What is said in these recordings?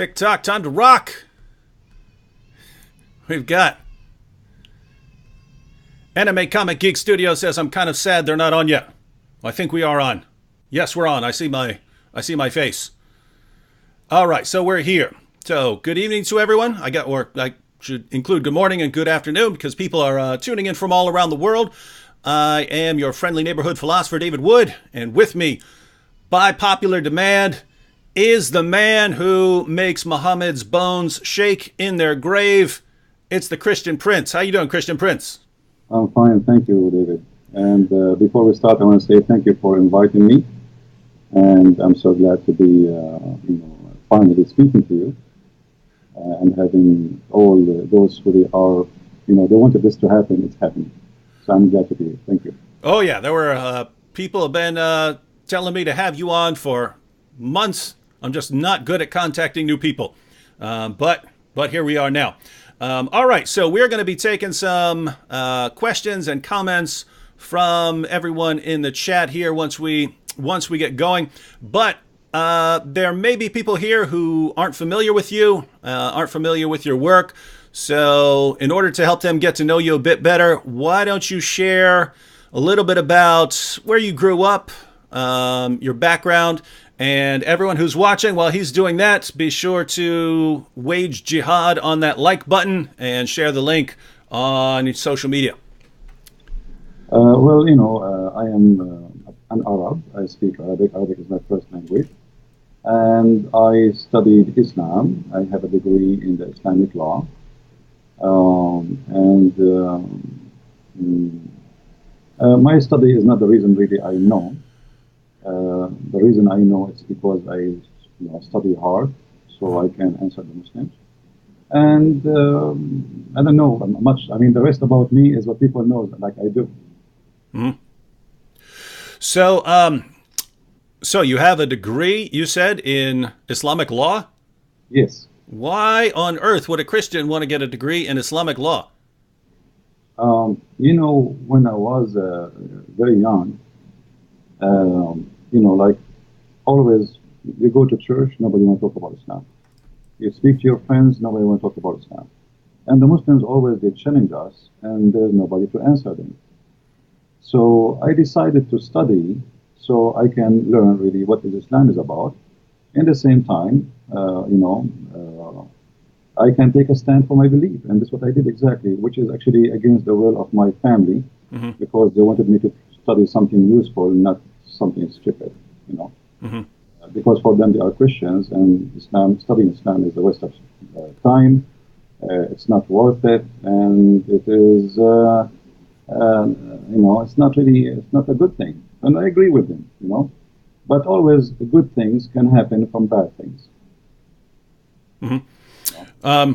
Tick-tock, time to rock. We've got Anime Comic Geek Studio says, I'm kind of sad they're not on yet. I think we are on. Yes, we're on. I see my face. All right, so we're here. So good evening to everyone. I should include good morning and good afternoon because people are tuning in from all around the world. I am your friendly neighborhood philosopher, David Wood, and with me, by popular demand, is the man who makes Muhammad's bones shake in their grave. It's the Christian Prince. How you doing, Christian Prince? I'm fine, thank you, David. And before we start, I want to say thank you for inviting me. And I'm so glad to be, finally speaking to you and having all those who are, they wanted this to happen. It's happening. So I'm glad to be here. Thank you. Oh yeah, there were people have been telling me to have you on for months. I'm just not good at contacting new people, but here we are now. All right, so we're going to be taking some questions and comments from everyone in the chat here once we get going. But there may be people here who aren't familiar with you, aren't familiar with your work. So in order to help them get to know you a bit better, why don't you share a little bit about where you grew up, your background, and everyone who's watching, while he's doing that, be sure to wage jihad on that like button and share the link on social media. I am an Arab. I speak Arabic. Arabic is my first language. And I studied Islam. I have a degree in the Islamic law. My study is not the reason really I know. The reason I know it's because I study hard, so I can answer the Muslims. And I don't know much. I mean, the rest about me is what people know, like I do. Mm-hmm. So you have a degree, you said, in Islamic law? Yes. Why on earth would a Christian want to get a degree in Islamic law? When I was very young, like always, you go to church, nobody want to talk about Islam. You speak to your friends, nobody want to talk about Islam. And the Muslims always, they challenge us, and there's nobody to answer them. So I decided to study so I can learn really what Islam is about. In the same time, I can take a stand for my belief, and that's what I did exactly, which is actually against the will of my family, mm-hmm. because they wanted me to study something useful, not something stupid, Mm-hmm. Because for them they are Christians, and studying Islam is a waste of time. It's not worth it, and it is, it's not a good thing. And I agree with them, But always good things can happen from bad things. Mm-hmm.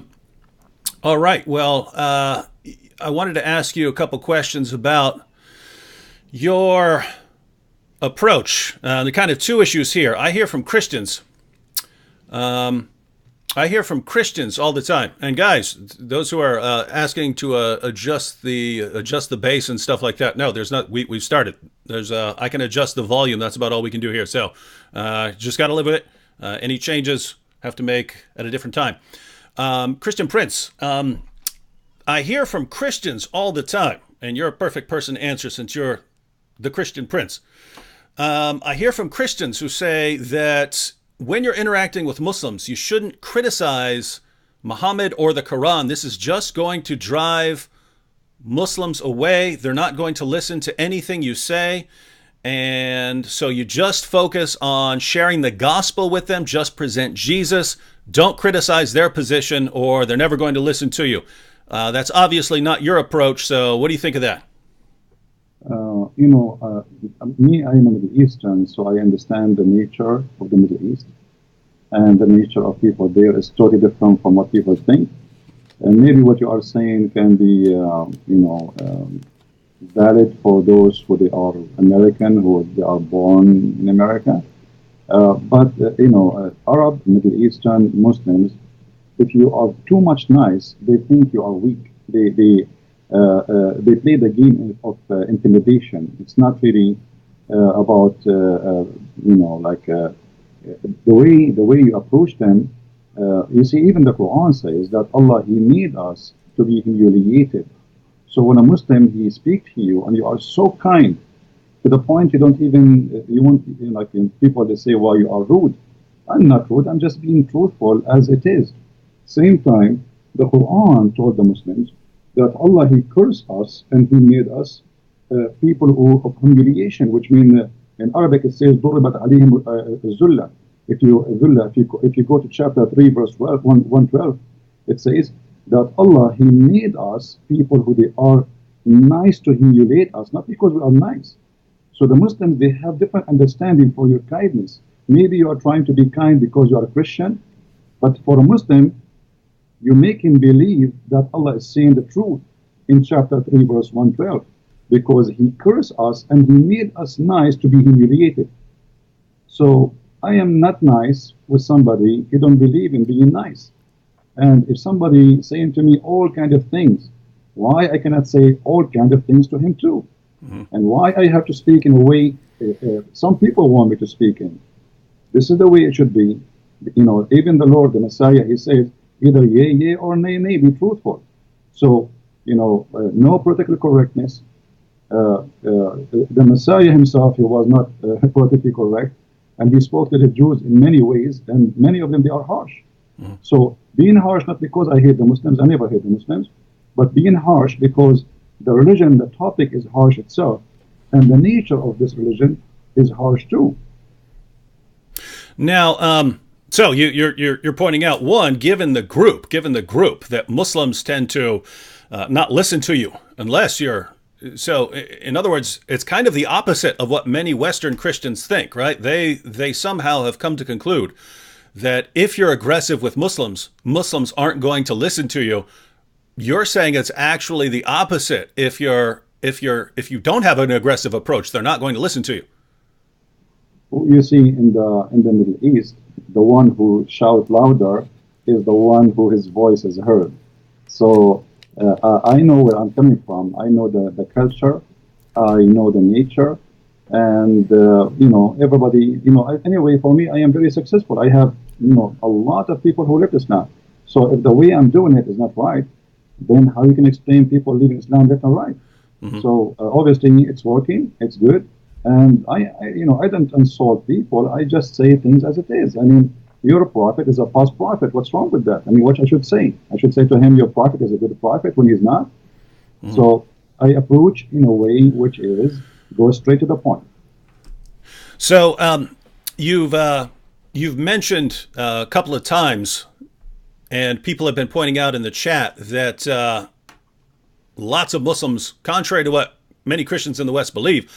All right. Well, I wanted to ask you a couple questions about your approach. The kind of two issues here. I hear from Christians. I hear from Christians all the time. And guys, those who are asking to adjust the bass and stuff like that. No, there's not. We've started. I can adjust the volume. That's about all we can do here. So just got to live with it. Any changes have to make at a different time. Christian Prince, I hear from Christians all the time, and you're a perfect person to answer since you're the Christian Prince. I hear from Christians who say that when you're interacting with Muslims, you shouldn't criticize Muhammad or the Quran. This is just going to drive Muslims away. They're not going to listen to anything you say. And so you just focus on sharing the gospel with them, just present Jesus. Don't criticize their position or they're never going to listen to you. That's obviously not your approach. So what do you think of that? Me, I am a Middle Eastern, so I understand the nature of the Middle East. And the nature of people there is totally different from what people think. And maybe what you are saying can be, valid for those who they are American, who they are born in America. Arab, Middle Eastern Muslims, if you are too much nice, they think you are weak. They play the game of intimidation. It's not really about the way you approach them You see, even the Quran says that Allah, He made us to be humiliated. So when a Muslim, he speaks to you and you are so kind to the point you don't even, you won't, like in people, they say, why you are rude. I'm not rude, I'm just being truthful as it is. Same time, the Quran told the Muslims that Allah, He cursed us and He made us people of humiliation, which means in Arabic it says ضربت عليهم الذلة. If you go to chapter 3 verse 112, it says that Allah, He made us people who they are nice to humiliate us, not because we are nice. So the Muslims, they have different understanding for your kindness. Maybe you are trying to be kind because you are a Christian, but for a Muslim, you make him believe that Allah is saying the truth in chapter 3 verse 112, because He cursed us and He made us nice to be humiliated. So I am not nice with somebody who don't believe in being nice. And if somebody saying to me all kind of things, why I cannot say all kind of things to him too? And why I have to speak in a way some people want me to speak in? This is the way it should be. Even the Lord, the Messiah, He says either yea, yea, or nay, nay, be truthful. So, no political correctness. The Messiah Himself, He was not politically correct, and He spoke to the Jews in many ways, and many of them, they are harsh. So being harsh, not because I hate the Muslims, I never hate the Muslims, but being harsh because the religion, the topic is harsh itself, and the nature of this religion is harsh too. Now, so you're pointing out, one, given the group that Muslims tend to not listen to you unless you're. So, in other words, it's kind of the opposite of what many Western Christians think, right? They somehow have come to conclude that if you're aggressive with Muslims, Muslims aren't going to listen to you. You're saying it's actually the opposite. If you don't have an aggressive approach, they're not going to listen to you. You see, in the Middle East, the one who shouts louder is the one who his voice is heard. So I know where I'm coming from. I know the culture. I know the nature. And, everybody, anyway, for me, I am very successful. I have, a lot of people who live Islam. So if the way I'm doing it is not right, then how you can explain people leaving Islam left and right? So obviously it's working, it's good. And I don't insult people. I just say things as it is. I mean, your prophet is a false prophet. What's wrong with that? I mean, what I should say? I should say to him, your prophet is a good prophet when he's not. So I approach in a way which is go straight to the point. So you've mentioned a couple of times, and people have been pointing out in the chat that lots of Muslims, contrary to what many Christians in the West believe,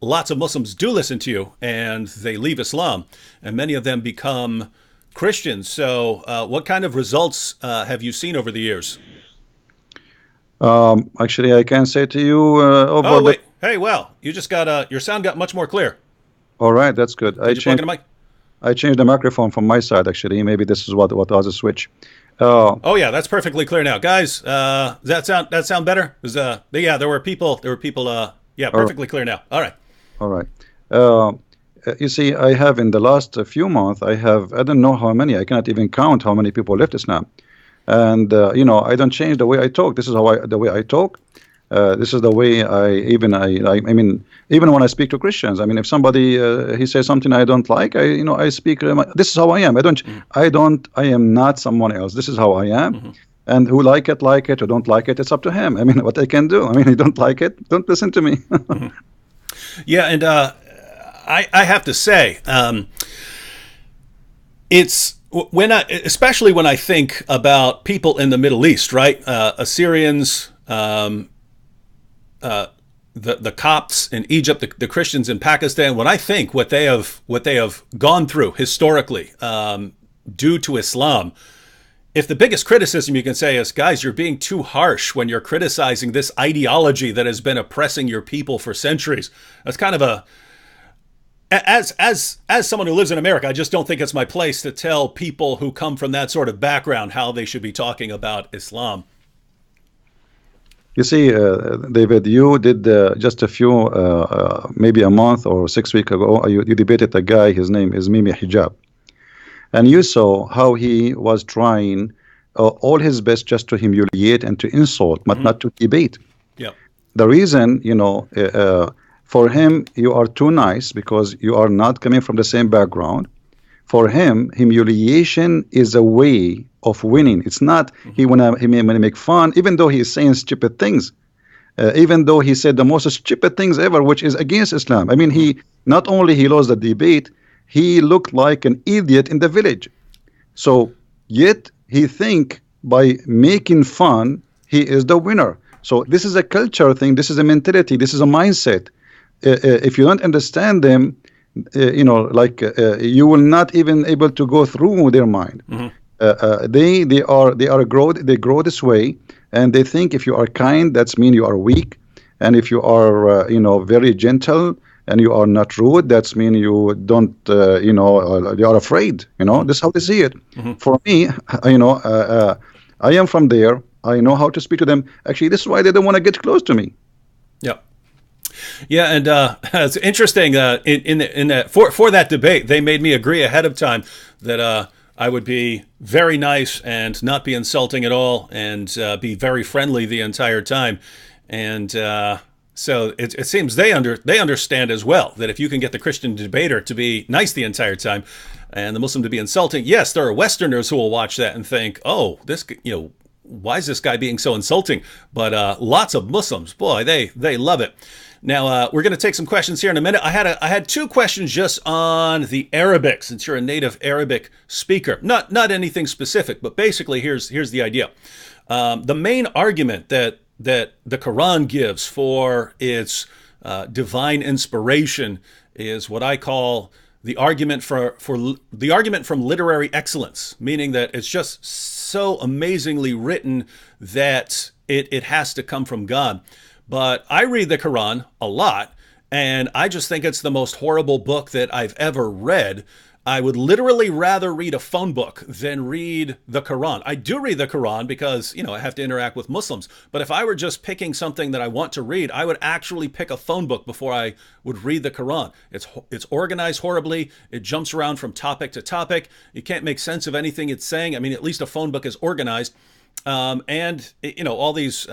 lots of Muslims do listen to you and they leave Islam, and many of them become Christians. So what kind of results have you seen over the years? Actually, I can say to you oh, wait. Hey, well, you just got your sound got much more clear. All right, that's good. I changed the microphone from my side, actually. Maybe this is what was a switch. Oh yeah, that's perfectly clear now, guys. Does that sound better? Yeah, there were people. Yeah, perfectly clear now. All right. All right. You see, I have in the last few months, I don't know how many. I cannot even count how many people left Islam. And I don't change the way I talk. This is the way I talk. This is the way I mean, even when I speak to Christians, I mean, if somebody he says something I don't like, I speak. This is how I am. I am not someone else. This is how I am. And who like it, who don't like it, it's up to him. I mean, what I can do. I mean, you don't like it, don't listen to me. Yeah, and I have to say, it's especially when I think about people in the Middle East, right? Assyrians. The Copts in Egypt, the Christians in Pakistan. When I think what they have gone through historically due to Islam, if the biggest criticism you can say is, guys, you're being too harsh when you're criticizing this ideology that has been oppressing your people for centuries, that's kind of a as someone who lives in America, I just don't think it's my place to tell people who come from that sort of background how they should be talking about Islam. You see, David, you did just a few, maybe a month or 6 weeks ago, you debated a guy, his name is Mimi Hijab. And you saw how he was trying all his best just to humiliate and to insult, but not to debate. Yep. The reason, for him, you are too nice because you are not coming from the same background. For him, humiliation is a way of winning. It's not he may make fun, even though he is saying stupid things. Even though he said the most stupid things ever, which is against Islam. I mean, he not only he lost the debate, he looked like an idiot in the village. So yet he think by making fun, he is the winner. So this is a culture thing. This is a mentality. This is a mindset. If you don't understand them, you will not even able to go through their mind. They grow this way, and they think if you are kind, that's mean you are weak, and if you are very gentle and you are not rude, that's mean you don't you are afraid. This is how they see it. For me, I am from there. I know how to speak to them. Actually, this is why they don't want to get close to me. Yep. Yeah, and it's interesting. For that debate, they made me agree ahead of time that I would be very nice and not be insulting at all, and be very friendly the entire time. And so it seems they understand as well that if you can get the Christian debater to be nice the entire time, and the Muslim to be insulting, yes, there are Westerners who will watch that and think, oh, this, why is this guy being so insulting? But lots of Muslims, boy, they love it. Now, we're going to take some questions here in a minute. I had two questions just on the Arabic, since you're a native Arabic speaker. Not anything specific, but basically here's the idea. The main argument that the Quran gives for its divine inspiration is what I call the argument the argument from literary excellence, meaning that it's just so amazingly written that it has to come from God. But I read the Quran a lot, and I just think it's the most horrible book that I've ever read. I would literally rather read a phone book than read the Quran. I do read the Quran because, I have to interact with Muslims. But if I were just picking something that I want to read, I would actually pick a phone book before I would read the Quran. It's organized horribly. It jumps around from topic to topic. You can't make sense of anything it's saying. I mean, at least a phone book is organized. And all these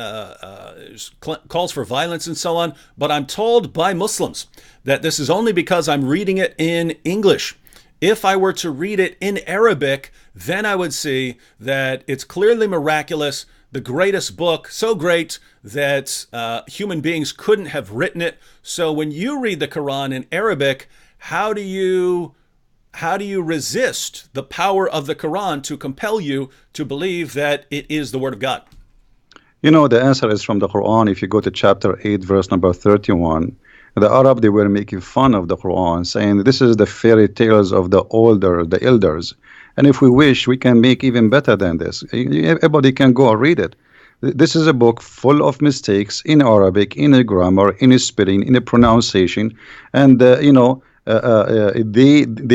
calls for violence and so on. But I'm told by Muslims that this is only because I'm reading it in English. If I were to read it in Arabic, then I would see that it's clearly miraculous, the greatest book, so great that human beings couldn't have written it. So when you read the Quran in Arabic, how do you resist the power of the Quran to compel you to believe that it is the Word of God? The answer is from the Quran. If you go to chapter 8, verse number 31, the Arab, they were making fun of the Quran, saying this is the fairy tales of the elders. And if we wish, we can make even better than this. Everybody can go and read it. This is a book full of mistakes in Arabic, in a grammar, in a spelling, in a pronunciation. And, they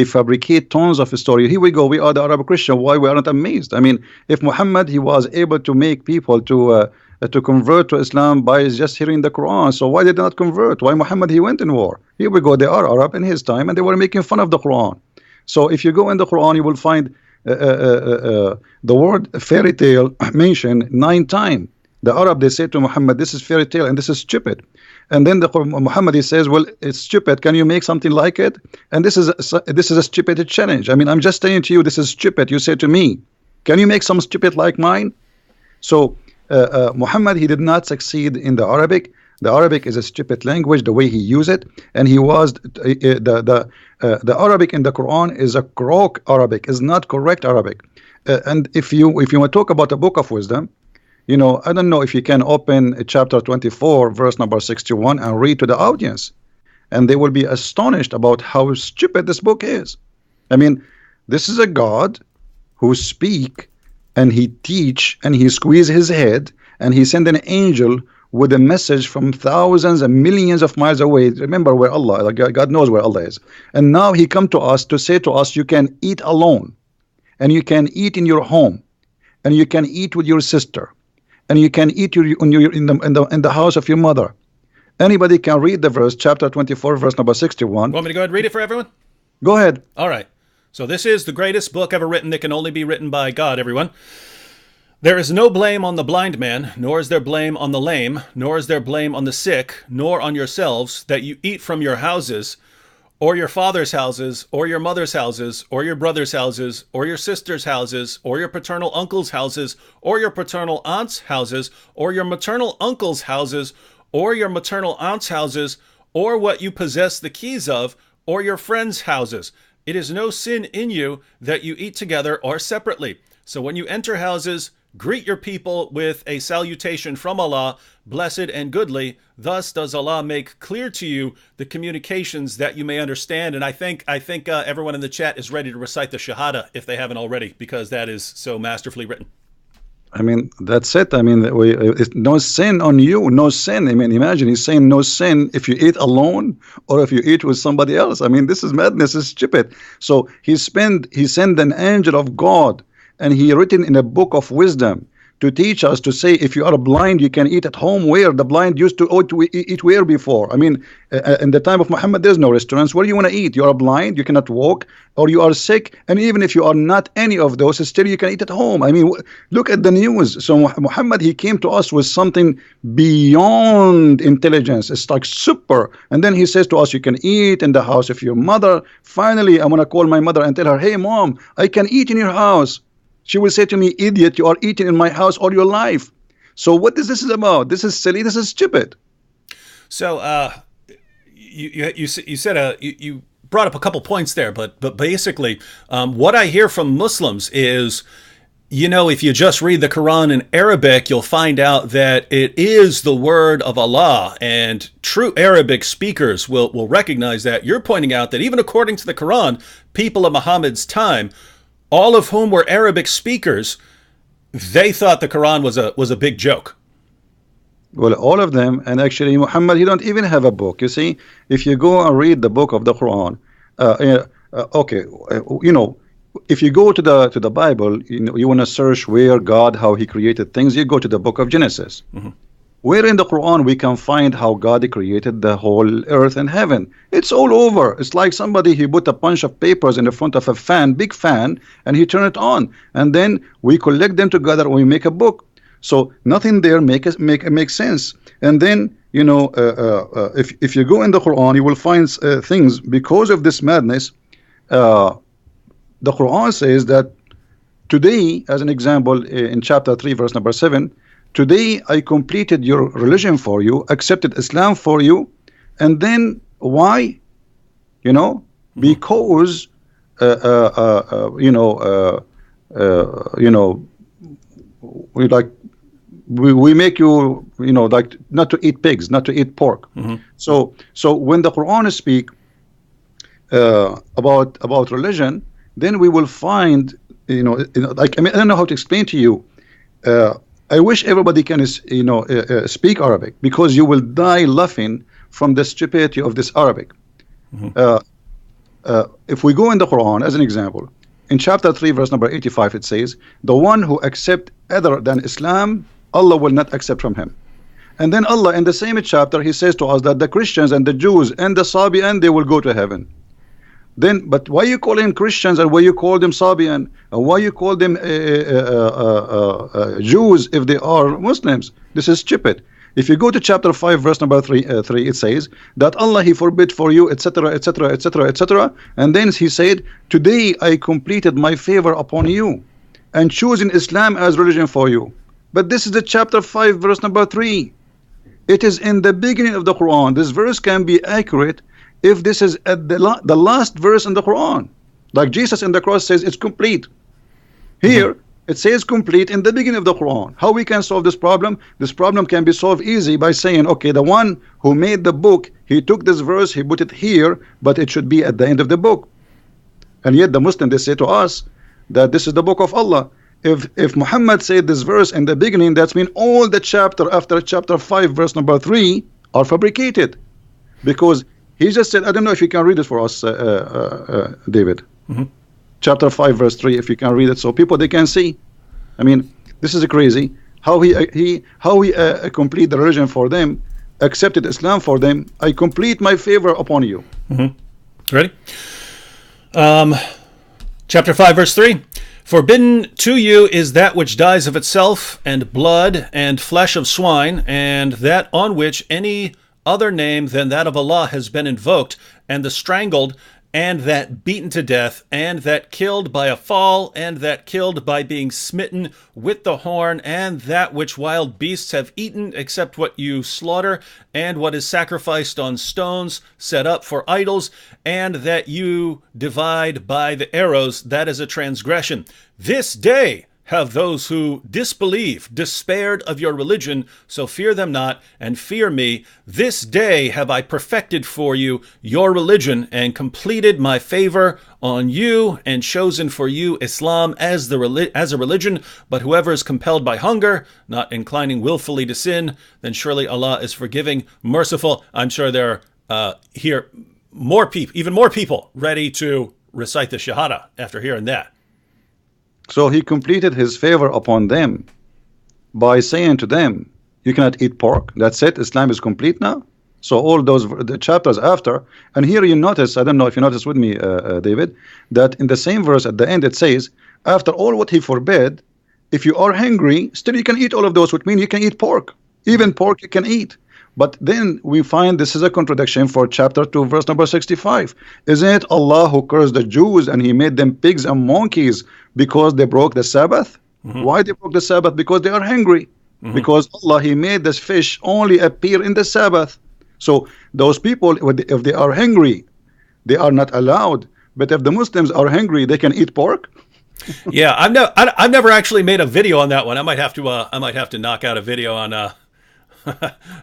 fabricate tons of story. Here we go. We are the Arab Christian. Why we are not amazed? I mean, if Muhammad, he was able to make people to convert to Islam by just hearing the Quran, so why did they not convert? Why Muhammad, he went in war? Here we go. They are Arab in his time, and they were making fun of the Quran. So if you go in the Quran, you will find the word fairy tale mentioned 9 times. The Arab, they say to Muhammad, this is fairy tale and this is stupid. And then Muhammad, he says, well, it's stupid. Can you make something like it? And this is a stupid challenge. I mean, I'm just saying to you, this is stupid. You say to me, can you make some stupid like mine? So Muhammad, he did not succeed in the Arabic. The Arabic is a stupid language, the way he used it. And he was, the Arabic in the Quran is a crook Arabic, is not correct Arabic. And if you want to talk about a book of wisdom, I don't know if you can open chapter 24, verse number 61 and read to the audience. And they will be astonished about how stupid this book is. I mean, this is a God who speak and he teach and he squeeze his head and he send an angel with a message from thousands and millions of miles away. Remember where Allah, God knows where Allah is. And now he come to us to say to us, you can eat alone and you can eat in your home and you can eat with your sister and you can eat in the house of your mother. Anybody can read the verse, chapter 24, verse number 61. Want me to go ahead and read it for everyone? Go ahead. All right. So this is the greatest book ever written that can only be written by God, everyone. There is no blame on the blind man, nor is there blame on the lame, nor is there blame on the sick, nor on yourselves, that you eat from your houses, or your father's houses, or your mother's houses, or your brother's houses, or your sister's houses, or your paternal uncle's houses, or your paternal aunt's houses, or your maternal uncle's houses, or your maternal aunt's houses, or what you possess the keys of, or your friends' houses. It is no sin in you that you eat together or separately. So when you enter houses, greet your people with a salutation from Allah, blessed and goodly. Thus does Allah make clear to you the communications that you may understand. And I think everyone in the chat is ready to recite the Shahada if they haven't already, because that is so masterfully written. I mean, that's it. I mean, it's no sin on you, no sin. I mean, imagine he's saying no sin if you eat alone or if you eat with somebody else. I mean, this is madness, it's stupid. So he sent an angel of God, and he written in a book of wisdom to teach us to say, if you are blind, you can eat at home. Where the blind used to eat where before? I mean, in the time of Muhammad, there's no restaurants. Where do you want to eat? You are blind, you cannot walk, or you are sick, and even if you are not any of those, still you can eat at home. I mean, look at the news. So Muhammad, he came to us with something beyond intelligence. It's like super. And then he says to us, you can eat in the house of your mother. Finally, I want to call my mother and tell her, hey, mom, I can eat in your house. She will say to me, idiot, you are eating in my house all your life. So what is this about? This is silly. This is stupid. So you said you brought up a couple points there, but basically what I hear from Muslims is, you know, if you just read the Quran in Arabic, you'll find out that it is the word of Allah, and true Arabic speakers will recognize that. You're pointing out that even according to the Quran, people of Muhammad's time, all of whom were Arabic speakers, they thought the Quran was a big joke. Well, all of them, and actually Muhammad, he don't even have a book. You see, if you go and read the book of the Quran, you know, if you go to the Bible, you know, you want to search where God, how he created things, you go to the book of Genesis. Mm-hmm. Where in the Quran we can find how God created the whole earth and heaven. It's all over. It's like somebody, he put a bunch of papers in the front of a fan, big fan, and he turned it on. And then we collect them together and we make a book. So nothing there makes sense. And then, you know, if you go in the Quran, you will find things because of this madness. The Quran says that today, as an example, in chapter 3, verse number 7, today I completed your religion for you, accepted Islam for you. And then why? You know, because we make you, you know, like not to eat pigs, not to eat pork. Mm-hmm. So when the Quran speak about religion, then we will find, you know, like, I mean, I don't know how to explain to you. I wish everybody can, you know, speak Arabic, because you will die laughing from the stupidity of this Arabic. Mm-hmm. If we go in the Quran, as an example, in chapter 3, verse number 85, it says, the one who accepts other than Islam, Allah will not accept from him. And then Allah, in the same chapter, he says to us that the Christians and the Jews and the Sabian, they will go to heaven. Then, but why you call them Christians and why you call them Sabian and why you call them Jews if they are Muslims? This is stupid. If you go to chapter 5, verse number 3, it says that Allah, he forbid for you, etc., etc., etc., etc. And then he said, today I completed my favor upon you and choosing Islam as religion for you. But this is the chapter 5, verse number 3. It is in the beginning of the Quran. This verse can be accurate if this is at the last verse in the Quran. Like Jesus in the cross says it's complete. Here, it says complete in the beginning of the Quran. How we can solve this problem? This problem can be solved easy by saying, okay, the one who made the book, he took this verse, he put it here, but it should be at the end of the book. And yet the Muslims, they say to us that this is the book of Allah. If Muhammad said this verse in the beginning, that means all the chapter after chapter 5, verse number 3 are fabricated. Because he just said, I don't know if you can read it for us, David. Mm-hmm. Chapter 5, verse 3, if you can read it, so people, they can see. I mean, this is crazy. How he complete the religion for them, accepted Islam for them. I complete my favor upon you. Mm-hmm. Ready? Chapter 5, verse 3. Forbidden to you is that which dies of itself, and blood, and flesh of swine, and that on which any other name than that of Allah has been invoked, and the strangled, and that beaten to death, and that killed by a fall, and that killed by being smitten with the horn, and that which wild beasts have eaten, except what you slaughter, and what is sacrificed on stones set up for idols, and that you divide by the arrows, that is a transgression. This day have those who disbelieve despaired of your religion, so fear them not, and fear me. This day have I perfected for you your religion, and completed my favor on you, and chosen for you Islam as a religion. But whoever is compelled by hunger, not inclining willfully to sin, then surely Allah is forgiving, merciful. I'm sure there are here more people, even more people, ready to recite the Shahada after hearing that. So he completed his favor upon them by saying to them, you cannot eat pork. That's it. Islam is complete now. So all the chapters after, and here you notice, I don't know if you noticed with me, David, that in the same verse at the end it says, after all what he forbade, if you are hungry, still you can eat all of those, which means you can eat pork. Even pork you can eat. But then we find this is a contradiction for chapter 2, verse number 65. Isn't it Allah who cursed the Jews and he made them pigs and monkeys because they broke the Sabbath? Why they broke the Sabbath? Because they are hungry. Because Allah, he made this fish only appear in the Sabbath. So those people, if they are hungry, they are not allowed. But if the Muslims are hungry, they can eat pork. Yeah, I've never actually made a video on that one. I might have to knock out a video on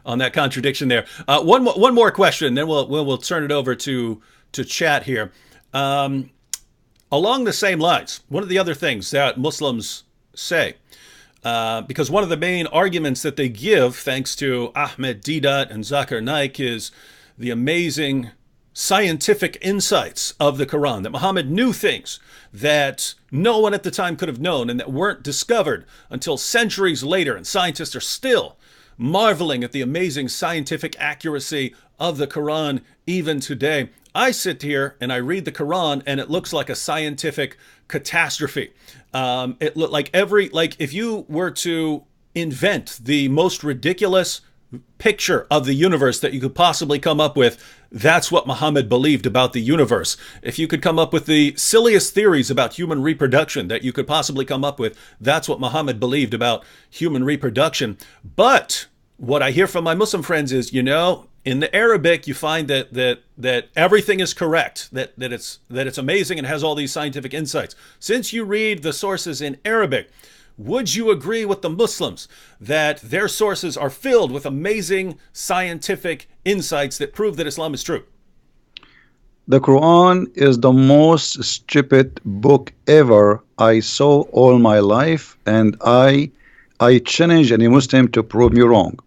on that contradiction there. One more question, then we'll turn it over to chat here. Along the same lines, one of the other things that Muslims say, because one of the main arguments that they give, thanks to Ahmed Deedat and Zakir Naik, is the amazing scientific insights of the Quran, that Muhammad knew things that no one at the time could have known and that weren't discovered until centuries later, and scientists are still marveling at the amazing scientific accuracy of the Quran even today. I sit here and I read the Quran and it looks like a scientific catastrophe. It looked like if you were to invent the most ridiculous picture of the universe that you could possibly come up with, that's what Muhammad believed about the universe. If you could come up with the silliest theories about human reproduction that you could possibly come up with, that's what Muhammad believed about human reproduction. But what I hear from my Muslim friends is, in the Arabic, you find that everything is correct, that it's amazing and has all these scientific insights. Since you read the sources in Arabic, would you agree with the Muslims that their sources are filled with amazing scientific insights that prove that Islam is true? The Quran is the most stupid book ever I saw all my life, and I challenge any Muslim to prove me wrong.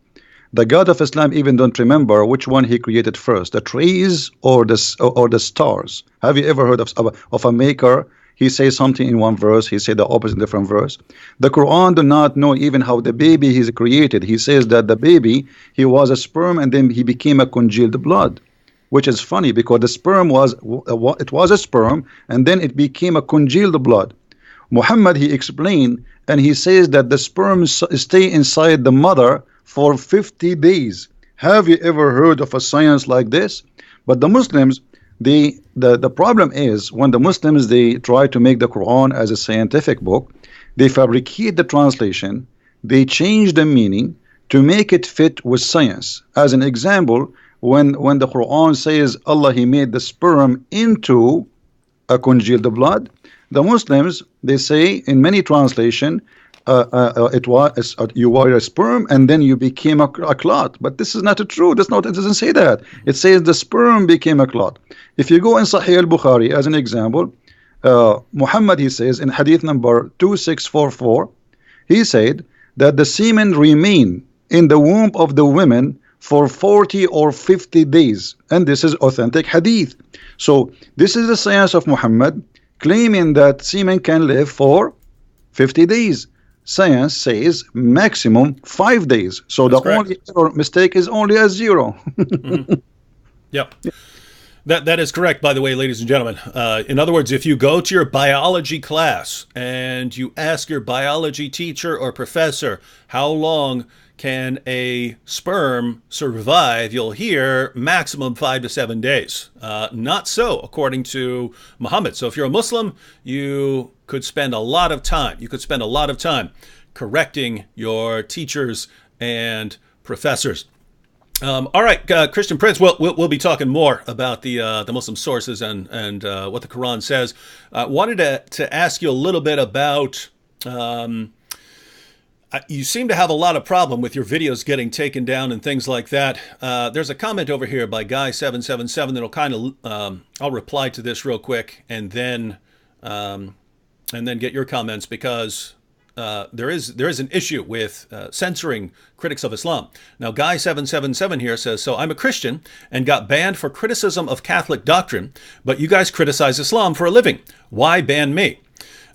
The God of Islam even don't remember which one he created first, the trees or the stars. Have you ever heard of a maker? He says something in one verse, he said the opposite in different verse. The Quran do not know even how the baby is created. He says that the baby, he was a sperm and then he became a congealed blood, which is funny because the sperm was a sperm and then it became a congealed blood. Muhammad, he explained, and he says that the sperm stay inside the mother for 50 days. Have you ever heard of a science like this? But the Muslims, the problem is when the Muslims, they try to make the Quran as a scientific book, they fabricate the translation, they change the meaning to make it fit with science. As an example, when the Quran says Allah, he made the sperm into a congealed blood, the Muslims, they say in many translation, you were a sperm and then you became a clot. But this is not true. It doesn't say that. It says the sperm became a clot. If you go in Sahih al-Bukhari as an example, Muhammad, he says in hadith number 2644, he said that the semen remain in the womb of the women for 40 or 50 days, and this is authentic hadith. So this is the science of Muhammad claiming that semen can live for 50 days. Science says maximum 5 days. So that's the correct. Only mistake is only a 0. Yep. That is correct, by the way, ladies and gentlemen. In other words, if you go to your biology class and you ask your biology teacher or professor how long can a sperm survive, you'll hear maximum 5 to 7 days. Not so, according to Muhammad. So if you're a Muslim, you could spend a lot of time. You could spend a lot of time correcting your teachers and professors. All right, Christian Prince. We'll be talking more about the Muslim sources and what the Quran says. Wanted to ask you a little bit about. You seem to have a lot of problem with your videos getting taken down and things like that. There's a comment over here by Guy777 that'll kind of. I'll reply to this real quick and then get your comments because. There is an issue with censoring critics of Islam. Now, Guy777 here says, so I'm a Christian and got banned for criticism of Catholic doctrine, but you guys criticize Islam for a living. Why ban me?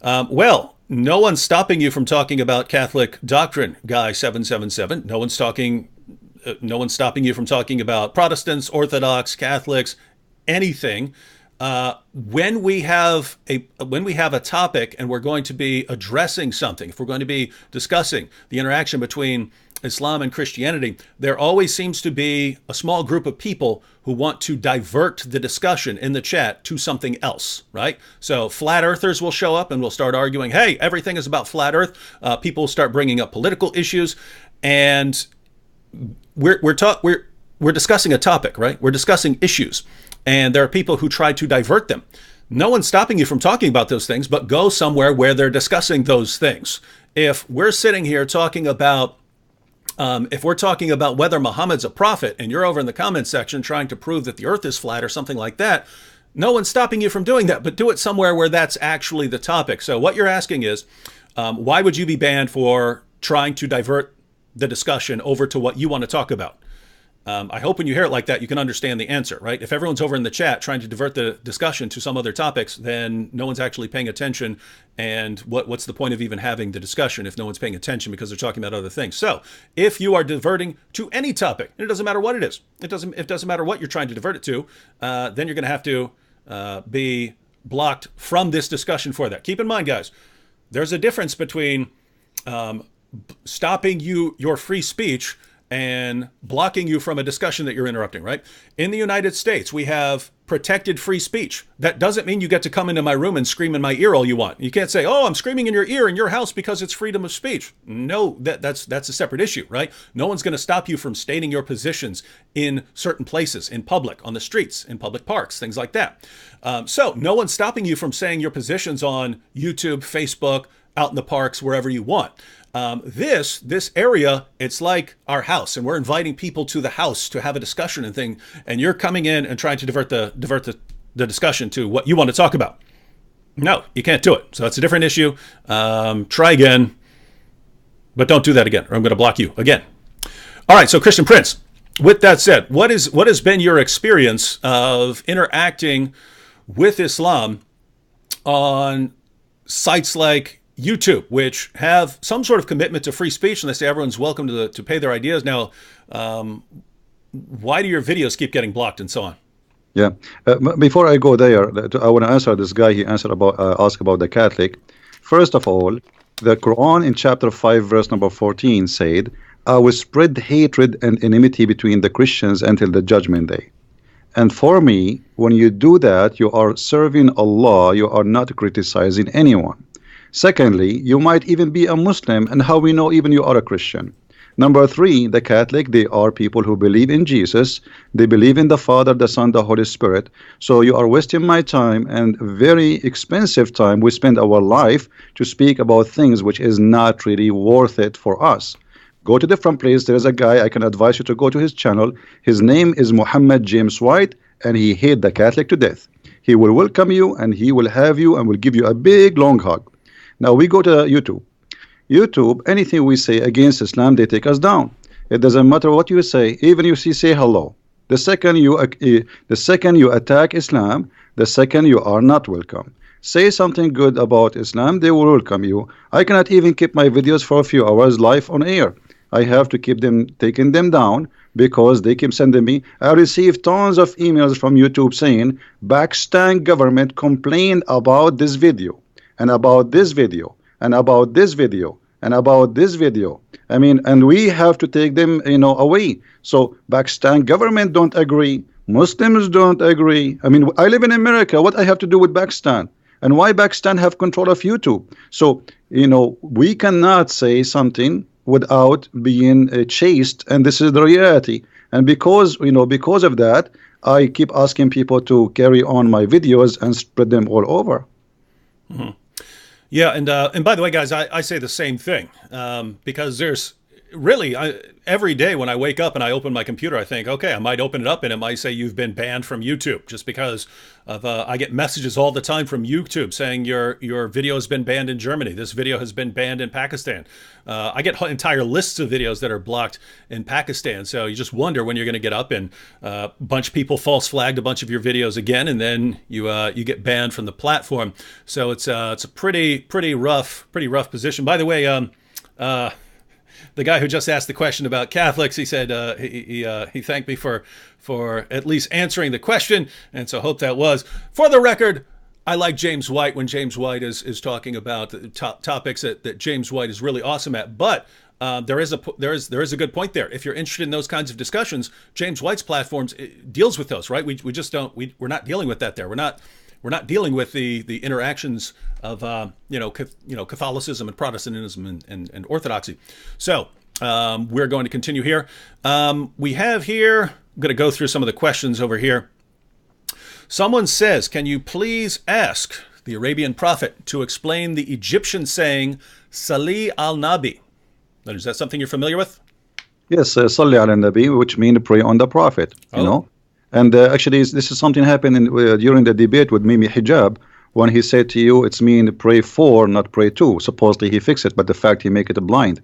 Well, no one's stopping you from talking about Catholic doctrine, Guy777. No one's stopping you from talking about Protestants, Orthodox, Catholics, anything. When we have a topic and we're going to be addressing something, if we're going to be discussing the interaction between Islam and Christianity, there always seems to be a small group of people who want to divert the discussion in the chat to something else, right? So flat earthers will show up and we'll start arguing, hey, everything is about flat earth. People will start bringing up political issues, and we're discussing a topic, right? We're discussing issues. And there are people who try to divert them. No one's stopping you from talking about those things, but go somewhere where they're discussing those things. If we're sitting here talking about, whether Muhammad's a prophet, and you're over in the comments section trying to prove that the earth is flat or something like that, no one's stopping you from doing that, but do it somewhere where that's actually the topic. So what you're asking is, why would you be banned for trying to divert the discussion over to what you want to talk about? I hope when you hear it like that, you can understand the answer, right? If everyone's over in the chat trying to divert the discussion to some other topics, then no one's actually paying attention. And what's the point of even having the discussion if no one's paying attention because they're talking about other things? So if you are diverting to any topic, and it doesn't matter what it is, it doesn't matter what you're trying to divert it to, then you're going to have to be blocked from this discussion for that. Keep in mind, guys, there's a difference between stopping your free speech and blocking you from a discussion that you're interrupting, right? In the United States, we have protected free speech. That doesn't mean you get to come into my room and scream in my ear all you want. You can't say, oh, I'm screaming in your ear in your house because it's freedom of speech. No, that's a separate issue, right? No one's going to stop you from stating your positions in certain places, in public, on the streets, in public parks, things like that. So no one's stopping you from saying your positions on YouTube, Facebook, out in the parks, wherever you want. This area, it's like our house, and we're inviting people to the house to have a discussion and thing, and you're coming in and trying to divert the discussion to what you want to talk about. No, you can't do it. So that's a different issue. Try again, but don't do that again, or I'm going to block you again. All right, so Christian Prince, with that said, what has been your experience of interacting with Islam on sites like YouTube, which have some sort of commitment to free speech, and they say everyone's welcome to pay their ideas. Now, why do your videos keep getting blocked and so on? Yeah. Before I go there, I want to answer this guy. He asked about the Catholic. First of all, the Quran in chapter 5, verse number 14 said, I will spread hatred and enmity between the Christians until the judgment day. And for me, when you do that, you are serving Allah. You are not criticizing anyone. Secondly, you might even be a Muslim, and how we know even you are a Christian. Number 3, the Catholic, they are people who believe in Jesus. They believe in the Father, the Son, the Holy Spirit. So you are wasting my time and very expensive time. We spend our life to speak about things which is not really worth it for us. Go to different place. There is a guy, I can advise you to go to his channel. His name is Muhammad James White, and he hate the Catholic to death. He will welcome you, and he will have you, and will give you a big long hug. Now we go to YouTube. YouTube, anything we say against Islam, they take us down. It doesn't matter what you say, even you say hello. The second you attack Islam, the second you are not welcome. Say something good about Islam, they will welcome you. I cannot even keep my videos for a few hours live on air. I have to keep them, taking them down, because they keep sending me. I received tons of emails from YouTube saying Pakistan government complained about this video, and about this video, and about this video, and about this video. I mean, and we have to take them, away. So Pakistan government don't agree. Muslims don't agree. I mean, I live in America. What I have to do with Pakistan? And why Pakistan have control of YouTube? So, we cannot say something without being chased, and this is the reality. And because of that, I keep asking people to carry on my videos and spread them all over. Mm-hmm. Yeah, and by the way, guys, I say the same thing, because there's really, every day when I wake up and I open my computer, I think, okay, I might open it up and it might say you've been banned from YouTube, just because of I get messages all the time from YouTube saying your video has been banned in Germany. This video has been banned in Pakistan. I get entire lists of videos that are blocked in Pakistan. So you just wonder when you're going to get up and a bunch of people false flagged a bunch of your videos again, and then you get banned from the platform. So it's a pretty rough position. By the way, the guy who just asked the question about Catholics, he said he thanked me for at least answering the question, and so hope that was. For the record, I like James White when James White is talking about the topics that James White is really awesome at. But there is a good point there. If you're interested in those kinds of discussions, James White's platforms deals with those, right? We just don't we're not dealing with that there. We're not dealing with the interactions of Catholicism and Protestantism and Orthodoxy. So we're going to continue here. We have here, I'm going to go through some of the questions over here. Someone says, can you please ask the Arabian prophet to explain the Egyptian saying Salli al-Nabi? Is that something you're familiar with? Yes, Salli al-Nabi, which means pray on the prophet, you know. And actually, this is something happened during the debate with Mimi Hijab, when he said to you, it's mean pray for, not pray to. Supposedly he fixed it, but the fact he make it blind.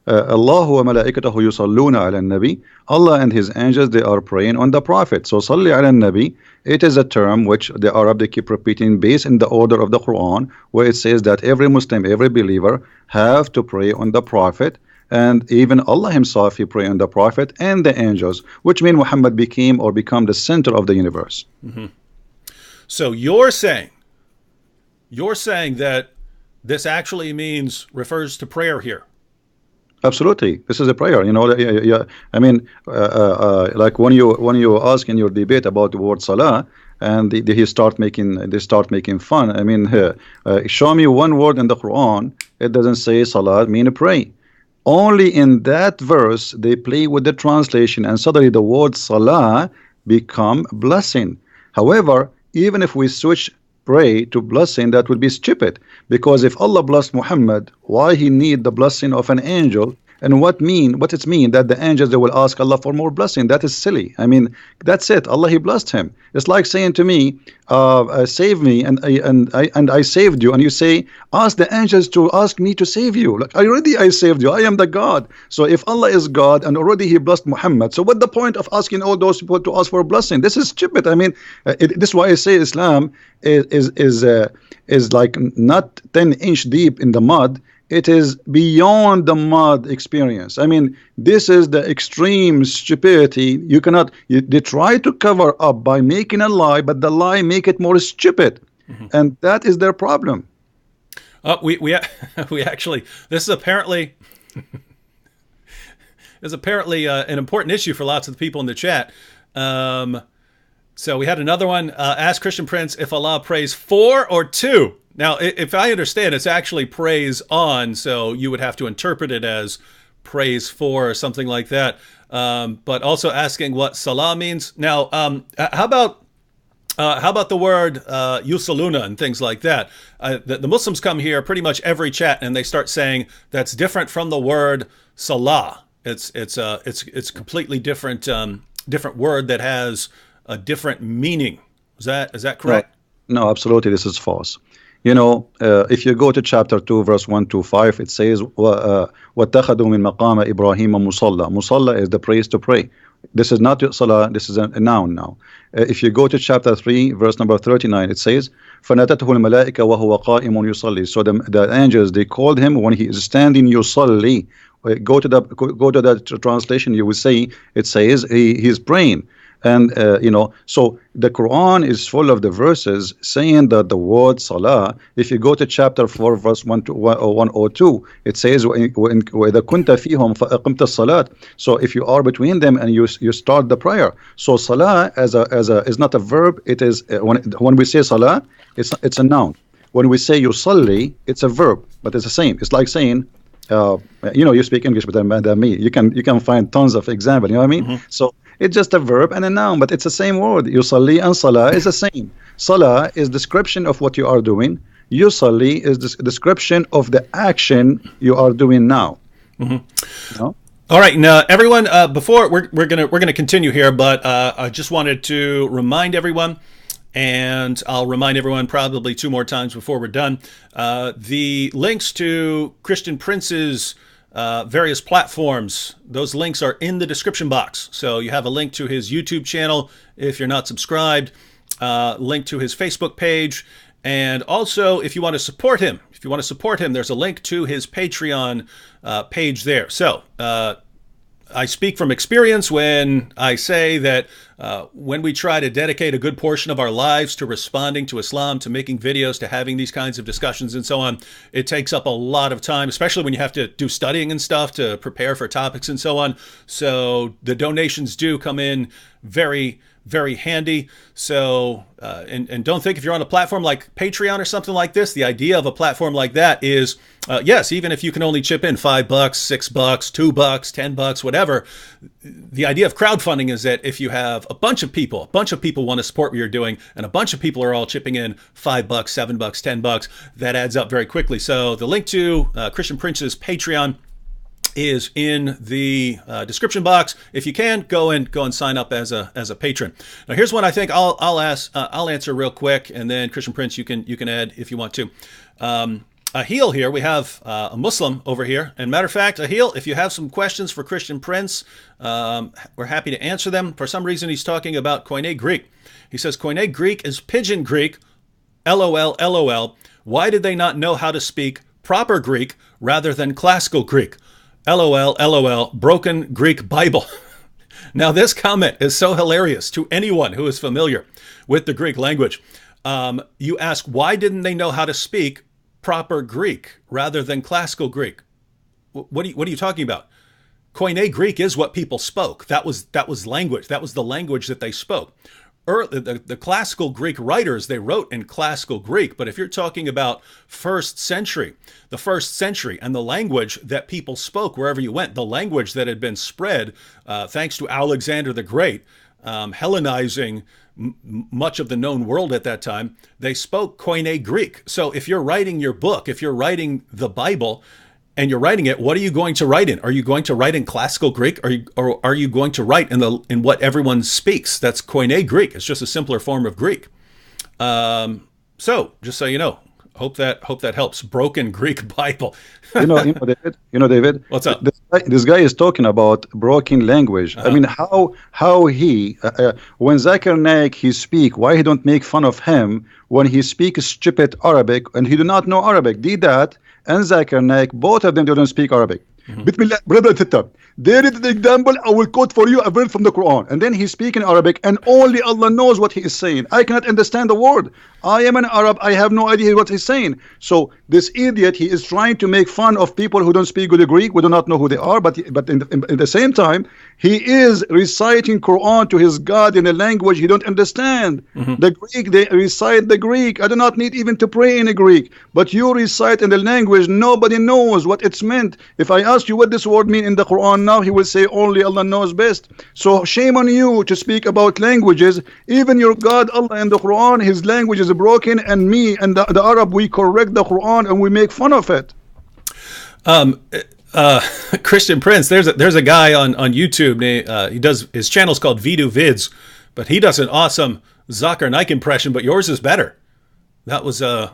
Allah wa malaikatahu yusalluna ala nabi. Allah and his angels, they are praying on the prophet. So salli ala nabi, it is a term which the Arab, they keep repeating based in the order of the Quran, where it says that every Muslim, every believer have to pray on the prophet. And even Allah himself, he prayed on the prophet and the angels, which means Muhammad become the center of the universe. Mm-hmm. So you're saying that this actually refers to prayer here. Absolutely, this is a prayer. I mean, like when you ask in your debate about the word salah, and they start making fun. I mean, show me one word in the Quran it doesn't say salah mean pray. Only in that verse they play with the translation, and suddenly the word salah become blessing. However, even if we switch pray to blessing, that would be stupid, because if Allah blessed Muhammad, why he need the blessing of an angel? And what it mean that the angels, they will ask Allah for more blessing? That is silly. I mean, that's it. Allah, he blessed him. It's like saying to me, save me, and I saved you, and you say, ask the angels to ask me to save you. Like, I saved you. I am the God. So if Allah is God and already he blessed Muhammad, so what the point of asking all those people to ask for a blessing? This is stupid. I mean, this is why I say Islam is like not 10-inch deep in the mud. It is beyond the mud experience. I mean, this is the extreme stupidity. They try to cover up by making a lie, but the lie make it more stupid. Mm-hmm. And that is their problem. We actually, this is apparently an important issue for lots of the people in the chat. So we had another one. Ask Christian Prince if Allah prays for or to. Now, if I understand, it's actually praise on, so you would have to interpret it as praise for or something like that. But also asking what salah means. Now, how about the word yusaluna and things like that? The Muslims come here pretty much every chat and they start saying that's different from the word salah. It's completely different word that has a different meaning. Is that correct? No, absolutely. This is false. If you go to chapter 2, verse 1 to 5, it says, وَاتَّخَذُوا مِن مَقَامَ إِبْرَاهِيمَ مُصَلَّى. Musalla is the place to pray. This is not salah, this is a noun now. If you go to chapter 3, verse number 39, it says, فَنَتَتْهُ الْمَلَائِكَ وَهُوَ قَائِمٌ يُصَلِّي. So the angels, they called him when he is standing, yusalli. go to that translation, you will see it says he's praying. And so the Quran is full of the verses saying that the word salah, if you go to chapter 4 verse 102, it says وَإِذَا كُنْتَ فِيهُمْ فَأَقِمْتَ الصَّلَاةِ. So if you are between them and you start the prayer. So salah is not a verb. It is when we say salah, it's a noun. When we say yusalli, it's a verb, but it's the same. It's like saying, you speak English better than me. You can find tons of examples. You know what I mean? So it's just a verb and a noun, but it's the same word. Yusalli and salah is the same. Salah is description of what you are doing. Yusalli is the description of the action you are doing now. You know? All right, now everyone. Before we're gonna continue here, but I just wanted to remind everyone, and I'll remind everyone probably 2 more times before we're done. The links to Christian Prince's various platforms, those links are in the description box. So you have a link to his YouTube channel if you're not subscribed, link to his Facebook page, and also if you want to support him, there's a link to his Patreon page there. So I speak from experience when I say that when we try to dedicate a good portion of our lives to responding to Islam, to making videos, to having these kinds of discussions and so on, it takes up a lot of time, especially when you have to do studying and stuff to prepare for topics and so on. So the donations do come in very, very handy. So, and don't think if you're on a platform like Patreon or something like this, the idea of a platform like that is, yes, even if you can only chip in $5, $6, $2, $10, whatever, the idea of crowdfunding is that if you have a bunch of people want to support what you're doing, and a bunch of people are all chipping in $5, $7, $10, that adds up very quickly. So the link to Christian Prince's Patreon is in the description box. If you can, go and sign up as a patron. Now, here's one I think I'll answer real quick, and then Christian Prince, you can add if you want to. Ahil here, we have a Muslim over here, and matter of fact, Ahil, if you have some questions for Christian Prince, we're happy to answer them. For some reason, he's talking about Koine Greek. He says Koine Greek is Pidgin Greek. LOL, LOL. Why did they not know how to speak proper Greek rather than classical Greek? LOL, LOL, broken Greek Bible. Now, this comment is so hilarious to anyone who is familiar with the Greek language. You ask, why didn't they know how to speak proper Greek rather than classical Greek? What are you talking about? Koine Greek is what people spoke. That was language. That was the language that they spoke. The classical Greek writers, they wrote in classical Greek, but if you're talking about the first century and the language that people spoke wherever you went, the language that had been spread thanks to Alexander the Great, Hellenizing much of the known world at that time, they spoke Koine Greek. So if you're writing your book, if you're writing the Bible, and you're writing it, what are you going to write in? Are you going to write in classical Greek, or are you going to write in what everyone speaks? That's Koine Greek. It's just a simpler form of Greek. So just so you know, hope that helps. Broken Greek Bible. David. What's up? This guy is talking about broken language. I mean, how he when Zakir Naik he speak, why he don't make fun of him when he speaks stupid Arabic and he do not know Arabic? Did that? And Zakir Naik, both of them don't speak Arabic. Brother Tita, there is the example. I will quote for you a verse from the Quran, and then he's speaking Arabic, and only Allah knows what he is saying. I cannot understand the word. I am an Arab. I have no idea what he's saying. So this idiot, he is trying to make fun of people who don't speak good Greek. We do not know who they are, but in the same time, he is reciting Quran to his God in a language he don't understand. The Greek, they recite the Greek. I do not need even to pray in a Greek, but you recite in the language nobody knows what it's meant. If I ask you what this word mean in the Quran now, he will say only Allah knows best. So shame on you to speak about languages. Even your God Allah in the Quran, his language is broken, and me and the Arab, we correct the Quran and we make fun of it. Christian Prince, there's a guy on YouTube. He does, his channel's called Vidu Vids, but he does an awesome Zakir Naik impression. But yours is better. That was the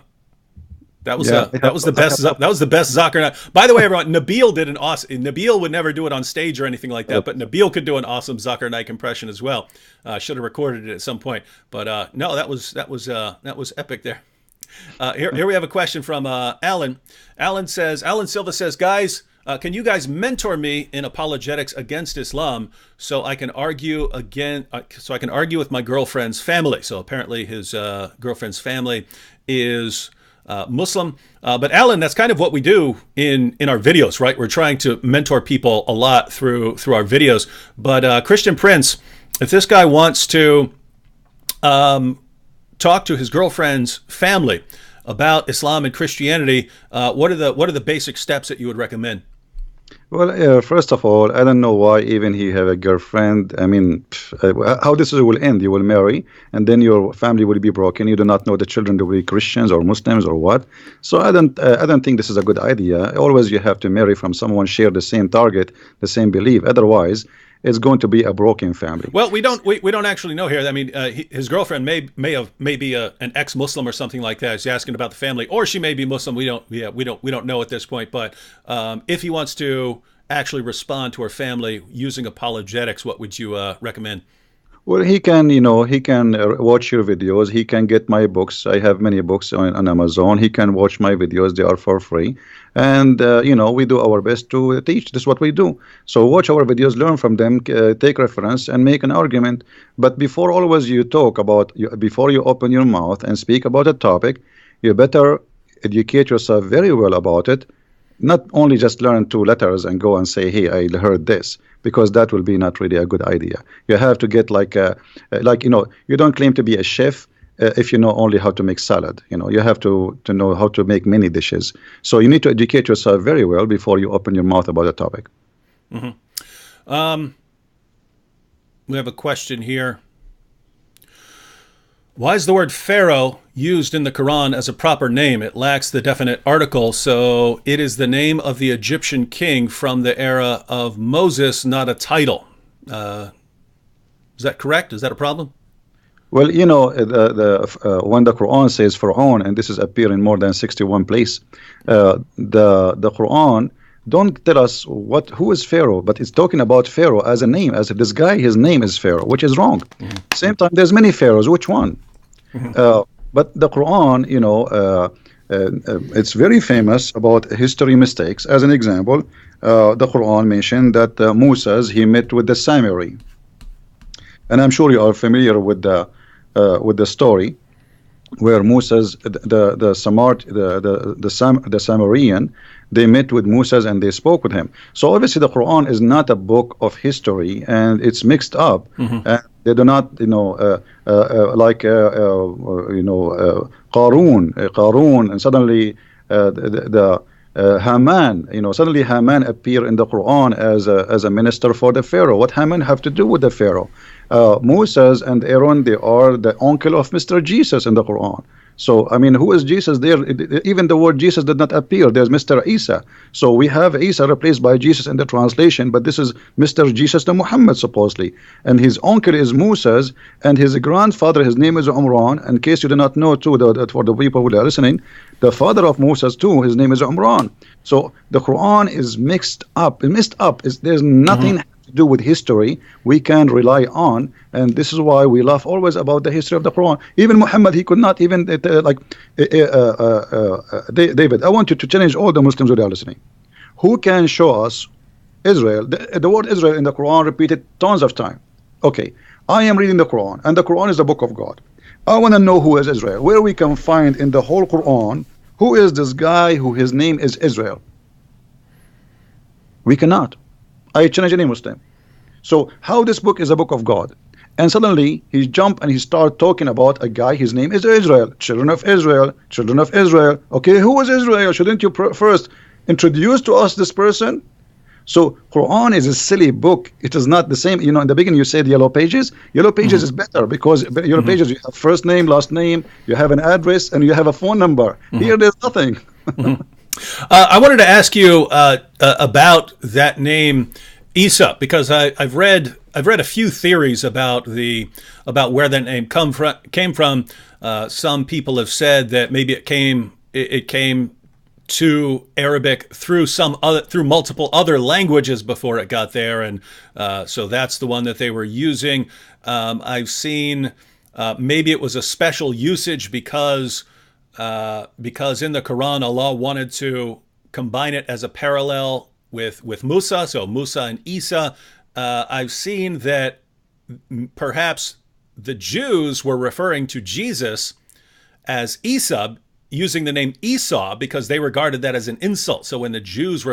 best Zakir Naik. By the way, everyone, Nabil did an awesome. Nabil would never do it on stage or anything like that, but Nabil could do an awesome Zakir Naik impression as well. Should have recorded it at some point, but no, that was epic there. Here we have a question from Alan. Alan Silva says, guys, Can you guys mentor me in apologetics against Islam so I can argue so I can argue with my girlfriend's family? So apparently his girlfriend's family is Muslim. But Alan, that's kind of what we do in our videos, right? We're trying to mentor people a lot through our videos. But Christian Prince, if this guy wants to talk to his girlfriend's family about Islam and Christianity, what are the basic steps that you would recommend? Well, first of all, I don't know why even he have a girlfriend. I mean, how this will end? You will marry, and then your family will be broken. You do not know the children will be Christians or Muslims or what. So I don't think this is a good idea. Always you have to marry from someone share the same target, the same belief. Otherwise, it's going to be a broken family. Well, we don't actually know here. I mean, his girlfriend may be an ex-Muslim or something like that. He's asking about the family, or she may be Muslim. We don't know at this point. But if he wants to actually respond to her family using apologetics, what would you recommend? Well, he can, watch your videos. He can get my books. I have many books on Amazon. He can watch my videos. They are for free. And, we do our best to teach. This is what we do. So watch our videos, learn from them, take reference, and make an argument. But before always you talk about, before you open your mouth and speak about a topic, you better educate yourself very well about it. Not only just learn 2 letters and go and say, hey, I heard this, because that will be not really a good idea. You have to get you don't claim to be a chef if you know only how to make salad. You have to know how to make many dishes. So you need to educate yourself very well before you open your mouth about a topic. Mm-hmm. We have a question here. Why is the word Pharaoh used in the Quran as a proper name? It lacks the definite article, so it is the name of the Egyptian king from the era of Moses, not a title. Is that correct? Is that a problem? Well, when the Quran says Pharaoh, and this is appear in more than 61 places, the Quran don't tell us who is Pharaoh, but it's talking about Pharaoh as a name, as this guy, his name is Pharaoh, which is wrong. Mm-hmm. Same time, there's many Pharaohs. Which one? Mm-hmm. But the Quran, it's very famous about history mistakes. As an example, the Quran mentioned that Moses, he met with the Samiri, and I'm sure you are familiar with the story where Moses, the Samarian, they met with Moses and they spoke with him. So obviously the Quran is not a book of history, and it's mixed up. Mm-hmm. And they do not, Qarun, and suddenly the Haman, suddenly Haman appear in the Quran as a minister for the Pharaoh. What Haman have to do with the Pharaoh? Moses and Aaron, they are the uncle of Mr. Jesus in the Quran. So, I mean, who is Jesus there? Even the word Jesus did not appear. There's Mr. Isa. So we have Isa replaced by Jesus in the translation, but this is Mr. Jesus the Muhammad, supposedly. And his uncle is Moses, and his grandfather, his name is Umran. In case you do not know, too, that for the people who are listening, the father of Moses, too, his name is Umran. So the Quran is mixed up. There's nothing to do with history we can rely on, and this is why we laugh always about the history of the Quran. Even Muhammad, he could not even David, I want you to challenge all the Muslims who are listening. Who can show us Israel? The word Israel in the Quran repeated tons of time. Okay, I am reading the Quran, and the Quran is the book of God. I want to know who is Israel, where we can find in the whole Quran who is this guy who his name is Israel. We cannot. I challenge any Muslim. So how this book is a book of God, and suddenly he jump and he start talking about a guy, his name is Israel, children of Israel. Okay, who is Israel? Shouldn't you first introduce to us this person? So Quran is a silly book. It is not the same. In the beginning you said yellow pages. Yellow pages is better because yellow pages, you have first name, last name, you have an address, and you have a phone number. Here there's nothing. I wanted to ask you about that name Isa, because I've read a few theories about where that name came from. Some people have said that maybe it came to Arabic through multiple other languages before it got there, and so that's the one that they were using. I've seen maybe it was a special usage because in the Quran Allah wanted to combine it as a parallel with Musa, so Musa and Isa. I've seen that perhaps the Jews were referring to Jesus as Isa, using the name Esau because they regarded that as an insult. So when the Jews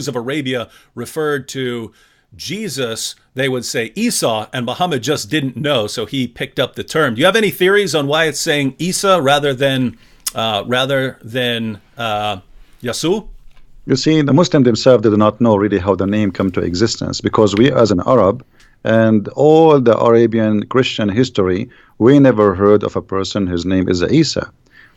of Arabia referred to Jesus, they would say Esau, and Muhammad just didn't know, so he picked up the term. Do you have any theories on why it's saying Isa rather than Yasu? You see, the Muslims themselves did not know really how the name came to existence, because we as an Arab and all the Arabian Christian history, we never heard of a person whose name is Isa.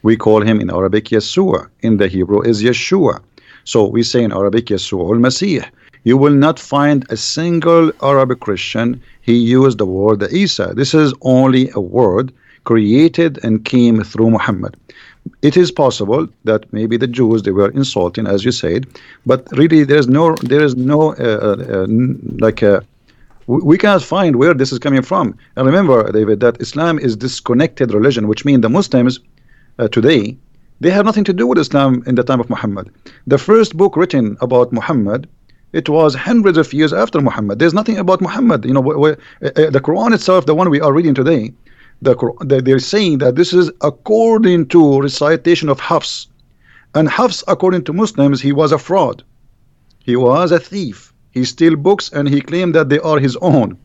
We call him in Arabic Yeshua. In the Hebrew is Yeshua. So we say in Arabic Yeshua al-Masih. You will not find a single Arabic Christian he used the word Isa. This is only a word created and came through Muhammad. It is possible that maybe the Jews, they were insulting, as you said, but really there is no we cannot find where this is coming from. And remember, David, that Islam is disconnected religion, which means the Muslims today, they have nothing to do with Islam in the time of Muhammad. The first book written about Muhammad, it was hundreds of years after Muhammad. There's nothing about Muhammad. You know, the Quran itself, the one we are reading today, they're saying that this is according to recitation of Hafs. And Hafs, according to Muslims, he was a fraud. He was a thief. He steal books and he claimed that they are his own.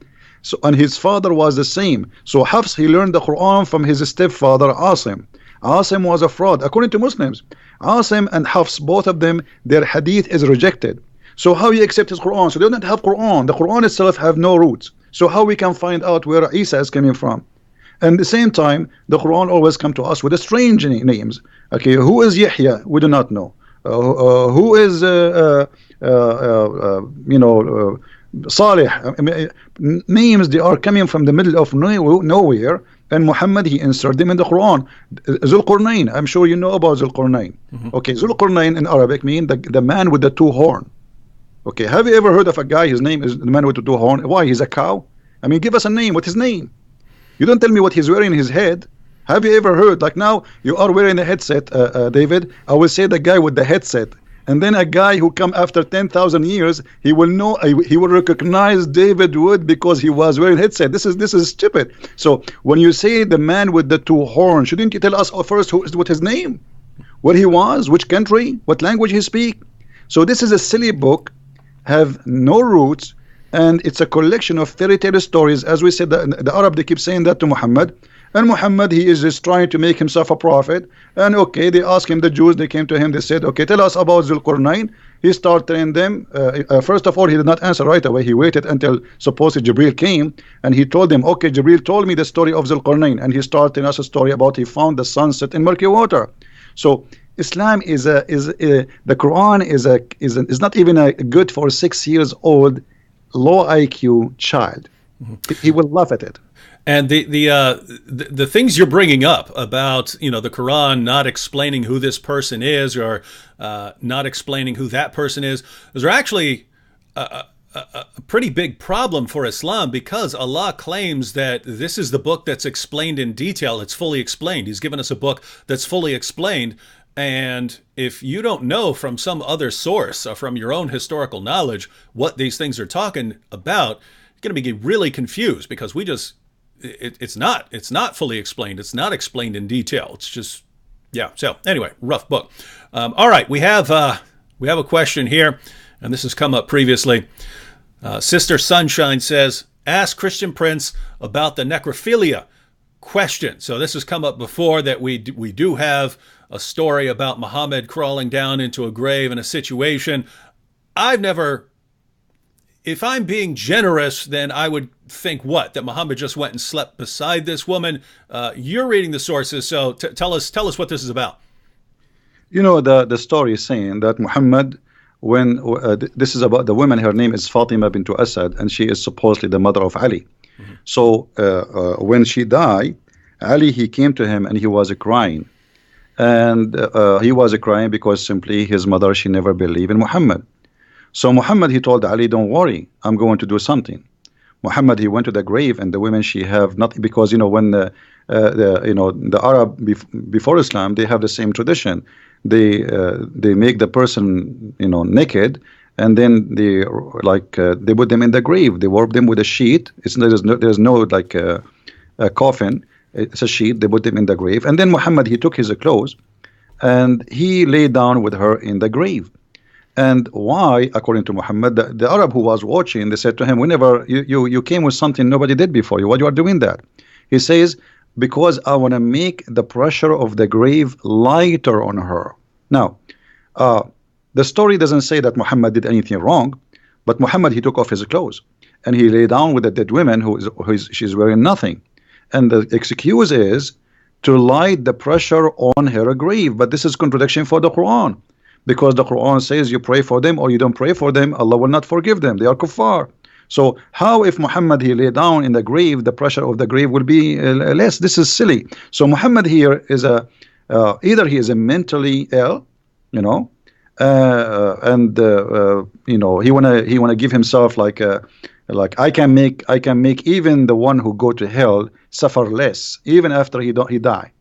So, and his father was the same. So Hafs, he learned the Quran from his stepfather Asim. Asim was a fraud, according to Muslims. Asim and Hafs, both of them, their hadith is rejected. So how you accept his Quran? So they don't have Quran. The Quran itself have no roots. So how we can find out where Isa is coming from? And at the same time, the Quran always come to us with strange names. Okay, who is Yahya? We do not know. Who is Salih? Names, they are coming from the middle of nowhere. And Muhammad, he inserted them in the Quran. Zulqarnain, I'm sure you know about Zulqarnain. Okay, Zulqarnain in Arabic means the man with the two horn. Okay, have you ever heard of a guy, his name is the man with the two horn? Why, he's a cow? I mean, give us a name. What's his name? You don't tell me what he's wearing in his head. Have you ever heard, like now, you are wearing a headset, David, I will say the guy with the headset. And then a guy who come after 10,000 years, he will know, he will recognize David Wood because he was wearing a headset. This is stupid. So when you say the man with the two horns, shouldn't you tell us first what his name, where he was, which country, what language he speak? So this is a silly book, have no roots, and it's a collection of fairy tale stories. As we said, the Arab, they keep saying that to Muhammad. And Muhammad, he is just trying to make himself a prophet. And okay, they asked him, the Jews, they came to him, they said, okay, tell us about Zulqarnain. He started telling them, first of all, he did not answer right away. He waited until supposedly Jibril came, and he told them, okay, Jibril told me the story of Zulqarnain, and he started telling us a story about he found the sunset in murky water. So Islam the Quran is not even a good for 6 years old low IQ child. He will laugh at it. And the things you're bringing up about, you know, the Quran not explaining who this person is, or not explaining who that person is are actually a pretty big problem for Islam, because Allah claims that this is the book that's explained in detail. It's fully explained. He's given us a book that's fully explained. And if you don't know from some other source or from your own historical knowledge what these things are talking about, you're going to be really confused, because it's not fully explained. It's not explained in detail. It's just, yeah. So anyway, rough book. All right, we have a question here, and this has come up previously. Sister Sunshine says, ask Christian Prince about the necrophilia question. So this has come up before, that we do have a story about Muhammad crawling down into a grave in a situation. I've never, if I'm being generous, then I would think that Muhammad just went and slept beside this woman. You're reading the sources, so tell us what this is about. You know, the story is saying that Muhammad, when this is about the woman, her name is Fatima bint Asad, and she is supposedly the mother of Ali. So when she died, Ali, he came to him and he was crying. And he was crying because simply his mother, she never believed in Muhammad. So Muhammad, he told Ali, don't worry, I'm going to do something. Muhammad, he went to the grave, and the women, she have nothing, because, you know, when the Arab before Islam, they have the same tradition. They make the person, you know, naked, and then they put them in the grave. They warp them with a sheet. There's no like a coffin. It's a sheet. They put them in the grave, and then Muhammad, he took his clothes and he lay down with her in the grave. And why? According to Muhammad, the Arab who was watching, they said to him, whenever you came with something nobody did before you, why you are doing that? He says, because I want to make the pressure of the grave lighter on her. Now, the story doesn't say that Muhammad did anything wrong, but Muhammad, he took off his clothes and he lay down with a dead woman she's wearing nothing. And the excuse is to light the pressure on her grave. But this is contradiction for the Quran, because the Quran says you pray for them or you don't pray for them, Allah will not forgive them. They are kuffar. So how, if Muhammad, he lay down in the grave, the pressure of the grave will be less? This is silly. So Muhammad here is either he is a mentally ill, you know, and you know, he wanna give himself like I can make even the one who go to hell suffer less even after he die,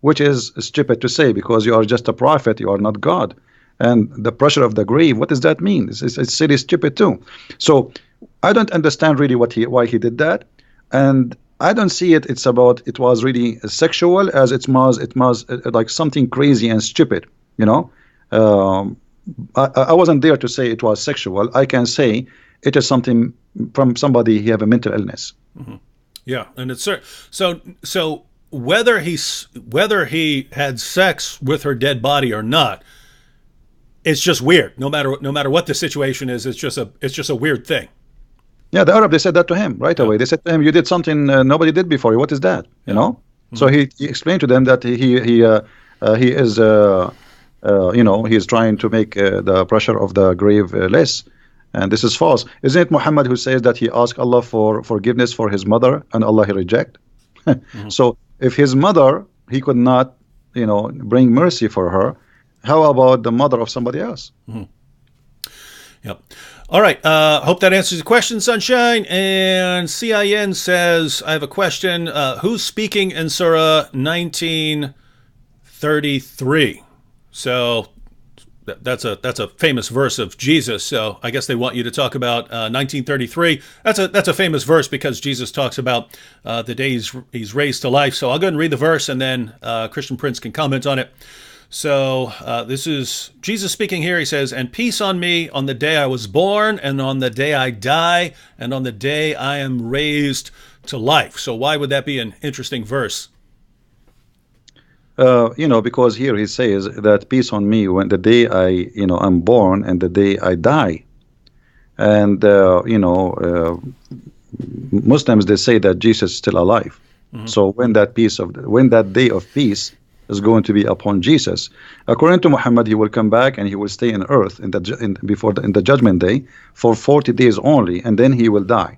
which is stupid to say, because you are just a prophet, you are not God. And the pressure of the grave, what does that mean? It's silly, stupid too. So I don't understand really why he did that, and I don't see it was really sexual as it was like something crazy and stupid, you know. I wasn't there to say it was sexual. I can say it is something from somebody he have a mental illness. Mm-hmm. Yeah, and it's so whether he had sex with her dead body or not, it's just weird. No matter what the situation is, it's just a weird thing. Yeah, the Arab, they said that to him right away. They said to him, "You did something nobody did before you. What is that?" You know. Mm-hmm. So he explained to them that he is you know, he is trying to make the pressure of the grave less, and this is false. Isn't it Muhammad who says that he asked Allah for forgiveness for his mother and Allah he reject? Mm-hmm. So if his mother, he could not, you know, bring mercy for her, how about the mother of somebody else? Mm-hmm. Yep. All right. Hope that answers the question, Sunshine. And CIN says, I have a question. Who's speaking in Surah 1933? So that's a famous verse of Jesus. So I guess they want you to talk about 1933. That's a famous verse because Jesus talks about the day he's raised to life. So I'll go ahead and read the verse, and then Christian Prince can comment on it. So this is Jesus speaking here. He says, "And peace on me on the day I was born, and on the day I die, and on the day I am raised to life." So why would that be an interesting verse? You know, because here he says that peace on me when the day I'm born and the day I die. And, Muslims, they say that Jesus is still alive. Mm-hmm. So when that day of peace is going to be upon Jesus, according to Muhammad, he will come back and he will stay on earth in the judgment day for 40 days only, and then he will die.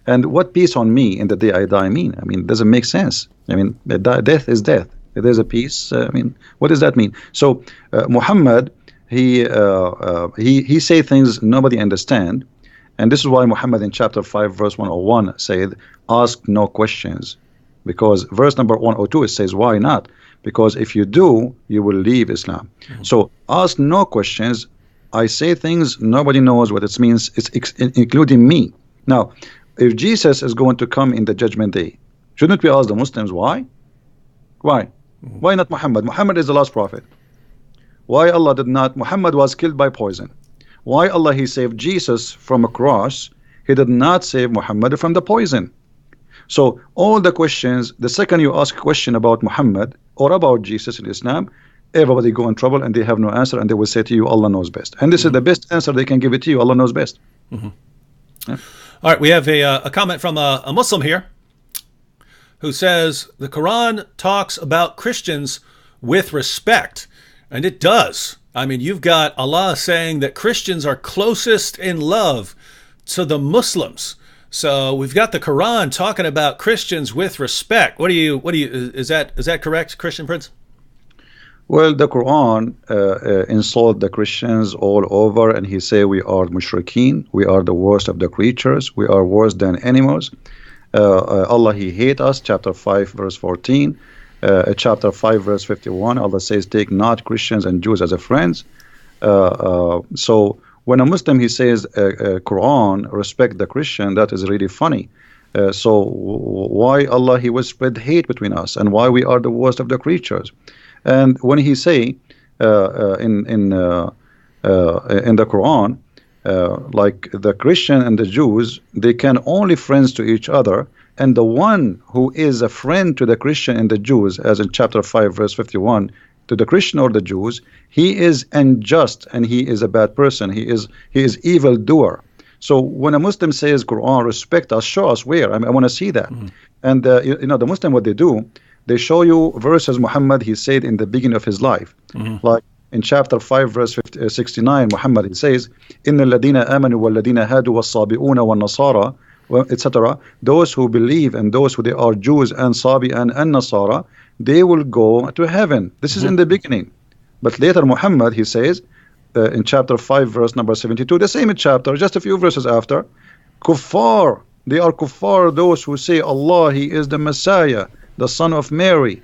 And what peace on me in the day I die mean? I mean, it doesn't make sense. I mean, death is death. There's a peace. I mean, what does that mean? So Muhammad, he say things nobody understand, and this is why Muhammad in chapter 5 verse 101 said, "Ask no questions," because verse number 102 it says, "Why not?" Because if you do, you will leave Islam. Mm-hmm. So ask no questions. I say things nobody knows what it means. It's including me. Now, if Jesus is going to come in the judgment day, shouldn't we ask the Muslims why? Why? Why not Muhammad? Muhammad is the last prophet. Why Allah did not? Muhammad was killed by poison. Why Allah he saved Jesus from a cross? He did not save Muhammad from the poison. So all the questions, the second you ask a question about Muhammad or about Jesus in Islam, everybody go in trouble and they have no answer, and they will say to you, Allah knows best. And this is the best answer they can give it to you. Allah knows best. Mm-hmm. Yeah. All right, we have a comment from a Muslim here who says the Quran talks about Christians with respect, and it does. I mean, you've got Allah saying that Christians are closest in love to the Muslims. So we've got the Quran talking about Christians with respect. Is that correct, Christian Prince? Well, the Quran insult the Christians all over, and he say we are mushrikeen, we are the worst of the creatures, we are worse than animals. Allah he hate us, chapter 5 verse 14, chapter 5 verse 51, Allah says take not Christians and Jews as a friends. So when a Muslim he says Quran respect the Christian, that is really funny. So why Allah he will spread hate between us, and why we are the worst of the creatures? And when he say in the Quran, like the Christian and the Jews, they can only friends to each other, and the one who is a friend to the Christian and the Jews, as in chapter 5 verse 51, to the Christian or the Jews, he is unjust and he is a bad person. He is evil doer. So when a Muslim says Quran respect us, show us where. I want to see that. And the Muslim, what they do, they show you verses Muhammad he said in the beginning of his life, like in chapter 5 verse 69, Muhammad he says, inna alladhina amanu walladhina hadu was-sabi'una wan-nasara, etc. Those who believe and those who they are Jews and Sabi and Nasara, they will go to heaven. This is in the beginning. But later Muhammad he says in chapter 5 verse number 72, the same chapter, just a few verses after, kuffar, they are kuffar, those who say Allah he is the Messiah, the son of Mary.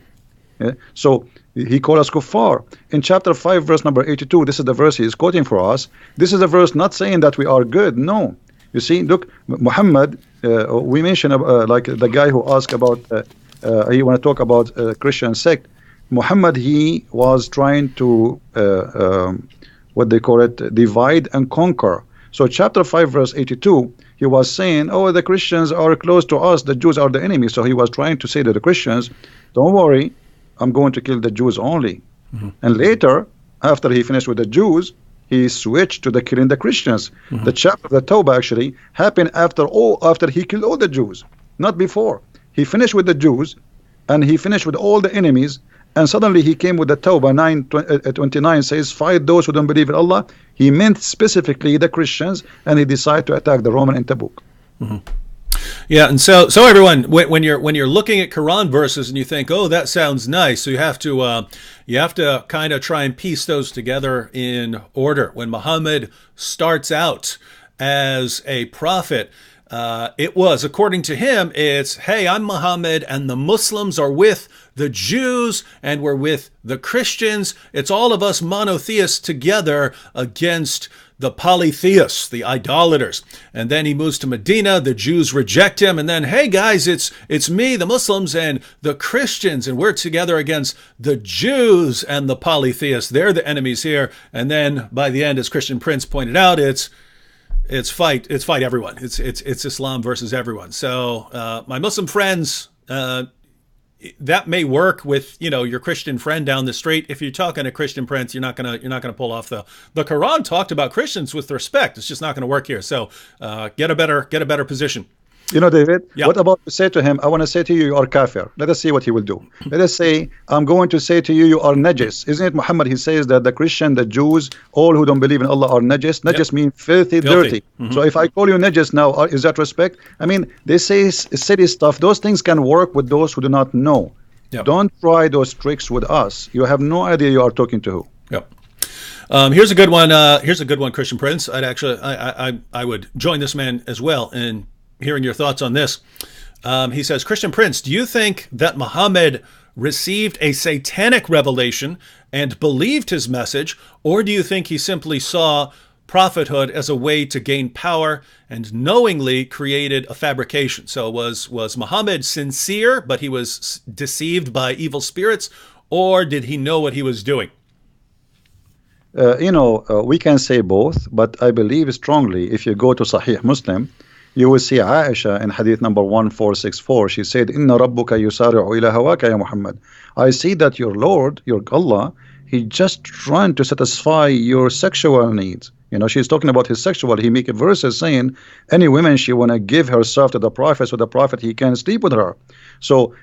So he called us kuffar. In chapter 5 verse number 82, this is the verse he is quoting for us. This is a verse not saying that we are good. No, you see, look, Muhammad, we mentioned like the guy who asked about he want to talk about Christian sect. Muhammad he was trying to what they call it, divide and conquer. So chapter 5 verse 82, he was saying, oh, the Christians are close to us, the Jews are the enemy. So he was trying to say to the Christians, don't worry, I'm going to kill the Jews only. And later, after he finished with the Jews, he switched to the killing the Christians. The chapter of the Tawbah actually happened after he killed all the Jews, not before. He finished with the Jews and he finished with all the enemies, and suddenly he came with the Tawbah 9:29 says, fight those who don't believe in Allah. He meant specifically the Christians, and he decided to attack the Roman in Tabuk. Yeah, and so everyone, when you're looking at Quran verses and you think, oh, that sounds nice, so you have to kind of try and piece those together in order. When Muhammad starts out as a prophet, it was, according to him, it's, hey, I'm Muhammad and the Muslims are with the Jews and we're with the Christians. It's all of us monotheists together against the polytheists, the idolaters. And then he moves to Medina, the Jews reject him, and then, hey guys, it's me, the Muslims, and the Christians, and we're together against the Jews and the polytheists. They're the enemies here. And then by the end, as Christian Prince pointed out, it's fight everyone. It's Islam versus everyone. So my Muslim friends, that may work with your Christian friend down the street. If you're talking to Christian Prince, you're not gonna pull off the Quran talked about Christians with respect. It's just not gonna work here. So get a better position. David, Yeah. what about to say to him, I want to say to you, you are kafir. Let us see what he will do. Let us say, I'm going to say to you, you are najis. Isn't it Muhammad? He says that the Christian, the Jews, all who don't believe in Allah are najis. Najis means filthy, dirty. So if I call you najis now, is that respect? I mean, they say silly stuff. Those things can work with those who do not know. Yep. Don't try those tricks with us. You have no idea you are talking to who. Yep. Here's a good one. Christian Prince. I would join this man as well in hearing your thoughts on this. He says, Christian Prince, do you think that Muhammad received a satanic revelation and believed his message, or do you think he simply saw prophethood as a way to gain power and knowingly created a fabrication? So was Muhammad sincere, but he was deceived by evil spirits, or did he know what he was doing? We can say both, but I believe strongly if you go to Sahih Muslim, you will see Aisha in hadith number 1464. She said, Inna rabbuka yusari'u ila hawaka ya Muhammad. I see that your Lord, your Allah, he just trying to satisfy your sexual needs. She's talking about his sexual. He make verses saying any woman she want to give herself to the prophet, so the prophet he can sleep with her. So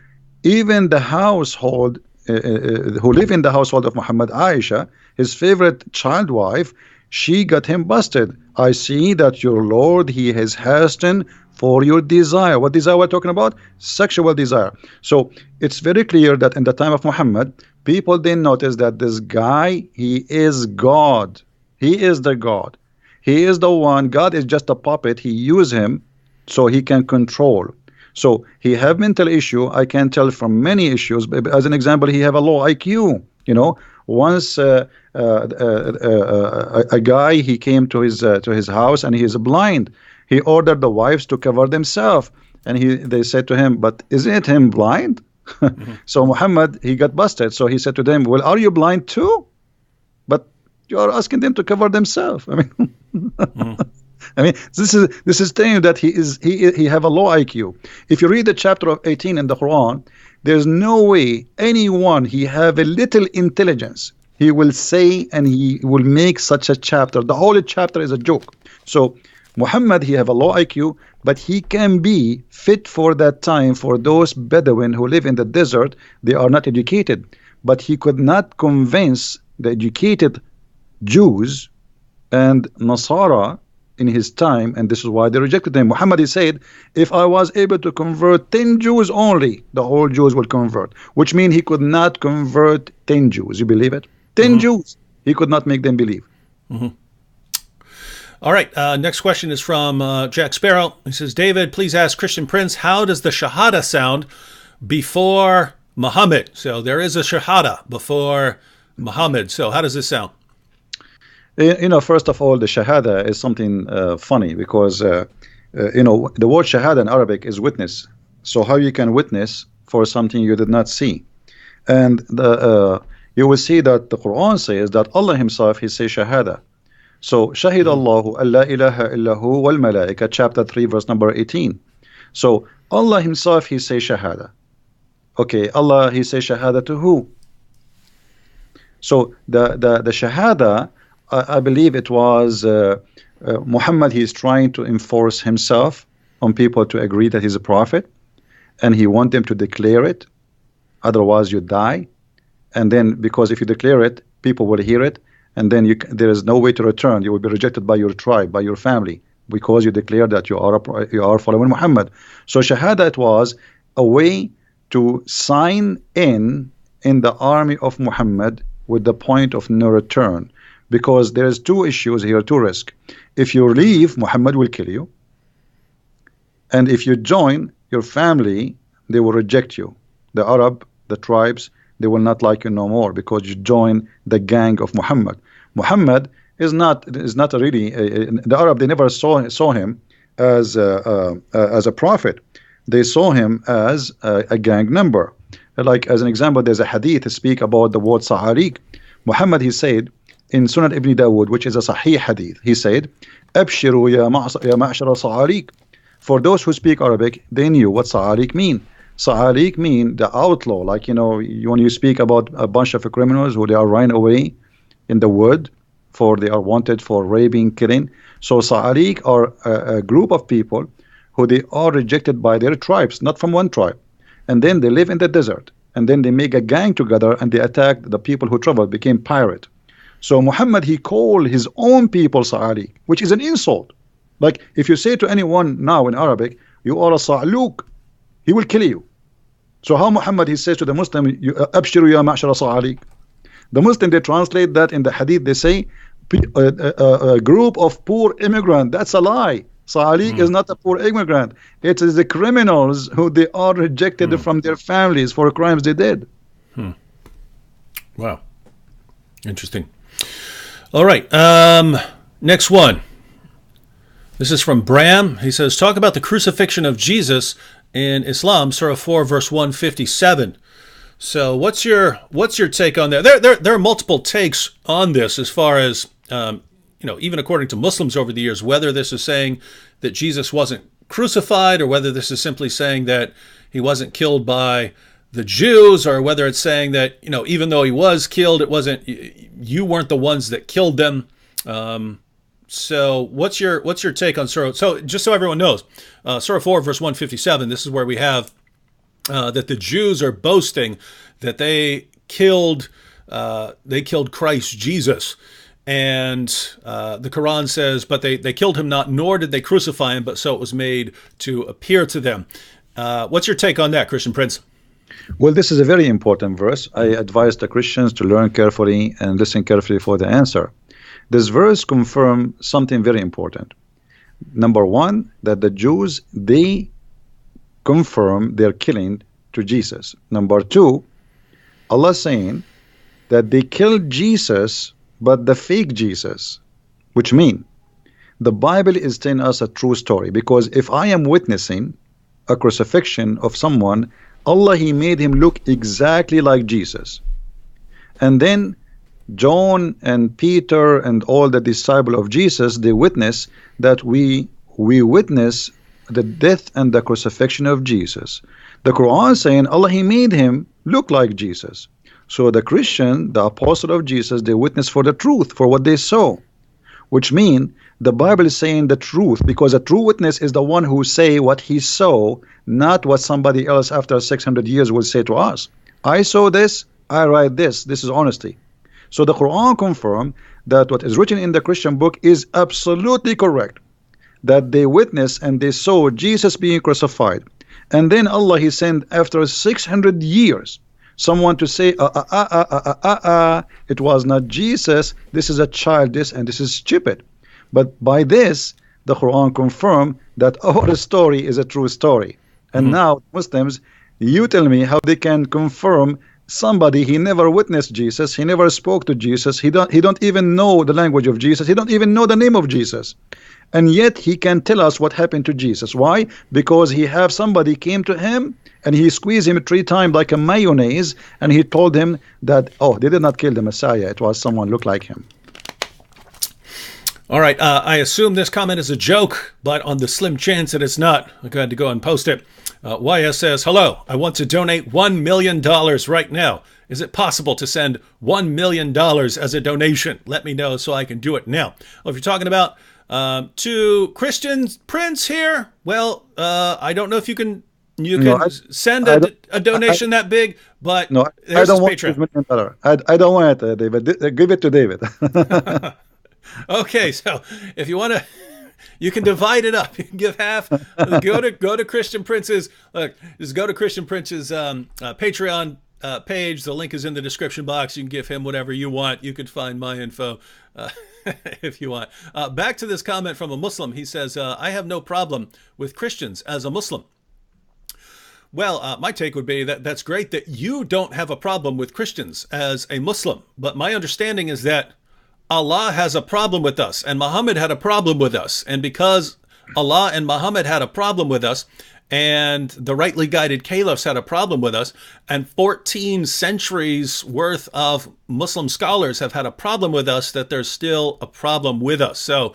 even the household who live in the household of Muhammad, Aisha, his favorite child wife, she got him busted. I see that your Lord, he has hastened for your desire. What desire we're talking about? Sexual desire. So it's very clear that in the time of Muhammad, people didn't notice that this guy, he is God. He is the God. He is the one. God is just a puppet. He use him so he can control. So he have mental issue. I can tell from many issues. As an example, he have a low IQ. You know, once a guy, he came to his house and he is blind. He ordered the wives to cover themselves, and they said to him, "But isn't him blind?" So Muhammad, he got busted. So he said to them, "Well, are you blind too? But you are asking them to cover themselves." I mean, I mean, this is telling you that he have a low IQ. If you read the chapter of 18 in the Quran, there's no way anyone he have a little intelligence he will say and he will make such a chapter. The whole chapter is a joke. So Muhammad, he have a low IQ, but he can be fit for that time for those Bedouin who live in the desert. They are not educated, but he could not convince the educated Jews and Nasara in his time, and this is why they rejected him. Muhammad, he said, if I was able to convert 10 Jews only, the whole Jews will convert, which means he could not convert 10 Jews. You believe it? 10 Jews, he could not make them believe. All right, next question is from Jack Sparrow. He says, David, please ask Christian Prince, how does the Shahada sound before Muhammad? So there is a Shahada before Muhammad. So how does this sound? You know, first of all, the Shahada is something funny because, you know, the word Shahada in Arabic is witness. So how you can witness for something you did not see? And you will see that the Quran says that Allah himself, he says Shahada. So Shahid Allahu an la ilaha illahu wal malaika, chapter 3, verse number 18. So Allah himself, he says Shahada. Okay, Allah, he says Shahada to who? So the Shahada, I believe it was Muhammad, he is trying to enforce himself on people to agree that he's a prophet, and he wants them to declare it, otherwise you die. And then because if you declare it, people will hear it, and then there is no way to return. You will be rejected by your tribe, by your family, because you declare that you are following Muhammad. So Shahada, it was a way to sign in the army of Muhammad with the point of no return. Because there's two issues here, two risks. If you leave, Muhammad will kill you. And if you join your family, they will reject you. The Arab, the tribes, they will not like you no more because you join the gang of Muhammad. Muhammad is not really the Arab. They never saw him as a prophet. They saw him as a gang member. Like as an example, there's a hadith to speak about the word Sa'ariq. Muhammad, he said in Sunan Ibn Dawood, which is a Sahih hadith, he said, "Abshiru ya ma'shara Sa'ariq." For those who speak Arabic, they knew what Sa'ariq mean. Sa'ariq mean the outlaw, like, you know, when you speak about a bunch of criminals who they are running away in the wood, for they are wanted for raping, killing. So Sa'ariq are a group of people who they are rejected by their tribes, not from one tribe. And then they live in the desert, and then they make a gang together and they attack the people who travel, became pirate. So Muhammad, he called his own people Sa'ariq, which is an insult. Like if you say to anyone now in Arabic, you are a Sa'luq, he will kill you. So how Muhammad, he says to the Muslim, Abshiru ya ma'shara Sa'ariq. The Muslim, they translate that in the hadith, they say a group of poor immigrants. That's a lie. Sa'ariq is not a poor immigrant. It is the criminals who they are rejected from their families for crimes they did. Wow. Interesting. All right. Next one. This is from Bram. He says, talk about the crucifixion of Jesus in Islam, Surah 4, verse 157. So what's your take on that? There are multiple takes on this as far as, even according to Muslims over the years, whether this is saying that Jesus wasn't crucified or whether this is simply saying that he wasn't killed by the Jews, or whether it's saying that, even though he was killed, you weren't the ones that killed them. So what's your take on Surah? So just so everyone knows, Surah 4, verse 157, this is where we have that the Jews are boasting that they killed Christ Jesus. And the Quran says, but they killed him not, nor did they crucify him, but so it was made to appear to them. What's your take on that, Christian Prince? Well, this is a very important verse. I advise the Christians to learn carefully and listen carefully for the answer. This verse confirms something very important. Number one, that the Jews, they confirm their killing to Jesus. Number two, Allah saying that they killed Jesus, but the fake Jesus, which mean the Bible is telling us a true story. Because if I am witnessing a crucifixion of someone, Allah, He made him look exactly like Jesus. And then John and Peter and all the disciples of Jesus, they witness that we witness the death and the crucifixion of Jesus. The Quran saying Allah, He made him look like Jesus. So the Christian, the apostle of Jesus, they witness for the truth, for what they saw. Which mean the Bible is saying the truth, because a true witness is the one who say what he saw, not what somebody else after 600 years will say to us. I saw this, I write this. This is honesty. So the Quran confirm that what is written in the Christian book is absolutely correct. That they witnessed and they saw Jesus being crucified. And then Allah, He sent after 600 years someone to say, it was not Jesus, this is a child, this, and this is stupid. But by this, the Quran confirmed that our story is a true story. And now Muslims, you tell me how they can confirm somebody, he never witnessed Jesus, he never spoke to Jesus, he don't even know the language of Jesus, he don't even know the name of Jesus. And yet he can tell us what happened to Jesus. Why? Because he have somebody came to him and he squeezed him 3 times like a mayonnaise, and he told him that, oh, they did not kill the Messiah, it was someone looked like him. All right, I assume this comment is a joke, but on the slim chance that it's not, I'm going to go and post it. YS says, hello, I want to donate $1 million right now. Is it possible to send $1 million as a donation? Let me know so I can do it now. Well, if you're talking about to Christian Prince here, well, I don't know if you can send a donation that big, but no, I don't want $1 million. I don't want it, David. Give it to David. Okay, so if you want to, you can divide it up. You can give half. Go to Christian Prince's. Just go to Christian Prince's Patreon page. The link is in the description box. You can give him whatever you want. You can find my info if you want. Back to this comment from a Muslim. He says, "I have no problem with Christians as a Muslim." Well, my take would be that that's great that you don't have a problem with Christians as a Muslim. But my understanding is that Allah has a problem with us, and Muhammad had a problem with us. And because Allah and Muhammad had a problem with us, and the rightly guided caliphs had a problem with us, and 14 centuries worth of Muslim scholars have had a problem with us, that there's still a problem with us. So,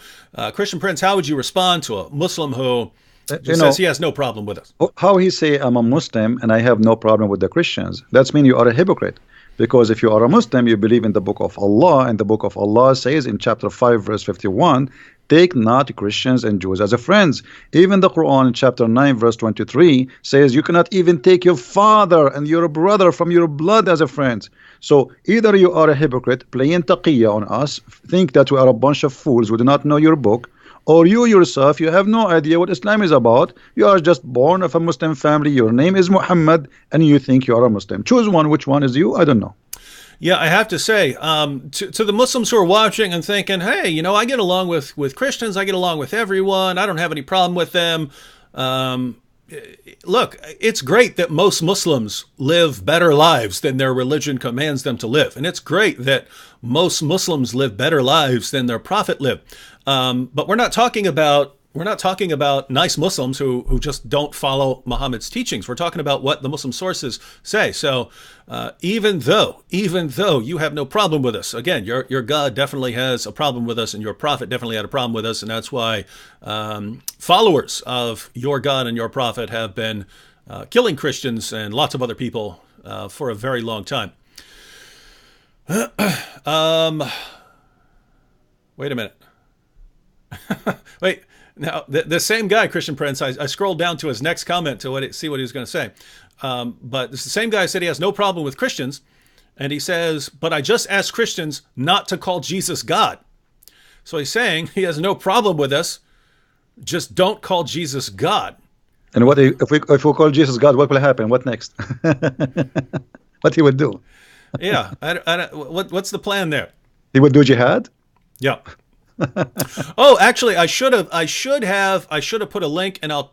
Christian Prince, how would you respond to a Muslim who says he has no problem with us? How he say, I'm a Muslim and I have no problem with the Christians? That means you are a hypocrite. Because if you are a Muslim, you believe in the book of Allah, and the book of Allah says in chapter 5, verse 51, take not Christians and Jews as a friends. Even the Quran in chapter 9, verse 23 says you cannot even take your father and your brother from your blood as a friend. So either you are a hypocrite, playing taqiyya on us, think that we are a bunch of fools who do not know your book, or you yourself, you have no idea what Islam is about. You are just born of a Muslim family. Your name is Muhammad, and you think you are a Muslim. Choose one. Which one is you? I don't know. Yeah, I have to say, to the Muslims who are watching and thinking, hey, I get along with Christians. I get along with everyone. I don't have any problem with them. Look, it's great that most Muslims live better lives than their religion commands them to live. And it's great that most Muslims live better lives than their prophet lived. But we're not talking about nice Muslims who just don't follow Muhammad's teachings. We're talking about what the Muslim sources say. So even though you have no problem with us, again, your God definitely has a problem with us, and your prophet definitely had a problem with us, and that's why followers of your God and your prophet have been killing Christians and lots of other people for a very long time. Wait a minute. Wait. Now, the same guy, Christian Prince, I scrolled down to his next comment to see what he was going to say. But it's the same guy said he has no problem with Christians. And he says, but I just asked Christians not to call Jesus God. So he's saying he has no problem with us. Just don't call Jesus God. And what if we call Jesus God, what will happen? What next? What he would do? Yeah. What's the plan there? He would do jihad? Yeah. Oh, actually, I should have put a link, and I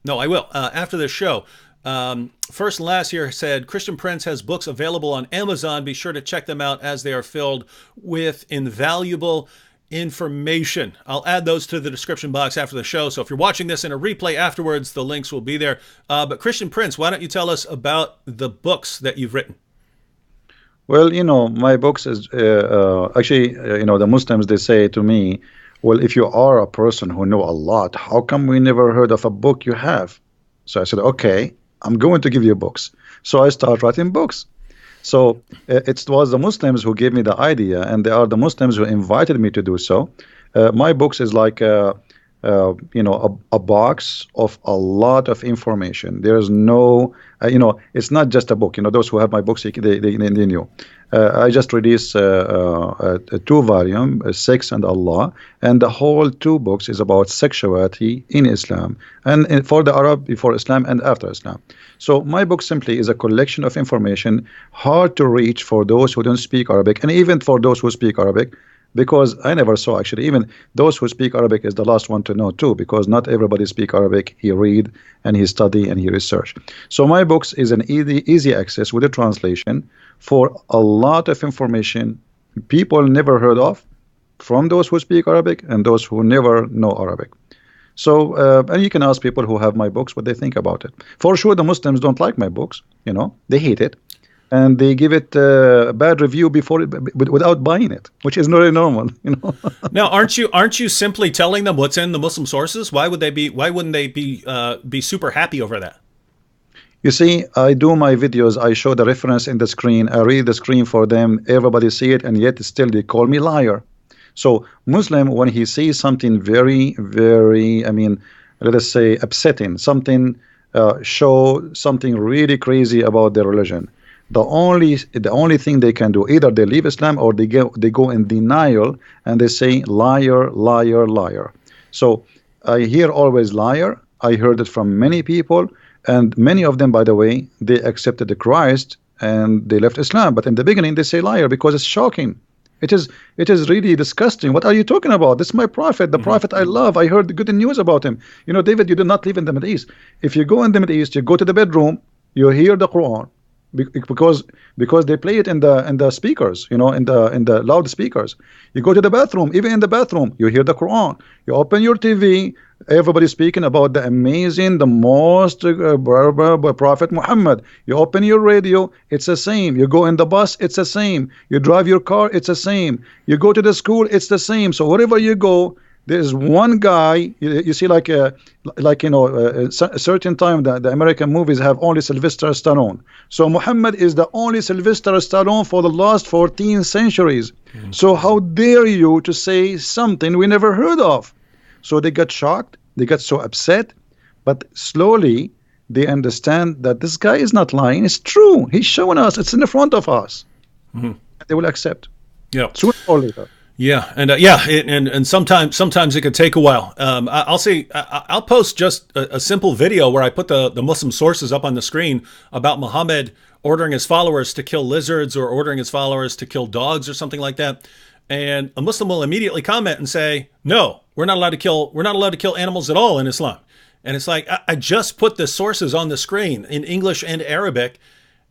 will after this show. First and last here said, Christian Prince has books available on Amazon. Be sure to check them out as they are filled with invaluable information. I'll add those to the description box after the show. So if you're watching this in a replay afterwards, the links will be there. But Christian Prince, why don't you tell us about the books that you've written? Well, my books is actually, the Muslims, they say to me, well, if you are a person who know a lot, how come we never heard of a book you have? So I said, okay, I'm going to give you books. So I start writing books. So it was the Muslims who gave me the idea, and they are the Muslims who invited me to do so. My books is like a box of a lot of information. There's no, it's not just a book. Those who have my books, they knew. I just released a 2-volume, Sex and Allah, and the whole 2 books is about sexuality in Islam, and for the Arab, before Islam and after Islam. So my book simply is a collection of information, hard to reach for those who don't speak Arabic, and even for those who speak Arabic, because I never saw, actually, even those who speak Arabic is the last one to know too, because not everybody speak Arabic. He read and he study and he research. So my books is an easy access with a translation for a lot of information people never heard of, from those who speak Arabic and those who never know Arabic. So and you can ask people who have my books what they think about it. For sure, the Muslims don't like my books. They hate it. And they give it a bad review without buying it, which is very normal. Now, aren't you simply telling them what's in the Muslim sources? Why wouldn't they be super happy over that? You see, I do my videos. I show the reference in the screen. I read the screen for them. Everybody see it, and yet still they call me liar. So Muslim, when he sees something very, very, let us say upsetting, something show something really crazy about their religion, the only thing they can do, either they leave Islam or they go in denial and they say liar, liar, liar. So I hear always liar. I heard it from many people, and many of them, by the way, they accepted the Christ and they left Islam. But in the beginning they say liar because it's shocking. It is really disgusting. What are you talking about? This is my prophet, the prophet I love. I heard the good news about him. David, you do not live in the Middle East. If you go in the Middle East, you go to the bedroom, you hear the Quran. Because they play it in the speakers, in the loudspeakers. You go to the bathroom, even in the bathroom, you hear the Quran. You open your TV, everybody's speaking about the amazing, the most Prophet Muhammad. You open your radio, it's the same. You go in the bus, it's the same. You drive your car, it's the same. You go to the school, it's the same. So wherever you go, there's one guy. You see, a certain time the American movies have only Sylvester Stallone. So Muhammad is the only Sylvester Stallone for the last 14 centuries. So how dare you to say something we never heard of? So they got shocked, they got so upset, but slowly they understand that this guy is not lying. It's true. He's showing us. It's in the front of us. They will accept. Yeah. Sooner or later. Yeah, and sometimes it could take a while. I'll post just a simple video where I put the Muslim sources up on the screen about Muhammad ordering his followers to kill lizards or ordering his followers to kill dogs or something like that. And a Muslim will immediately comment and say, "No, we're not allowed to kill animals at all in Islam." And it's like, I just put the sources on the screen in English and Arabic,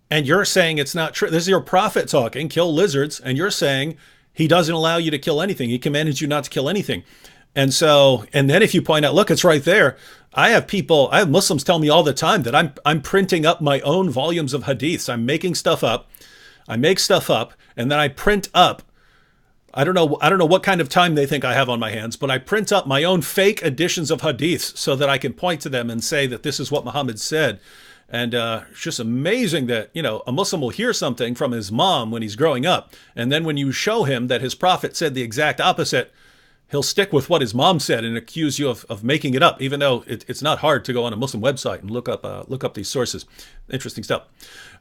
and you're saying it's not true. This is your prophet talking, kill lizards, and you're saying he doesn't allow you to kill anything. He commanded you not to kill anything. And then if you point out, look, it's right there. I have Muslims tell me all the time that I'm printing up my own volumes of hadiths. I'm making stuff up. I make stuff up, and then I print up. I don't know what kind of time they think I have on my hands, but I print up my own fake editions of hadiths so that I can point to them and say that this is what Muhammad said. And it's just amazing that, a Muslim will hear something from his mom when he's growing up. And then when you show him that his prophet said the exact opposite, he'll stick with what his mom said and accuse you of making it up, even though it's not hard to go on a Muslim website and look up these sources. Interesting stuff.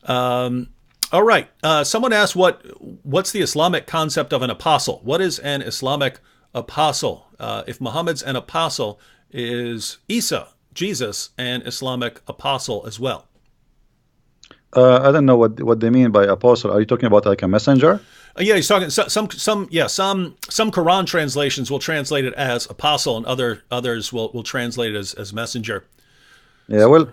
All right. Someone asked, what's the Islamic concept of an apostle? What is an Islamic apostle? If Muhammad's an apostle, is Isa, Jesus, an Islamic apostle as well? I don't know what they mean by apostle. Are you talking about like a messenger? Yeah, he's talking some Quran translations will translate it as apostle, and others will translate it as messenger. Yeah, well,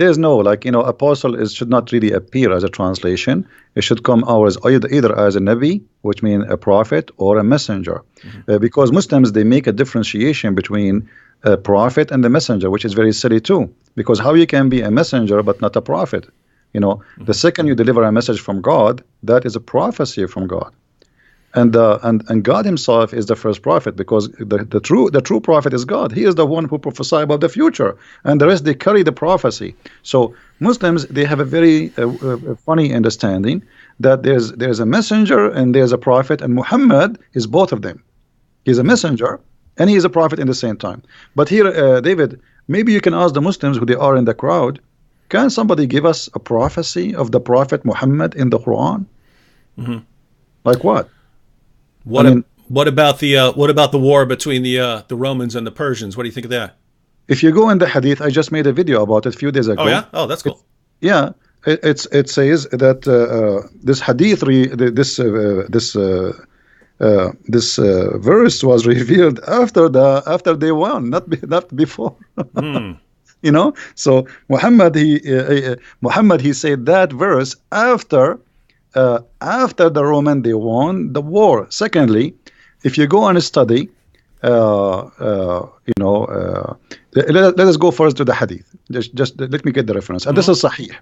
there's no, like, apostle should not really appear as a translation. It should come out as either as a nabi, which means a prophet, or a messenger. Because Muslims, they make a differentiation between a prophet and the messenger, which is very silly too. Because how you can be a messenger but not a prophet? The second you deliver a message from God, that is a prophecy from God. And God himself is the first prophet, because the true prophet is God. He is the one who prophesies about the future, and the rest, they carry the prophecy. So Muslims, they have a very funny understanding that there's a messenger and there's a prophet, and Muhammad is both of them. He's a messenger and he is a prophet in the same time. But here, David, maybe you can ask the Muslims who they are in the crowd, can somebody give us a prophecy of the prophet Muhammad in the Quran? Like what? What about the war between the Romans and the Persians? What do you think of that? If you go in the hadith, I just made a video about it a few days ago. Oh yeah, oh that's cool. It says that this hadith, this verse was revealed after they won, not before. So Muhammad he said that verse after the Roman they won the war. Secondly, if you go and study, let us go first to the hadith. Just let me get the reference. And this is Sahih.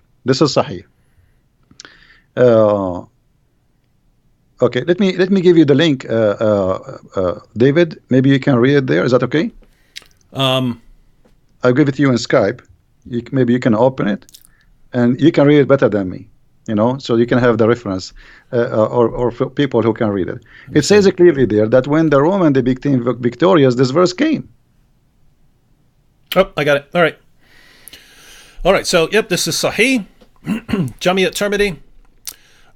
Okay, let me give you the link. David, maybe you can read it there. Is that okay? I'll give it to you in Skype. Maybe you can open it, and you can read it better than me. So you can have the reference, or for people who can read it. It says clearly there that when the Roman they became victorious, this verse came. Oh, I got it. All right. So, yep, this is Sahih, Jami at-Tirmidhi.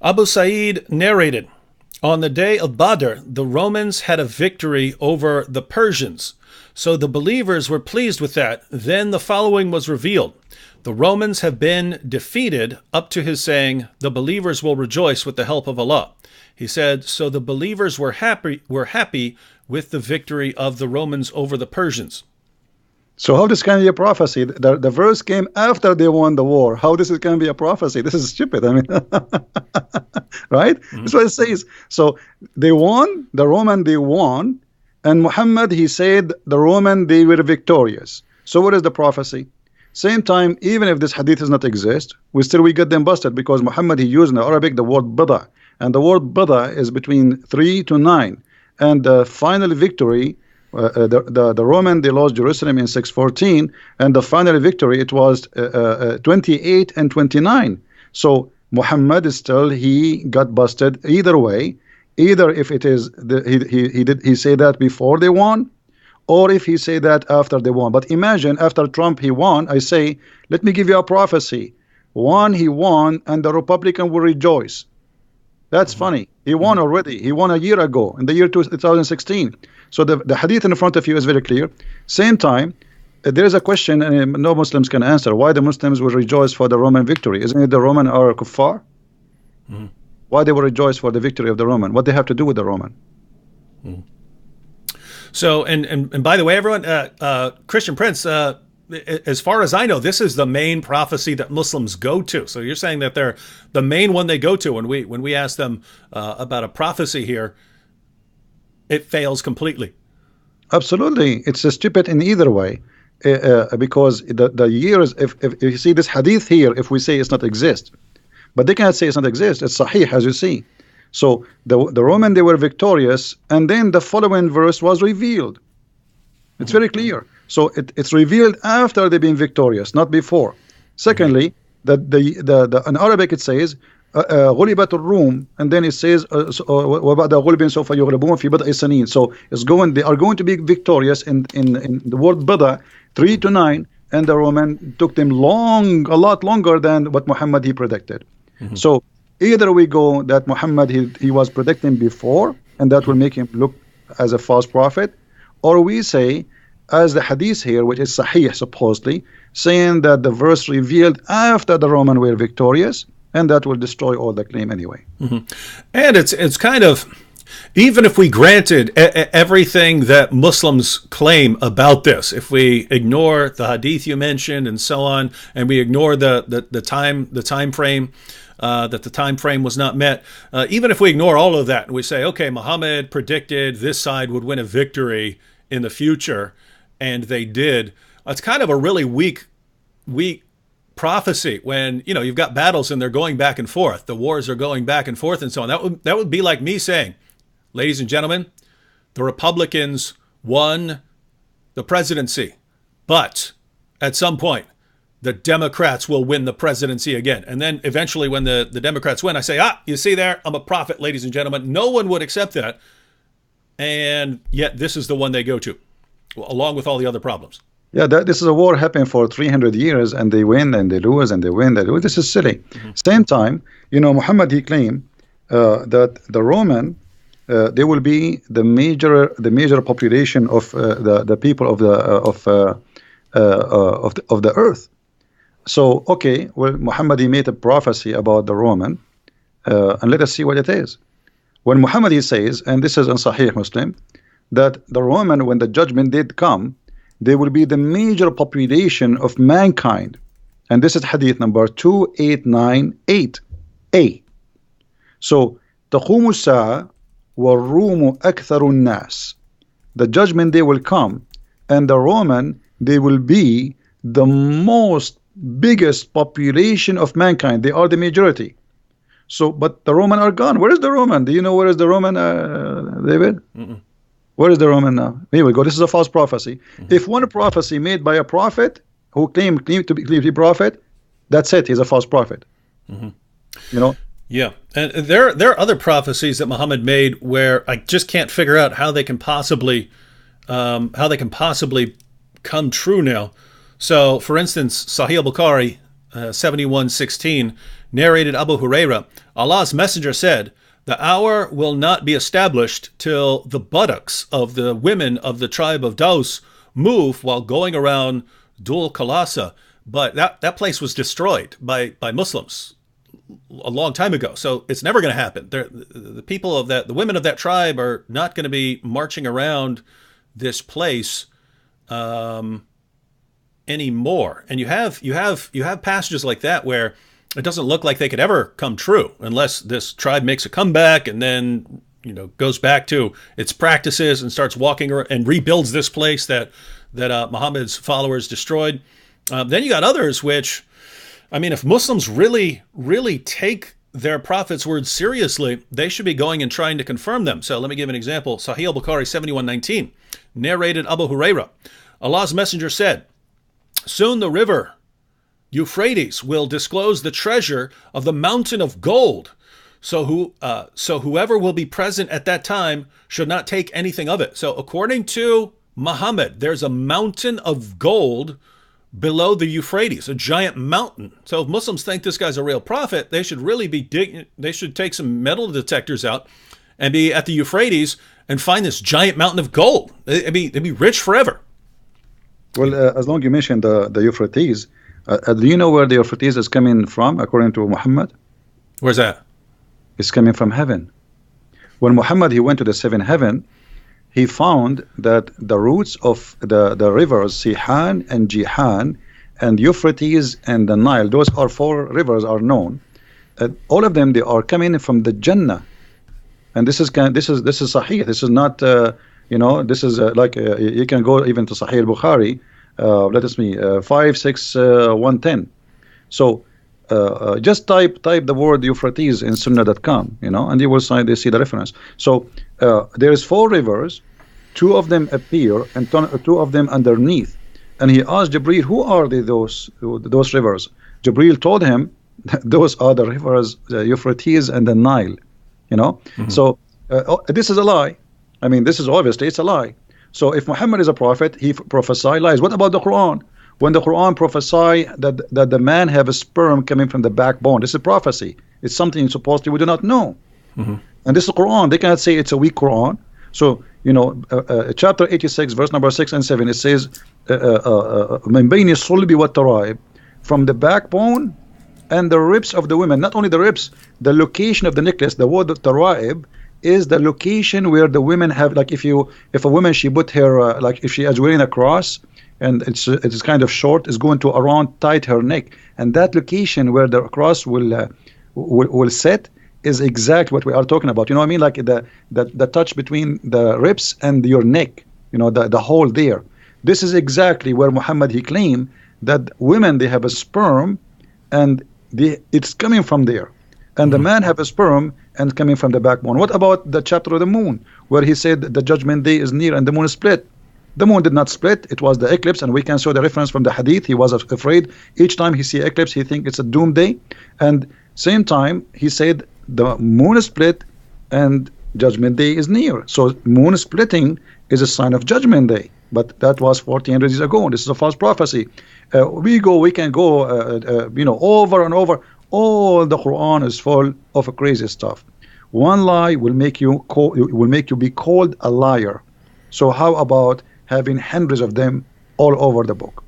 Abu Sa'id narrated, on the day of Badr, the Romans had a victory over the Persians. So the believers were pleased with that. Then the following was revealed. The Romans have been defeated, up to his saying, the believers will rejoice with the help of Allah. He said, so the believers were happy with the victory of the Romans over the Persians. So how this can be a prophecy? The verse came after they won the war. How this can be a prophecy? This is stupid. I mean, right? That's what it says. So they won, the Roman they won, and Muhammad, he said the Roman they were victorious. So what is the prophecy? Same time, even if this hadith does not exist, we get them busted, because Muhammad, he used in Arabic the word bada, and the word bada is between 3 to 9, and the final victory, the Roman they lost Jerusalem in 614, and the final victory it was 28 and 29. So Muhammad is still, he got busted either way, either if it is he say that before they won, or if he say that after they won. But imagine after Trump he won, I say, let me give you a prophecy. He won, and the Republican will rejoice. That's funny. He won already. He won a year ago, in the year 2016. So the hadith in front of you is very clear. Same time, there is a question, and no Muslims can answer, why the Muslims will rejoice for the Roman victory. Isn't it the Roman are kuffar? Why they will rejoice for the victory of the Roman? What they have to do with the Roman? So, and by the way, everyone, Christian Prince, as far as I know, this is the main prophecy that Muslims go to. So you're saying that they're the main one they go to when we ask them about a prophecy here, it fails completely. Absolutely, it's stupid in either way, because the years, if you see this hadith here, if we say it's not exist, but they cannot say it's not exist. It's sahih, as you see. So the Roman they were victorious, and then the following verse was revealed. It's very clear. So it's revealed after they've been victorious, not before. Secondly, in Arabic it says غُلِبَتُ الروم, and then it says وَبَعْدَ غُلْبٍ سَوْفَ يُغْلَبُونَ فِي بِضْعِ سَنِينَ. So they are going to be victorious in the word bada 3 to 9, and the Roman took them a lot longer than what Muhammad he predicted. So either we go that Muhammad he was predicting before, and that will make him look as a false prophet, or we say, as the hadith here, which is sahih supposedly, saying that the verse revealed after the Roman were victorious, and that will destroy all the claim anyway. And it's kind of, Even if we granted everything that Muslims claim about this, if we ignore the hadith you mentioned and so on, and we ignore the time frame, that the time frame was not met, even if we ignore all of that and we say, okay, Muhammad predicted this side would win a victory in the future, and they did, it's kind of a really weak prophecy when, you know, you've got battles and they're going back and forth. The wars are going back and forth and so on. That would be like me saying, ladies and gentlemen, the Republicans won the presidency, but at some point, the Democrats will win the presidency again. And then eventually when the Democrats win, I say, you see there, I'm a prophet, ladies and gentlemen. No one would accept that. And yet this is the one they go to, along with all the other problems. Yeah, this is a war happening for 300 years, and they win and they lose and they win. They lose. This is silly. Same time, you know, Muhammad, he claimed that the Roman, they will be the major population of the people of the earth. So, okay, well, Muhammad, he made a prophecy about the Roman, and let us see what it is. When Muhammad, he says, and this is in Sahih Muslim, that the Roman, when the judgment did come, they will be the major population of mankind. And this is hadith number 2898a. So, تقوم الساعة والروم أكثر الناس. The judgment day will come, and the Roman, they will be the biggest population of mankind. They are the majority. So, but the Roman are gone. Where is the Roman? Do you know where is the Roman, David? Where is the Roman now? Here we go. This is a false prophecy. If one prophecy made by a prophet who claimed to be a prophet, that's it. He's a false prophet. You know. Yeah, and there are other prophecies that Muhammad made where I just can't figure out how they can possibly come true now. So, for instance, Sahih al-Bukhari 71:16 narrated Abu Huraira, Allah's messenger said, "The hour will not be established till the buttocks of the women of the tribe of Daus move while going around Dhul Khalasa." But that place was destroyed by Muslims a long time ago, so it's never going to happen. The people of the women of that tribe are not going to be marching around this place anymore. And you have passages like that where it doesn't look like they could ever come true unless this tribe makes a comeback and then, you know, goes back to its practices and starts walking and rebuilds this place that Muhammad's followers destroyed. Then you got others which, I mean, if Muslims really, really take their prophet's words seriously, they should be going and trying to confirm them. So let me give an example. Sahih al-Bukhari 71:19 narrated Abu Huraira, Allah's messenger said, "Soon the river Euphrates will disclose the treasure of the mountain of gold. So whoever will be present at that time should not take anything of it." So according to Muhammad, there's a mountain of gold below the Euphrates, a giant mountain. So if Muslims think this guy's a real prophet, they should really they should take some metal detectors out and be at the Euphrates and find this giant mountain of gold. They'd be rich forever. Well, as long as you mentioned the Euphrates, do you know where the Euphrates is coming from, according to Muhammad? Where's that? It's coming from heaven. When Muhammad, he went to the seventh heaven, he found that the roots of the rivers, Sihan and Jihan, and Euphrates and the Nile, those are 4 rivers are known. All of them, they are coming from the Jannah. And this is Sahih. This is not, this is like, you can go even to Sahih al-Bukhari, let us see, 56110. So just type the word Euphrates in Sunnah.com, and you will see the reference. So there is 4 rivers, 2 of them appear and 2 of them underneath. And he asked Jibreel, who are those rivers? Jibreel told him, those are the rivers, Euphrates and the Nile. So this is a lie. I mean, this is obviously, it's a lie. So if Muhammad is a prophet, he prophesy lies. What about the Quran? When the Quran prophesy that the man have a sperm coming from the backbone, this is prophecy. It's something supposedly we do not know. And this is the Quran. They cannot say it's a weak Quran. So, chapter 86, verse number 6 and 7, it says, من بين الصلب والترائب, from the backbone and the ribs of the women. Not only the ribs, the location of the necklace, the word of taraib, is the location where the women have, like, if a woman, she put her like if she is wearing a cross and it's kind of short, is going to around tight her neck, and that location where the cross will set is exactly what we are talking about. You know what I mean? Like the touch between the ribs and your neck, you know, the hole there. This is exactly where Muhammad, he claimed that women, they have a sperm and it's coming from there, and the man have a sperm and coming from the backbone. What about the chapter of the moon, where he said the judgment day is near and the moon is split? The moon did not split, it was the eclipse, and we can show the reference from the hadith. He was afraid each time he see eclipse, he think it's a doomsday, and same time he said the moon is split and judgment day is near. So moon splitting is a sign of judgment day, but that was 1400 years ago. This is a false prophecy. We can go you know, over and over. All the Quran is full of crazy stuff. One lie will make you be called a liar. So how about having hundreds of them all over the book?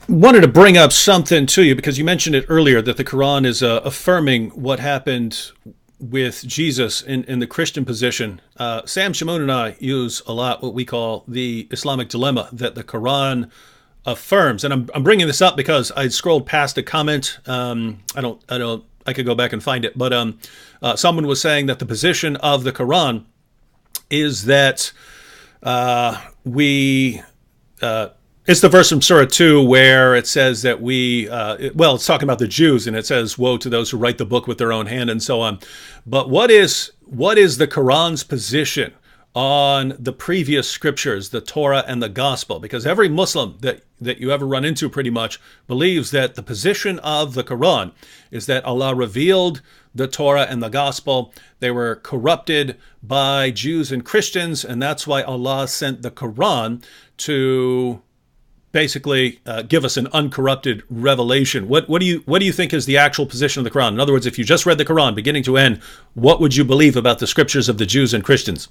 Wanted to bring up something to you because you mentioned it earlier that the Quran is affirming what happened with Jesus in the Christian position. Sam Shamoun and I use a lot what we call the Islamic dilemma that the Quran affirms, and I'm bringing this up because I scrolled past a comment. I could go back and find it, but someone was saying that the position of the Quran is that it's the verse from Surah 2 where it says that it's talking about the Jews, and it says, woe to those who write the book with their own hand and so on. But what is the Quran's position on the previous scriptures, the Torah and the Gospel? Because every Muslim that you ever run into pretty much believes that the position of the Quran is that Allah revealed the Torah and the Gospel. They were corrupted by Jews and Christians, and that's why Allah sent the Quran to basically give us an uncorrupted revelation. What do you think is the actual position of the Quran? In other words, if you just read the Quran beginning to end, what would you believe about the scriptures of the Jews and Christians?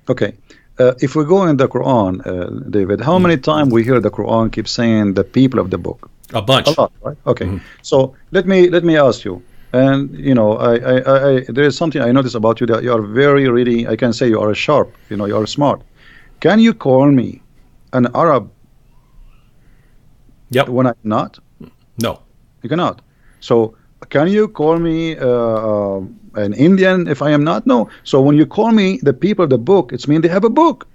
Okay, if we go in the Quran, David, how many times we hear the Quran keep saying the people of the book? A bunch. A lot, right? Okay. So let me ask you, and you know, I there is something I notice about you, that you are very really, I can say you are sharp. You know, you are smart. Can you call me an Arab? Yep. When I'm not? No. You cannot. So can you call me an Indian if I am not? No. So when you call me the people of the book, it's mean they have a book.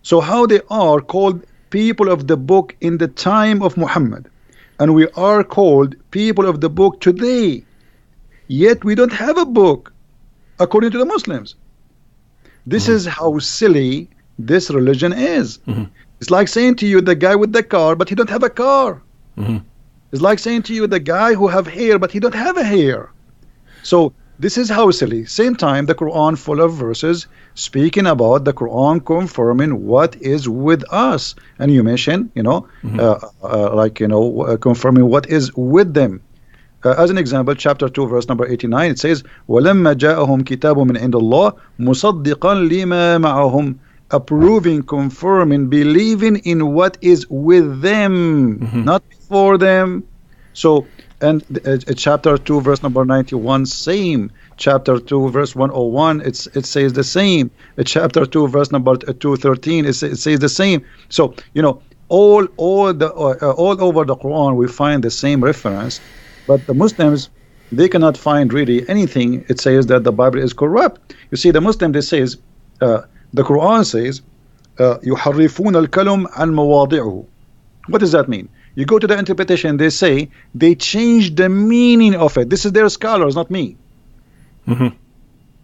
So how they are called people of the book in the time of Muhammad, and we are called people of the book today, yet we don't have a book according to the Muslims. This is how silly this religion is. It's like saying to you the guy with the car, but he don't have a car. It's like saying to you the guy who have hair, but he don't have a hair. So this is how silly. Same time, the Quran full of verses speaking about the Quran confirming what is with us, and you mentioned, you know, confirming what is with them. As an example, chapter 2, verse number 89, it says, وَلَمَّا جَاءَهُمْ كِتَابٌ مِنْ عِنْدِ اللَّهِ مُصَدِّقًا لِمَا مَعَهُمْ, approving, confirming, believing in what is with them, not before them. So, and chapter 2, verse number 91, same. Chapter 2, verse 101, it says the same. Chapter 2, verse number 213, it says the same. So, you know, all over the Quran, we find the same reference. But the Muslims, they cannot find really anything. It says that the Bible is corrupt. You see, the Muslim, they says, the Quran says, يُحَرِّفُونَ الْكَلُمْ عَنْ مَوَاضِعُهُ. What does that mean? You go to the interpretation, they say they change the meaning of it. This is their scholars, not me.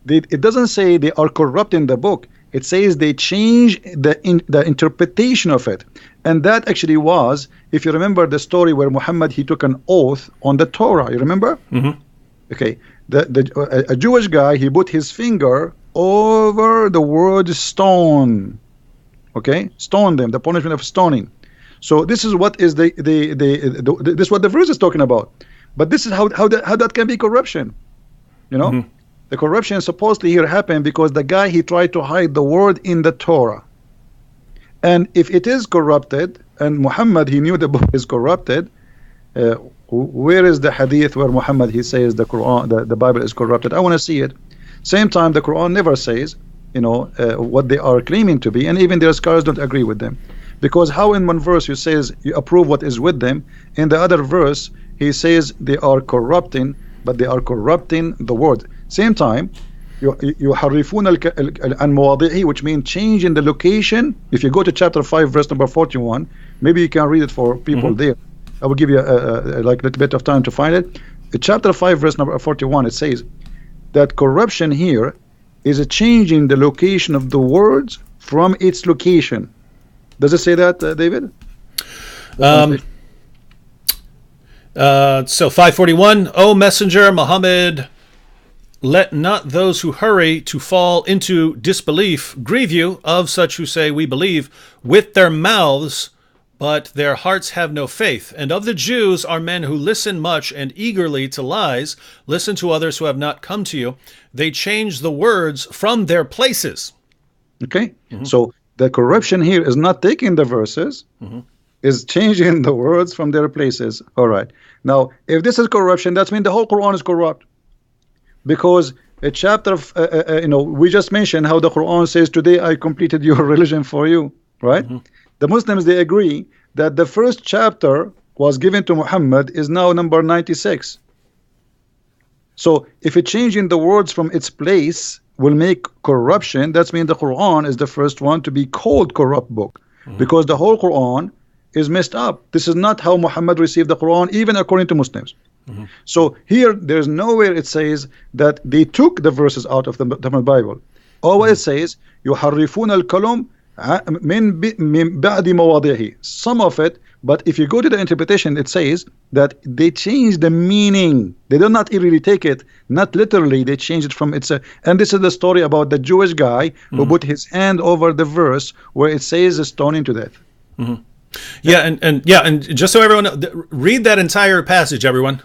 It doesn't say they are corrupting the book. It says they change the interpretation of it. And that actually was, if you remember the story where Muhammad, he took an oath on the Torah. You remember? Okay. A Jewish guy, he put his finger over the word stone. Okay? Stone them, the punishment of stoning. So this is what is this is what the verse is talking about. But this is how that can be corruption. You know? The corruption supposedly here happened because the guy, he tried to hide the word in the Torah. And if it is corrupted, and Muhammad, he knew the book is corrupted, Where is the hadith where Muhammad he says the Quran, the Bible is corrupted? I want to see it. Same time, the Quran never says, what they are claiming to be, and even their scholars don't agree with them, because how in one verse you says you approve what is with them, in the other verse he says they are corrupting, but they are corrupting the word. Same time, يحرفون عن مواضعه, which means changing the location. If you go to chapter 5 verse number 41, maybe you can read it for people there. I will give you like a little bit of time to find it. In chapter 5 verse number 41, it says that corruption here is a change in the location of the words from its location. Does it say that, David? So 541, O Messenger Muhammad, let not those who hurry to fall into disbelief grieve you, of such who say we believe with their mouths, but their hearts have no faith. And of the Jews are men who listen much and eagerly to lies, listen to others who have not come to you. They change the words from their places. Okay, so the corruption here is not taking the verses, is changing the words from their places. All right. Now, if this is corruption, that means the whole Quran is corrupt. Because a chapter of, we just mentioned how the Quran says, today I completed your religion for you, right? The Muslims, they agree that the first chapter was given to Muhammad is now number 96. So if it changing the words from its place will make corruption, that means the Quran is the first one to be called corrupt book, because the whole Quran is messed up. This is not how Muhammad received the Quran, even according to Muslims. So here, there's nowhere it says that they took the verses out of the Bible. All it says, يُحَرِّفُونَ الْكَلُمْ مِنْ بَعْدِ مَوَاضِعِهِ. Some of it, but if you go to the interpretation, it says that they change the meaning. They do not really take it, not literally, they change it from its... and this is the story about the Jewish guy who put his hand over the verse where it says stoning to death. Yeah, and just so everyone read that entire passage, everyone.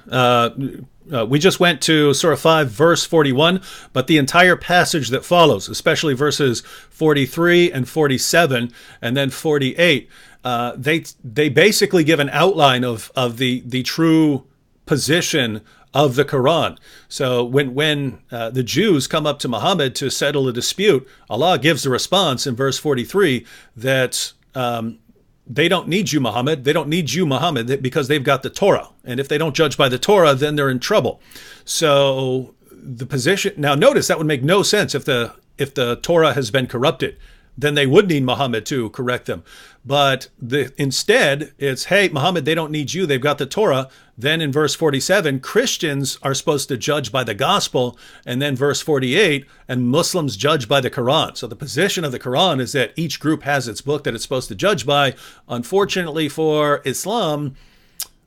We just went to Surah 5, verse 41, but the entire passage that follows, especially verses 43 and 47, and then 48, they basically give an outline of the true position of the Quran. So when the Jews come up to Muhammad to settle a dispute, Allah gives the response in verse 43 that they don't need you, Muhammad. They don't need you, Muhammad, because they've got the Torah. And if they don't judge by the Torah, then they're in trouble. So the position... Now notice that would make no sense if the Torah has been corrupted. Then they would need Muhammad to correct them. But instead, it's, hey, Muhammad, they don't need you. They've got the Torah. Then in verse 47, Christians are supposed to judge by the gospel. And then verse 48, and Muslims judge by the Quran. So the position of the Quran is that each group has its book that it's supposed to judge by. Unfortunately for Islam,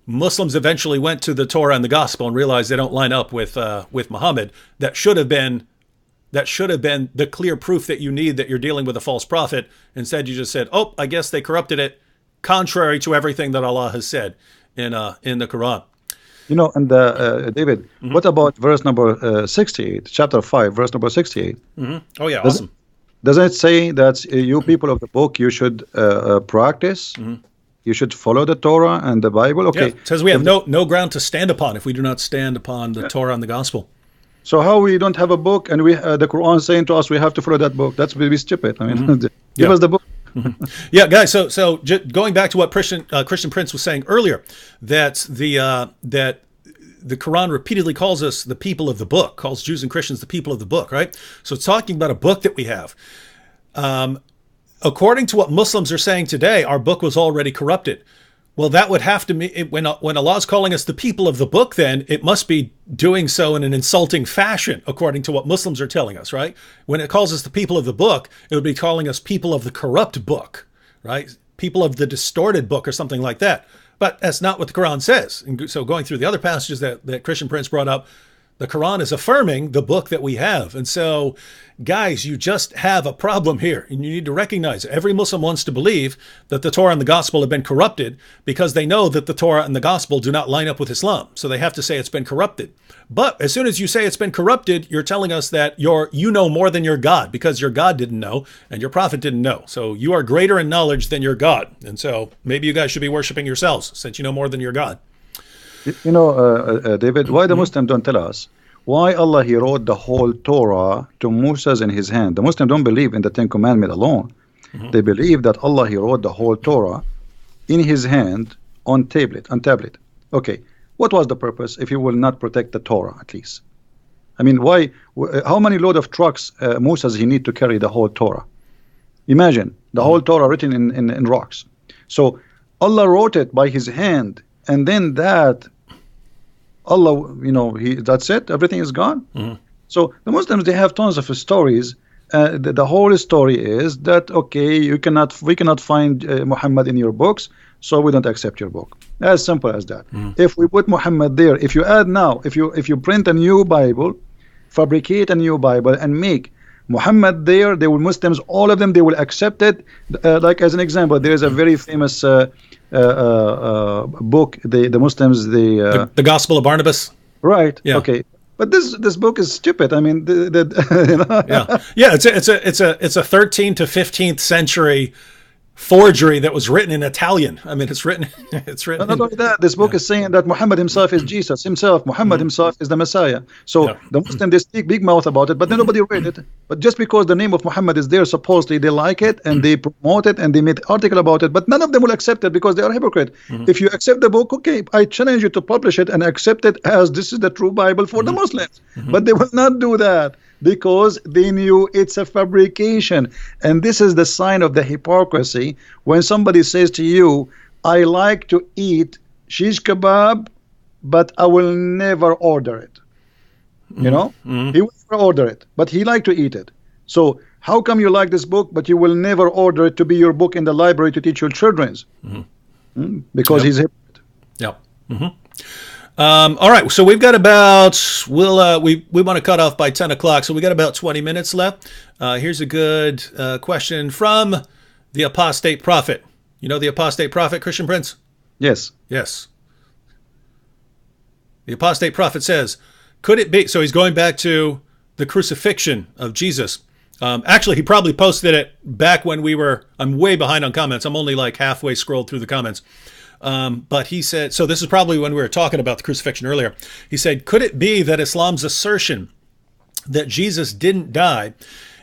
Muslims eventually went to the Torah and the gospel and realized they don't line up with Muhammad. That should have been the clear proof that you need that you're dealing with a false prophet. Instead, you just said, oh, I guess they corrupted it, contrary to everything that Allah has said in the Quran. And David, what about verse number 68, chapter 5, verse number 68? Oh, yeah, awesome. Doesn't it say that you people of the book, you should practice, you should follow the Torah and the Bible? Okay. Yeah, it says we have no ground to stand upon if we do not stand upon the Torah and the gospel. So how we don't have a book and we the Quran saying to us we have to follow that book? That's really stupid. I mean, give us the book. Yeah, guys. So going back to what Christian Prince was saying earlier, that the Quran repeatedly calls us the people of the book, calls Jews and Christians the people of the book, right? So it's talking about a book that we have. According to what Muslims are saying today, our book was already corrupted. Well, that would have to mean, when Allah is calling us the people of the book, then it must be doing so in an insulting fashion, according to what Muslims are telling us, right? When it calls us the people of the book, it would be calling us people of the corrupt book, right? People of the distorted book or something like that. But that's not what the Quran says. And so going through the other passages that Christian Prince brought up, the Quran is affirming the book that we have. And so, guys, you just have a problem here. And you need to recognize every Muslim wants to believe that the Torah and the gospel have been corrupted because they know that the Torah and the gospel do not line up with Islam. So they have to say it's been corrupted. But as soon as you say it's been corrupted, you're telling us that you know more than your God, because your God didn't know and your prophet didn't know. So you are greater in knowledge than your God. And so maybe you guys should be worshiping yourselves since you know more than your God. You know, David, why the Muslims don't tell us why Allah he wrote the whole Torah to Moses in his hand? The Muslims don't believe in the Ten Commandments alone. They believe that Allah he wrote the whole Torah in his hand on tablet. Okay, what was the purpose if he will not protect the Torah at least? I mean, why? How many load of trucks Moses he need to carry the whole Torah? Imagine the whole Torah written in rocks. So Allah wrote it by his hand, and then that Allah, you know, that's it. Everything is gone. So the Muslims, they have tons of stories. The whole story is that okay, we cannot find Muhammad in your books, so we don't accept your book. As simple as that. If we put Muhammad there, if you add now, if you print a new Bible, fabricate a new Bible and make Muhammad there, they will, Muslims, all of them, they will accept it. Like as an example, there is a very famous book. The Muslims, the Gospel of Barnabas. Right. Yeah. Okay. But this book is stupid. I mean, you know? Yeah. It's a 13th to 15th century forgery that was written in Italian. I mean, it's written. Not only that, this book is saying that Muhammad himself is Jesus himself. Muhammad himself is the Messiah. So the Muslims, they speak big mouth about it, but then nobody read it. But just because the name of Muhammad is there, supposedly they like it and they promote it and they made article about it. But none of them will accept it because they are hypocrite. If you accept the book, okay, I challenge you to publish it and accept it as this is the true Bible for the Muslims. But they will not do that, because they knew it's a fabrication. And this is the sign of the hypocrisy when somebody says to you, I like to eat shish kebab, but I will never order it. You know, he will never order it, but he like to eat it. So how come you like this book, but you will never order it to be your book in the library to teach your children? Because he's a hypocrite. Yep. All right, so we've got about, we want to cut off by 10 o'clock, so we got about 20 minutes left. Here's a good question from the apostate prophet. You know the apostate prophet, Christian Prince? Yes. Yes. The apostate prophet says, could it be, so he's going back to the crucifixion of Jesus. Actually, he probably posted it back when I'm way behind on comments. I'm only like halfway scrolled through the comments. But he said, so this is probably when we were talking about the crucifixion earlier. He said, could it be that Islam's assertion that Jesus didn't die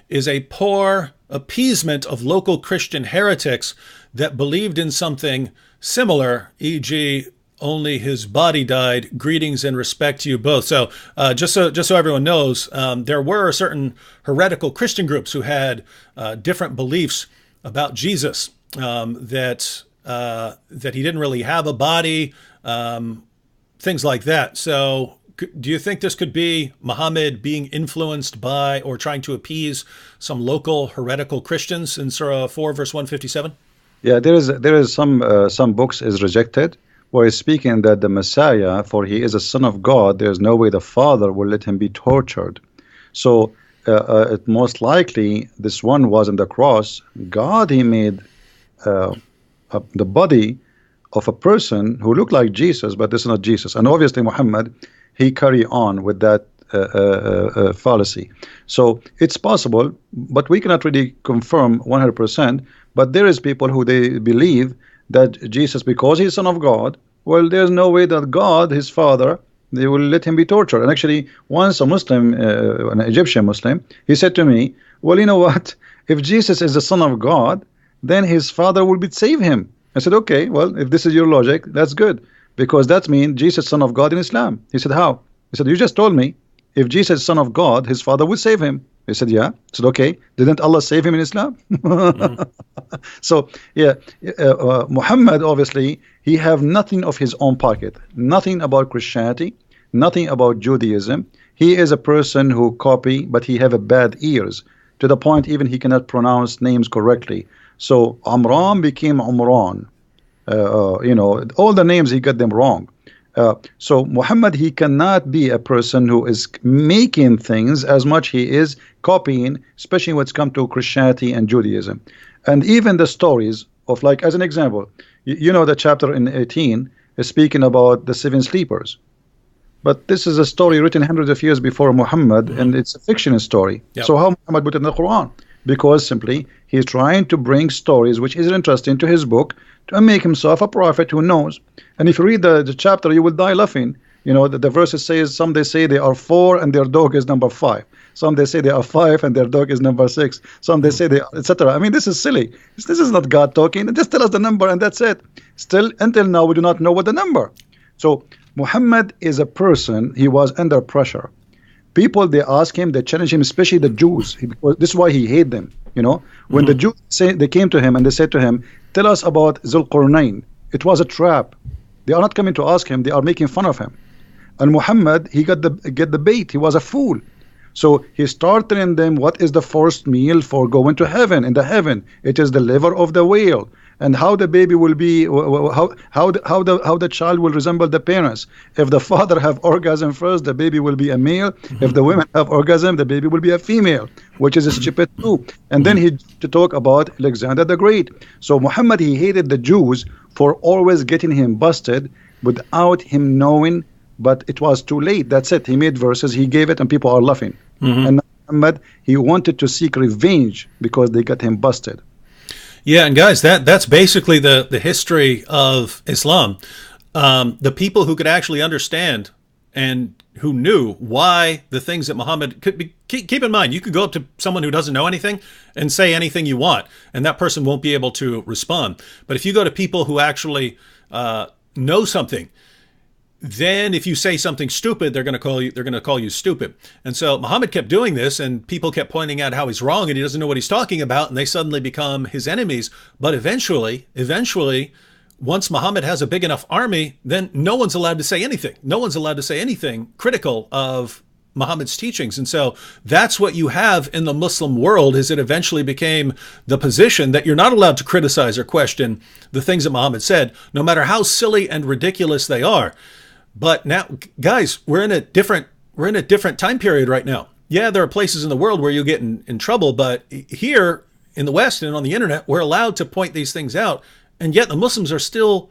is a poor appeasement of local Christian heretics that believed in something similar, e.g., only his body died? Greetings and respect to you both. So just so everyone knows, there were certain heretical Christian groups who had different beliefs about Jesus, that he didn't really have a body, things like that. So do you think this could be Muhammad being influenced by or trying to appease some local heretical Christians in Surah 4, verse 157? Yeah, there is some books is rejected where it's speaking that the Messiah, for he is a son of God, there is no way the Father will let him be tortured. So it most likely this one was on the cross. God, he made the body of a person who looked like Jesus, but this is not Jesus. And obviously Muhammad, he carry on with that fallacy. So it's possible, but we cannot really confirm 100%. But there is people who they believe that Jesus, because he's son of God, well, there's no way that God, his father, they will let him be tortured. And actually, once a Muslim, an Egyptian Muslim, he said to me, well, you know what? If Jesus is the son of God, then his father will save him. I said, okay, well, if this is your logic, that's good. Because that means Jesus, son of God in Islam. He said, how? He said, you just told me, if Jesus is son of God, his father will save him. He said, yeah. I said, okay, didn't Allah save him in Islam? So, yeah, Muhammad, obviously, he have nothing of his own pocket. Nothing about Christianity, nothing about Judaism. He is a person who copy, but he have a bad ears, to the point even he cannot pronounce names correctly. So Amran became Umran. You know, all the names, he got them wrong. So Muhammad, he cannot be a person who is making things as much he is copying, especially when it's come to Christianity and Judaism. And even the stories of, like, as an example, you know the chapter in 18 is speaking about the 7 sleepers. But this is a story written hundreds of years before Muhammad, and it's a fiction story. Yep. So how Muhammad put it in the Quran? because simply he's trying to bring stories which is interesting to his book to make himself a prophet who knows. And if you read the chapter, you will die laughing. You know, the verses says, some they say they are 4 and their dog is number 5. Some they say they are 5 and their dog is number 6. Some they say they are, etc. I mean, this is silly. This is not God talking. Just tell us the number and that's it. Still, until now, we do not know what the number. So Muhammad is a person, he was under pressure. People, they ask him, they challenge him, especially the Jews, because this is why he hated them. You know, when the Jews they came to him and they said to him, tell us about Zulqarnain. It was a trap. They are not coming to ask him, they are making fun of him. And Muhammad, he got the bait. He was a fool. So he started telling them what is the first meal for going to heaven. In the heaven, it is the liver of the whale, and how the baby will be, how the child will resemble the parents. If the father have orgasm first, the baby will be a male. If the women have orgasm, the baby will be a female, which is stupid too. And then he to talk about Alexander the Great. So Muhammad, he hated the Jews for always getting him busted without him knowing. But it was too late. That's it. He made verses, he gave it, and people are laughing. And Muhammad, he wanted to seek revenge because they got him busted. Yeah, and guys, that's basically the history of Islam. The people who could actually understand and who knew why the things that Muhammad could be. Keep in mind, you could go up to someone who doesn't know anything and say anything you want, and that person won't be able to respond. But if you go to people who actually know something, then if you say something stupid, they're going to call you stupid. And so Muhammad kept doing this, and people kept pointing out how he's wrong and he doesn't know what he's talking about, and they suddenly become his enemies. But eventually, once Muhammad has a big enough army, then no one's allowed to say anything. No one's allowed to say anything critical of Muhammad's teachings. And so that's what you have in the Muslim world, is it eventually became the position that you're not allowed to criticize or question the things that Muhammad said, no matter how silly and ridiculous they are. But now, guys, we're in a different time period right now. Yeah, there are places in the world where you get in trouble, but here in the West and on the internet, we're allowed to point these things out, and yet the Muslims are still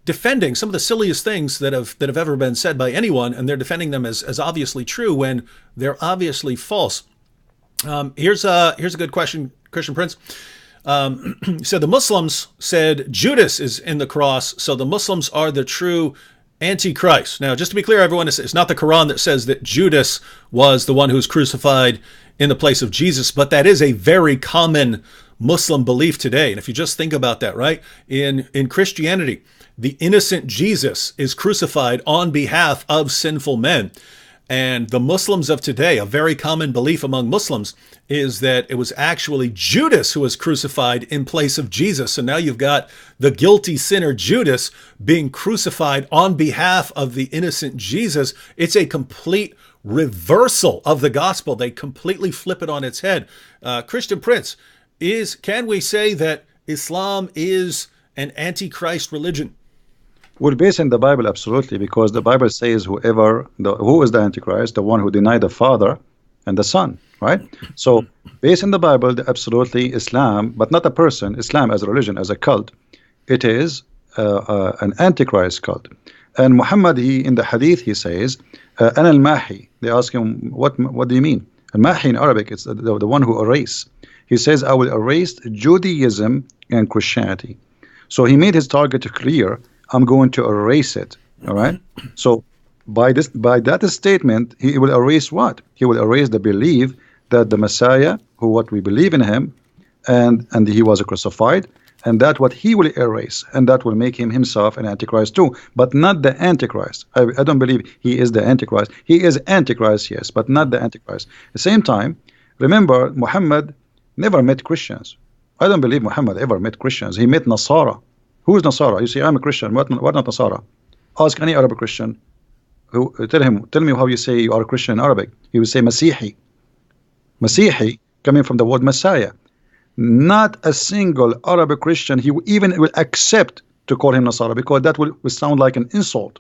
defending some of the silliest things that have ever been said by anyone, and they're defending them as obviously true when they're obviously false. Here's a good question, Christian Prince. So the Muslims said Judas is in the cross, so the Muslims are the true Antichrist. Now, just to be clear, everyone, it's not the Quran that says that Judas was the one who was crucified in the place of Jesus, but that is a very common Muslim belief today. And if you just think about that, right? In Christianity, the innocent Jesus is crucified on behalf of sinful men. And the Muslims of today, a very common belief among Muslims, is that it was actually Judas who was crucified in place of Jesus. So now you've got the guilty sinner Judas being crucified on behalf of the innocent Jesus. It's a complete reversal of the gospel. They completely flip it on its head. Christian Prince, can we say that Islam is an antichrist religion? Well, based in the Bible, absolutely, because the Bible says who is the Antichrist? The one who denied the Father and the Son, right? So, based in the Bible, absolutely Islam, but not a person, Islam as a religion, as a cult, it is an Antichrist cult. And Muhammad, in the Hadith, he says, Ana al-Mahi. They ask him, what do you mean? Al-Mahi in Arabic, it's the one who erase. He says, I will erase Judaism and Christianity. So he made his target clear. I'm going to erase it. All right. So by that statement, he will erase what? He will erase the belief that the Messiah, what we believe in him, and he was crucified, and that what he will erase, and that will make him himself an Antichrist too, but not the Antichrist. I don't believe he is the Antichrist. He is Antichrist, yes, but not the Antichrist. At the same time, remember, Muhammad never met Christians. I don't believe Muhammad ever met Christians. He met Nasara. Who is Nasara? You say, I'm a Christian. What not Nasara? Ask any Arab Christian. Tell me how you say you are a Christian in Arabic. He will say Masihi. Masihi, coming from the word Messiah. Not a single Arab Christian he even will accept to call him Nasara, because that will sound like an insult.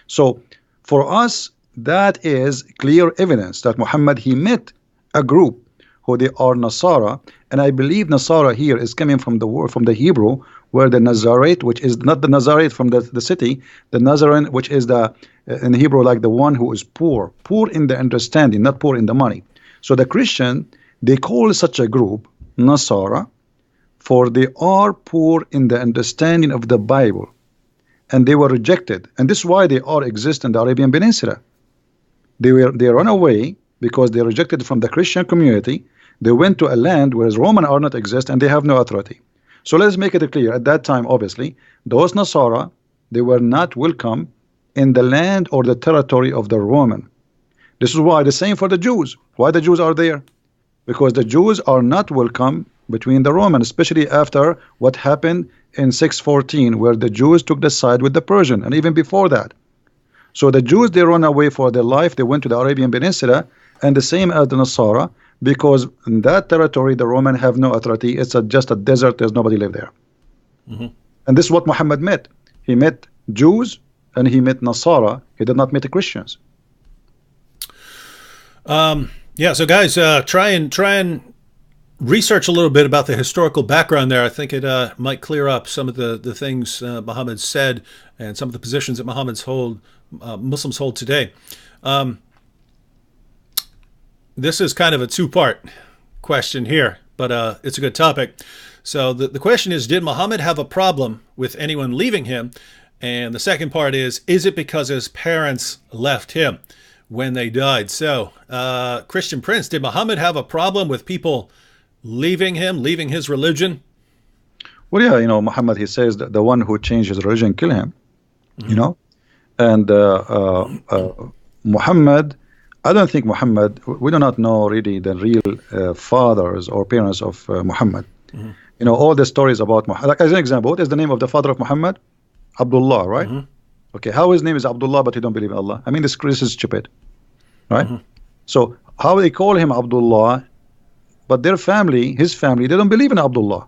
So for us, that is clear evidence that Muhammad, he met a group who they are Nasara, and I believe Nasara here is coming from the word, from the Hebrew, where the Nazarite, which is not the Nazarite from the city, the Nazarene, which is the in Hebrew like the one who is poor in the understanding, not poor in the money. So the Christian, they call such a group Nasara, for they are poor in the understanding of the Bible, and they were rejected, and this is why they all exist in the Arabian Peninsula. They run away because they rejected from the Christian community. They went to a land where Roman are not exist, and they have no authority. So let's make it clear. At that time, obviously, those Nasara, they were not welcome in the land or the territory of the Roman. This is why the same for the Jews. Why the Jews are there? Because the Jews are not welcome between the Romans, especially after what happened in 614, where the Jews took the side with the Persian, and even before that. So the Jews, they run away for their life. They went to the Arabian Peninsula, and the same as the Nasara, because in that territory the Roman have no authority. It's just a desert. There's nobody live there. And this is what Muhammad met. He met Jews and he met Nasara. He did not meet the Christians. Yeah, so guys, try and research a little bit about the historical background there. I think it might clear up some of the things Muhammad said and some of the positions that Muslims hold today. This is kind of a two-part question here, but it's a good topic. So the question is, did Muhammad have a problem with anyone leaving him? And the second part is it because his parents left him when they died? So, Christian Prince, did Muhammad have a problem with people leaving him, leaving his religion? Well, yeah, Muhammad, he says that the one who changed his religion, kill him, and Muhammad, I don't think Muhammad, we do not know really the real fathers or parents of Muhammad. All the stories about Muhammad, like, as an example, what is the name of the father of Muhammad? Abdullah, right? Okay, how his name is Abdullah, but he don't believe in Allah? I mean, this is stupid, right? So how they call him Abdullah, but their family, his family, they don't believe in Abdullah.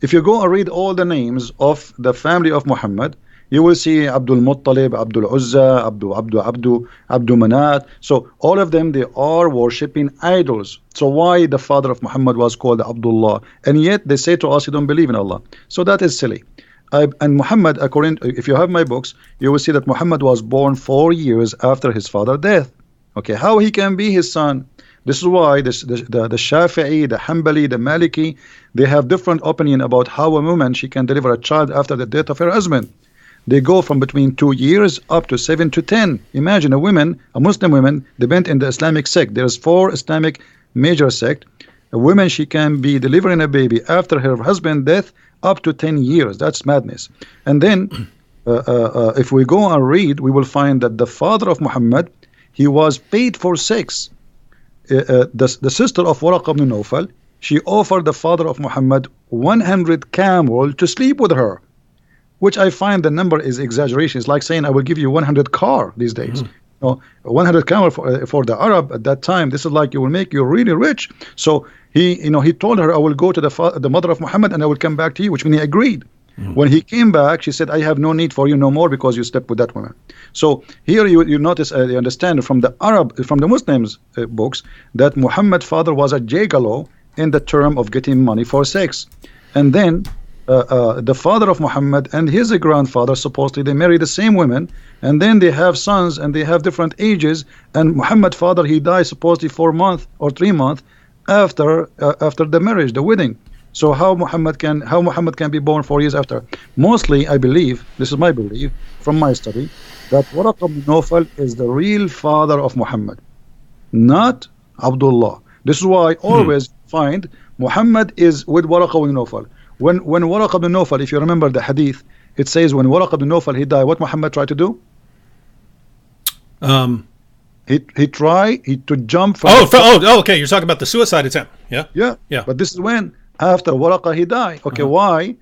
If you go and read all the names of the family of Muhammad, you will see Abdul Muttalib, Abdul Uzza, Abdu Manat. So all of them, they are worshipping idols. So why the father of Muhammad was called Abdullah? And yet they say to us, you don't believe in Allah. So that is silly. And Muhammad, if you have my books, you will see that Muhammad was born 4 years after his father's death. Okay, how he can be his son? This is why the Shafi'i, the Hanbali, the Maliki, they have different opinion about how a woman, she can deliver a child after the death of her husband. They go from between 2 years up to 7 to 10. Imagine a Muslim woman, depend in the Islamic sect. There's 4 Islamic major sect. A woman, she can be delivering a baby after her husband's death up to 10 years. That's madness. And then if we go and read, we will find that the father of Muhammad, he was paid for sex. The sister of Waraq ibn Nawfal, she offered the father of Muhammad 100 camel to sleep with her, which I find the number is exaggeration. It's like saying I will give you 100 car these days. 100 camel for the Arab at that time, this is like you will make you really rich. So he told her, I will go to the mother of Muhammad and I will come back to you, which means he agreed. When he came back, she said, I have no need for you no more because you slept with that woman. So here you notice, you understand from the Muslims books that Muhammad's father was a gigolo in the term of getting money for sex. And then the father of Muhammad and his grandfather, supposedly they marry the same women, and then they have sons and they have different ages, and Muhammad's father, he died supposedly 4 months or 3 months after the marriage, the wedding. So how Muhammad can be born 4 years after? Mostly, I believe, this is my belief from my study, that Waraq ibn Nawfal is the real father of Muhammad, not Abdullah. This is why I always find Muhammad is with Waraq ibn Nawfal. When Waraq ibn Nawfal, if you remember the hadith, it says when Waraq ibn Nawfal, he died, what Muhammad tried to do? He tried to jump from okay, you're talking about the suicide attempt. Yeah. But this is when after Waraqah he died. Okay, why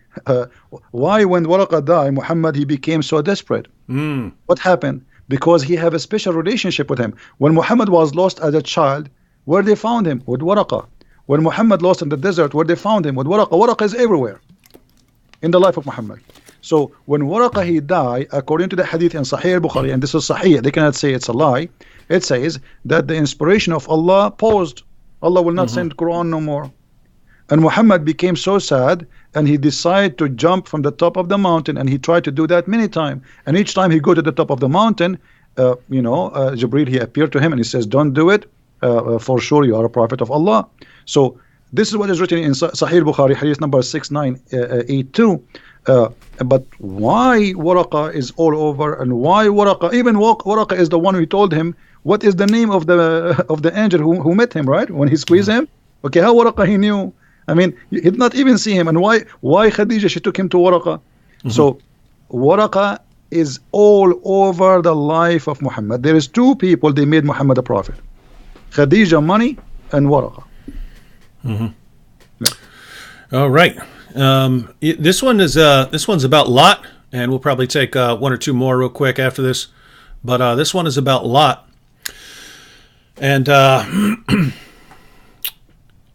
when Waraqah died, Muhammad, he became so desperate? What happened? Because he have a special relationship with him. When Muhammad was lost as a child, where they found him? With Waraqah. When Muhammad lost in the desert, where they found him? With Waraqah. Waraqah is everywhere in the life of Muhammad. So when Waraqah he died, according to the hadith in Sahih al-Bukhari, and this is Sahih, they cannot say it's a lie, it says that the inspiration of Allah paused. Allah will not send Quran no more. And Muhammad became so sad, and he decided to jump from the top of the mountain, and he tried to do that many times. And each time he go to the top of the mountain, Jibreel, he appeared to him and he says, don't do it, for sure you are a prophet of Allah. So This is what is written in Sahih Bukhari, hadith number 6982. But why Waraqa is all over, and why Waraqa, even Waraqa is the one who told him what is the name of the angel who met him, right? When he squeezed him. Okay, how Waraqa he knew? I mean, he did not even see him. And why Khadija, she took him to Waraqa? So Waraqa is all over the life of Muhammad. There is two people, they made Muhammad a prophet. Khadija money and Waraqa. All right. This one's about Lot, and we'll probably take one or two more real quick after this. But this one is about Lot. And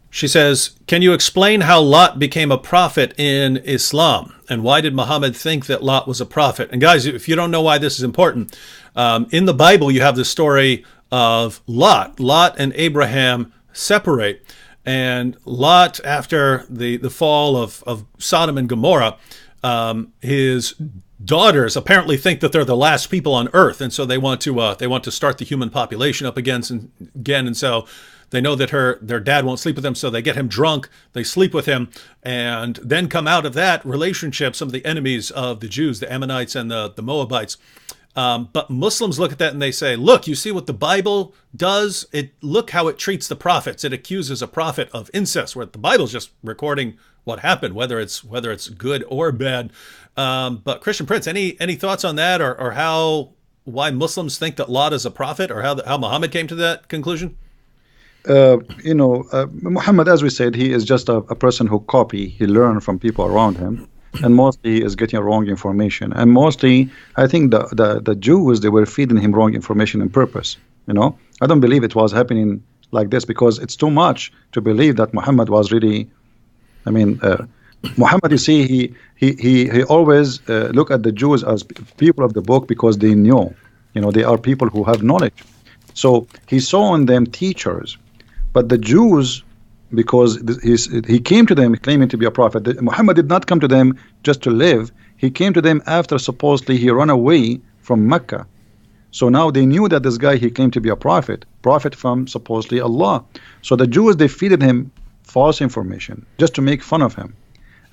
she says, can you explain how Lot became a prophet in Islam? And why did Muhammad think that Lot was a prophet? And guys, if you don't know why this is important, in the Bible you have the story of Lot. Lot and Abraham separate. And Lot, after the fall of Sodom and Gomorrah, his daughters apparently think that they're the last people on earth, and so they want to start the human population up again. And so they know that their dad won't sleep with them, so they get him drunk, they sleep with him, and then come out of that relationship some of the enemies of the Jews, the Ammonites and the Moabites. But Muslims look at that and they say, look, you see what the Bible does? Look how it treats the prophets. It accuses a prophet of incest, where the Bible's just recording what happened, whether it's good or bad. But Christian Prince, any thoughts on that, or why Muslims think that Lot is a prophet, or how Muhammad came to that conclusion? Muhammad, as we said, he is just a person who he learned from people around him. And mostly he is getting wrong information. And mostly, I think the Jews, they were feeding him wrong information on purpose. I don't believe it was happening like this, because it's too much to believe that Muhammad was really. I mean, Muhammad, you see, he always look at the Jews as people of the book, because they knew, they are people who have knowledge. So he saw in them teachers, but the Jews, because he came to them claiming to be a prophet. Muhammad did not come to them just to live. He came to them after supposedly he ran away from Mecca. So now they knew that this guy, he claimed to be a prophet from supposedly Allah. So the Jews, they feeded him false information just to make fun of him.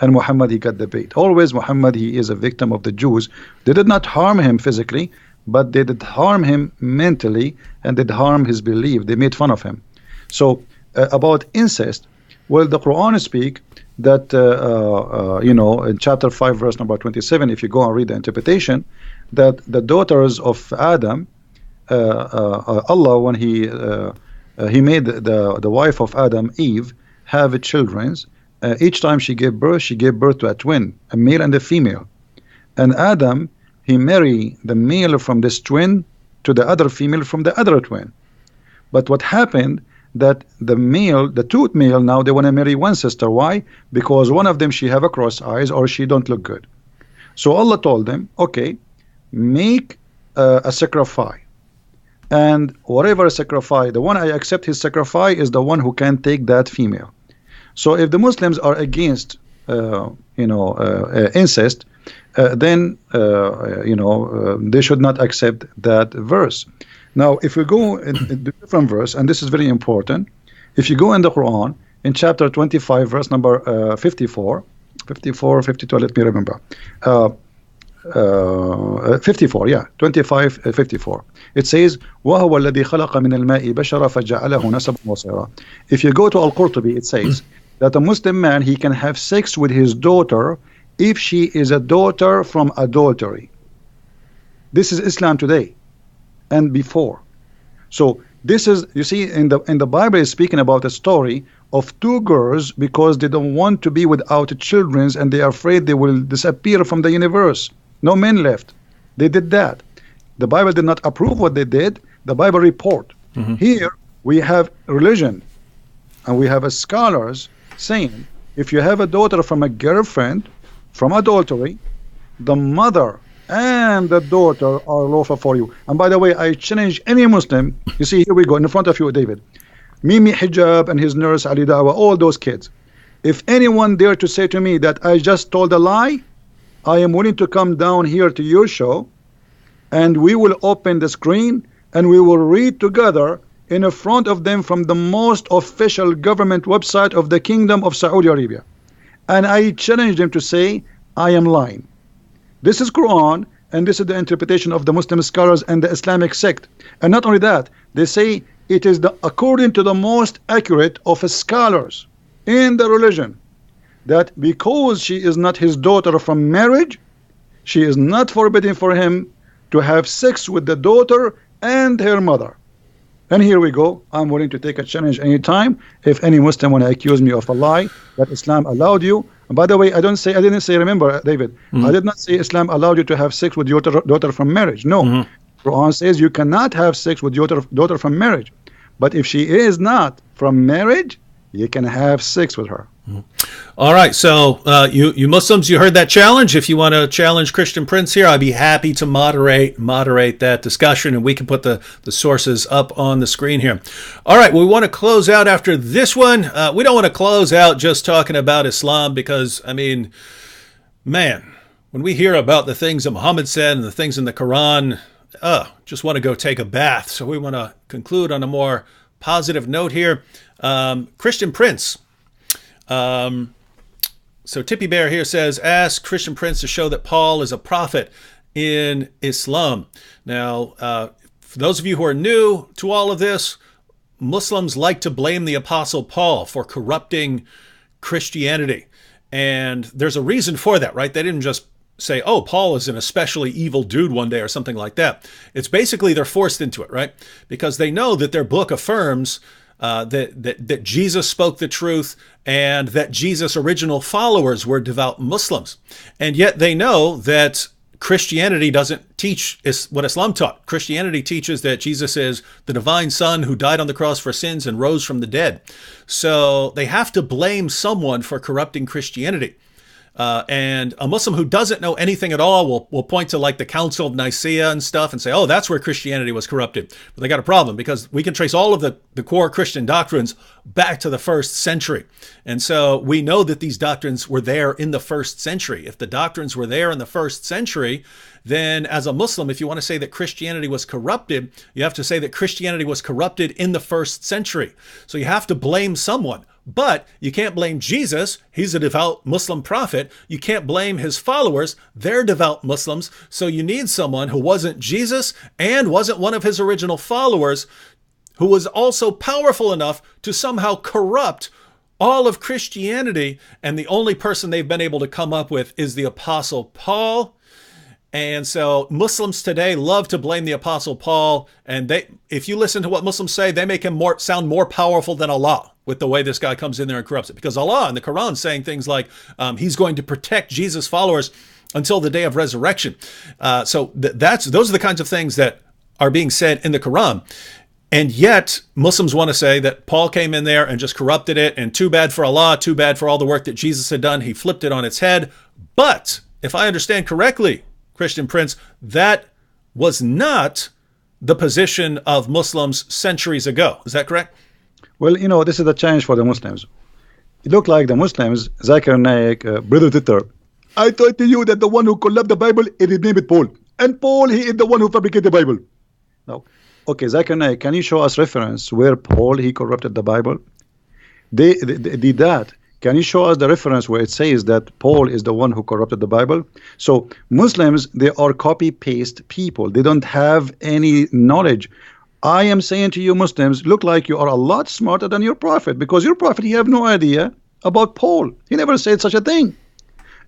And Muhammad, he got the bait. Always Muhammad, he is a victim of the Jews. They did not harm him physically, but they did harm him mentally, and did harm his belief. They made fun of him. So about incest, well, the Quran speak that in chapter 5 verse number 27, if you go and read the interpretation, that the daughters of Adam, Allah, when he made the wife of Adam, Eve, have children. Each time she gave birth to a twin, a male and a female. And Adam, he married the male from this twin to the other female from the other twin. But what happened, that the two male, now they want to marry one sister. Why? Because one of them, she have a cross eyes, or she don't look good. So Allah told them, okay, make a sacrifice, and whatever sacrifice, the one I accept his sacrifice is the one who can take that female. So if the Muslims are against incest, then they should not accept that verse. Now, if we go in the different verse, and this is very important, if you go in the Quran, in chapter 25, verse number 54, 52, let me remember. 54, yeah, 25, 54. It says, وَهُوَ الَّذِي خَلَقَ مِنَ الْمَاءِ بَشَرًا فَجَعَلَهُ نَسَبًا وَصِهْرًا. If you go to Al-Qurtubi, it says that a Muslim man, he can have sex with his daughter if she is a daughter from adultery. This is Islam today and before. So this is, you see, in the Bible is speaking about a story of two girls, because they don't want to be without children, and they are afraid they will disappear from the universe. No men left. They did that. The Bible did not approve what they did. The Bible report. Here we have religion, and we have a scholars saying, if you have a daughter from a girlfriend from adultery, the mother and the daughter are lawful for you. And by the way, I challenge any Muslim. You see, here we go in front of you, David. Mimi Hijab and his nurse Ali Dawa, all those kids. If anyone dare to say to me that I just told a lie, I am willing to come down here to your show, and we will open the screen and we will read together in front of them from the most official government website of the Kingdom of Saudi Arabia, and I challenge them to say I am lying. This is Quran, and this is the interpretation of the Muslim scholars and the Islamic sect. And not only that, they say it is according to the most accurate of scholars in the religion, that because she is not his daughter from marriage, she is not forbidden for him to have sex with the daughter and her mother. And here we go. I'm willing to take a challenge anytime if any Muslim want to accuse me of a lie that Islam allowed you. And by the way, I didn't say, remember, David, I did not say Islam allowed you to have sex with your daughter from marriage. No. Quran says you cannot have sex with your daughter from marriage. But if she is not from marriage, you can have sex with her. All right, so you Muslims, you heard that challenge. If you want to challenge Christian Prince here, I'd be happy to moderate that discussion, and we can put the sources up on the screen here. All right, we want to close out after this one. We don't want to close out just talking about Islam because, I mean, man, when we hear about the things that Muhammad said and the things in the Quran, just want to go take a bath. So we want to conclude on a more positive note here. Christian Prince. So Tippy Bear here says, ask Christian Prince to show that Paul is a prophet in Islam. Now, for those of you who are new to all of this, Muslims like to blame the Apostle Paul for corrupting Christianity. And there's a reason for that, right? They didn't just say, oh, Paul is an especially evil dude one day or something like that. It's basically they're forced into it, right? Because they know that their book affirms that Jesus spoke the truth and that Jesus' original followers were devout Muslims. And yet they know that Christianity doesn't teach what Islam taught. Christianity teaches that Jesus is the divine Son who died on the cross for sins and rose from the dead. So they have to blame someone for corrupting Christianity. And a Muslim who doesn't know anything at all will point to like the Council of Nicaea and stuff and say, oh, that's where Christianity was corrupted. But they got a problem because we can trace all of the core Christian doctrines back to the 1st century. And so we know that these doctrines were there in the 1st century. If the doctrines were there in the 1st century, then as a Muslim, if you want to say that Christianity was corrupted, you have to say that Christianity was corrupted in the 1st century. So you have to blame someone. But you can't blame Jesus. He's a devout Muslim prophet. You can't blame his followers. They're devout Muslims. So you need someone who wasn't Jesus and wasn't one of his original followers, who was also powerful enough to somehow corrupt all of Christianity. And the only person they've been able to come up with is the Apostle Paul. And so Muslims today love to blame the Apostle Paul. And if you listen to what Muslims say, they make him sound more powerful than Allah with the way this guy comes in there and corrupts it. Because Allah in the Quran is saying things like he's going to protect Jesus' followers until the day of resurrection. So those are the kinds of things that are being said in the Quran. And yet Muslims want to say that Paul came in there and just corrupted it. And too bad for Allah, too bad for all the work that Jesus had done. He flipped it on its head. But if I understand correctly, Christian Prince, that was not the position of Muslims centuries ago. Is that correct? Well, you know, this is the challenge for the Muslims. It looked like the Muslims, Zakir Naik, Brother Titter, I told you that the one who collapsed the Bible, it is named Paul. And Paul, he is the one who fabricated the Bible. Now, okay, Zakir Naik, can you show us reference where Paul, he corrupted the Bible? They did that. Can you show us the reference where it says that Paul is the one who corrupted the Bible? So Muslims, they are copy-paste people. They don't have any knowledge. I am saying to you Muslims, look like you are a lot smarter than your prophet, because your prophet, he have no idea about Paul. He never said such a thing.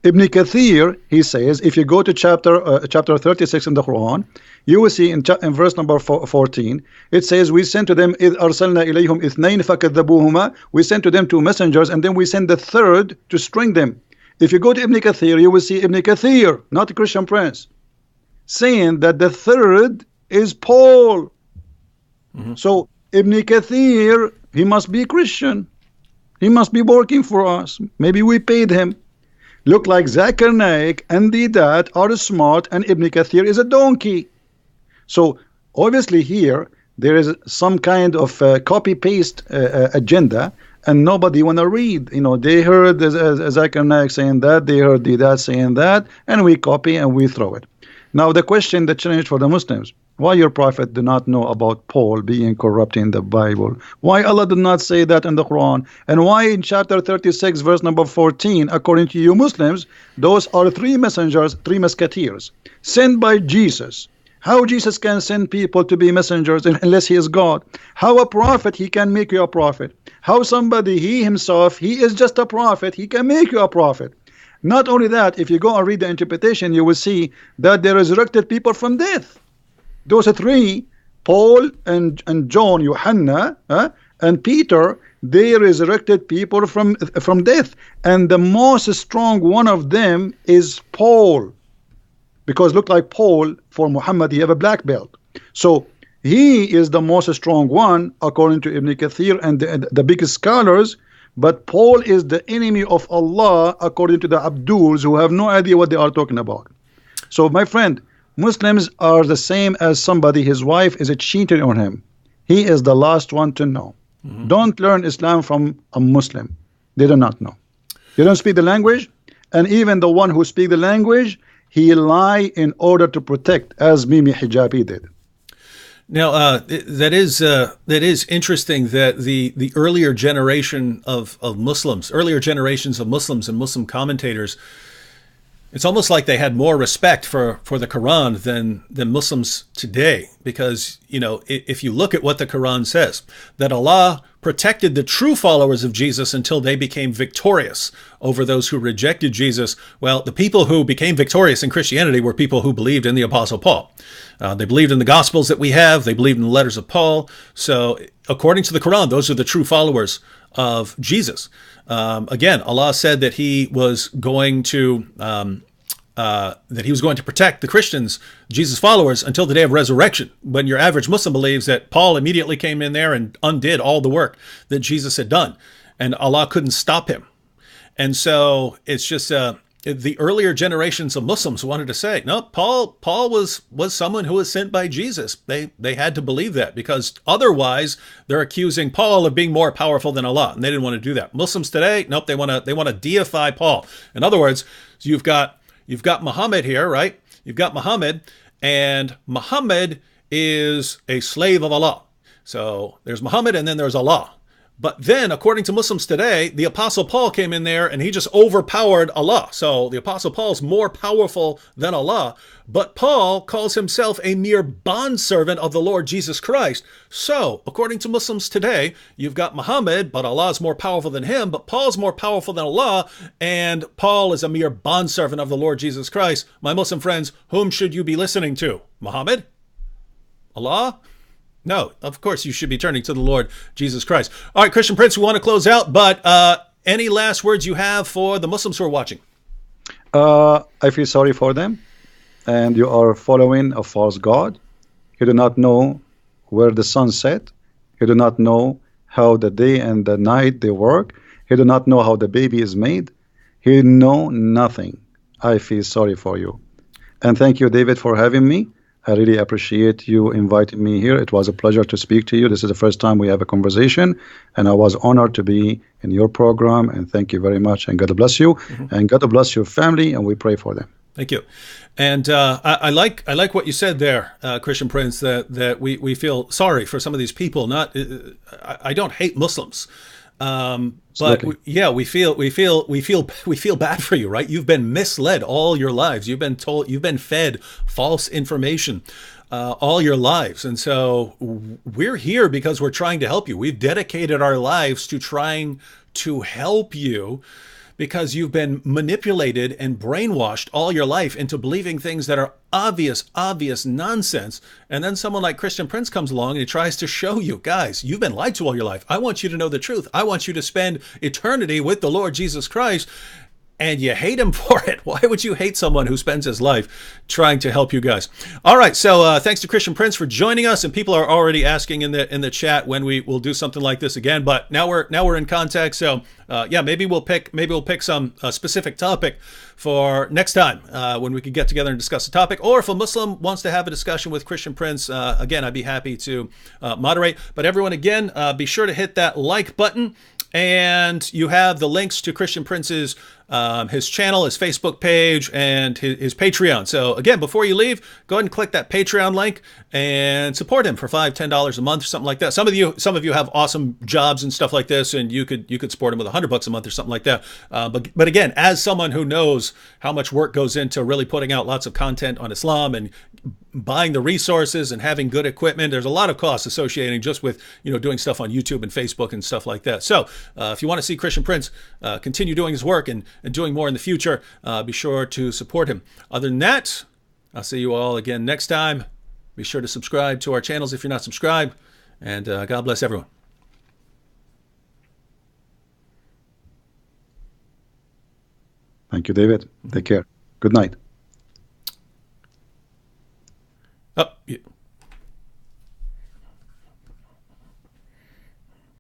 Ibn Kathir, he says, if you go to chapter 36 in the Quran, you will see in verse number 14, it says, we sent to them, إِذْ أَرْسَلْنَا إِلَيْهِمْ إِثْنَيْنِ فَكَذَّبُوهُمَا, we sent to them 2 messengers, and then we sent the 3rd to string them. If you go to Ibn Kathir, you will see Ibn Kathir, not Christian Prince, saying that the 3rd is Paul. So Ibn Kathir, he must be Christian. He must be working for us. Maybe we paid him. Look like Zakir Naik and Didat are smart and Ibn Kathir is a donkey. So obviously here there is some kind of copy-paste agenda, and nobody want to read. You know, they heard Zakir Naik saying that, they heard Didat saying that, and we copy and we throw it. Now the question, the challenge for the Muslims, Why your prophet do not know about Paul being corrupt in the Bible? Why Allah did not say that in the Quran? And why in chapter 36 verse number 14, according to you Muslims, those are three messengers, three musketeers sent by Jesus? How Jesus can send people to be messengers unless he is God? How a prophet, he can make you a prophet? How somebody, he himself, he is just a prophet, he can make you a prophet? Not only that, if you go and read the interpretation, you will see that they resurrected people from death. Those three, Paul and John, Johanna, and Peter, they resurrected people from death. And the most strong one of them is Paul. Because look like Paul, for Muhammad, he have a black belt. So he is the most strong one, according to Ibn Kathir and the biggest scholars. But Paul is the enemy of Allah, according to the Abduls, who have no idea what they are talking about. So my friend, Muslims are the same as somebody, his wife is a cheater on him. He is the last one to know. Don't learn Islam from a Muslim. They do not know. They don't speak the language. And even the one who speaks the language, he lie in order to protect, as Mimi Hijabi did. Now, that is interesting that the earlier generation of Muslims, earlier generations of Muslims and Muslim commentators, it's almost like they had more respect for the Quran than Muslims today. Because, you know, if you look at what the Quran says, that Allah protected the true followers of Jesus until they became victorious over those who rejected Jesus. Well, the people who became victorious in Christianity were people who believed in the Apostle Paul. They believed in the Gospels that we have. They believed in the letters of Paul. So according to the Quran, those are the true followers of Jesus. Again, Allah said that he was going to protect the Christians, Jesus followers, until the day of resurrection. When your average Muslim believes that Paul immediately came in there and undid all the work that Jesus had done, and Allah couldn't stop him. And so it's just the earlier generations of Muslims wanted to say, no, Paul was someone who was sent by Jesus. They had to believe that, because otherwise they're accusing Paul of being more powerful than Allah, and they didn't want to do that. Muslims today, nope, they want to deify Paul. In other words, you've got Muhammad here, right? You've got Muhammad, and Muhammad is a slave of Allah. So there's Muhammad and then there's Allah. But then, according to Muslims today, the Apostle Paul came in there and he just overpowered Allah. So the Apostle Paul's more powerful than Allah, but Paul calls himself a mere bondservant of the Lord Jesus Christ. So, according to Muslims today, you've got Muhammad, but Allah is more powerful than him, but Paul's more powerful than Allah, and Paul is a mere bondservant of the Lord Jesus Christ. My Muslim friends, whom should you be listening to? Muhammad? Allah? No, of course you should be turning to the Lord Jesus Christ. All right, Christian Prince, we want to close out, but any last words you have for the Muslims who are watching? I feel sorry for them, and you are following a false god. You do not know where the sun set. You do not know how the day and the night they work. You do not know how the baby is made. You know nothing. I feel sorry for you. And thank you, David, for having me. I really appreciate you inviting me here. It was a pleasure to speak to you. This is the first time we have a conversation, and I was honored to be in your program, and thank you very much, and God bless you, and God bless your family, and we pray for them. Thank you. And I like what you said there, Christian Prince, that we feel sorry for some of these people. I don't hate Muslims. But we feel bad for you, right? You've been misled all your lives. You've been fed false information all your lives. And so we're here because we're trying to help you. We've dedicated our lives to trying to help you, because you've been manipulated and brainwashed all your life into believing things that are obvious nonsense. And then someone like Christian Prince comes along and he tries to show you, guys, you've been lied to all your life. I want you to know the truth. I want you to spend eternity with the Lord Jesus Christ. And you hate him for it. Why would you hate someone who spends his life trying to help you guys? All right, so thanks to Christian Prince for joining us, and people are already asking in the chat when we will do something like this again. But now we're in contact, so maybe we'll pick some specific topic for next time when we can get together and discuss a topic. Or if a Muslim wants to have a discussion with Christian Prince, again, I'd be happy to moderate. But everyone, again, be sure to hit that like button. And you have the links to Christian Prince's his channel, his Facebook page, and his Patreon. So again, before you leave, go ahead and click that Patreon link and support him for $5, $10 a month, or something like that. Some of you have awesome jobs and stuff like this, and you could support him with $100 a month or something like that. But again, as someone who knows how much work goes into really putting out lots of content on Islam and buying the resources and having good equipment, there's a lot of costs associated just with doing stuff on YouTube and Facebook and stuff like that. So if you want to see Christian Prince continue doing his work and doing more in the future, be sure to support him. Other than that, I'll see you all again next time. Be sure to subscribe to our channels if you're not subscribed, and God bless everyone. Thank you, David. Take care. Good night. Oh, yeah.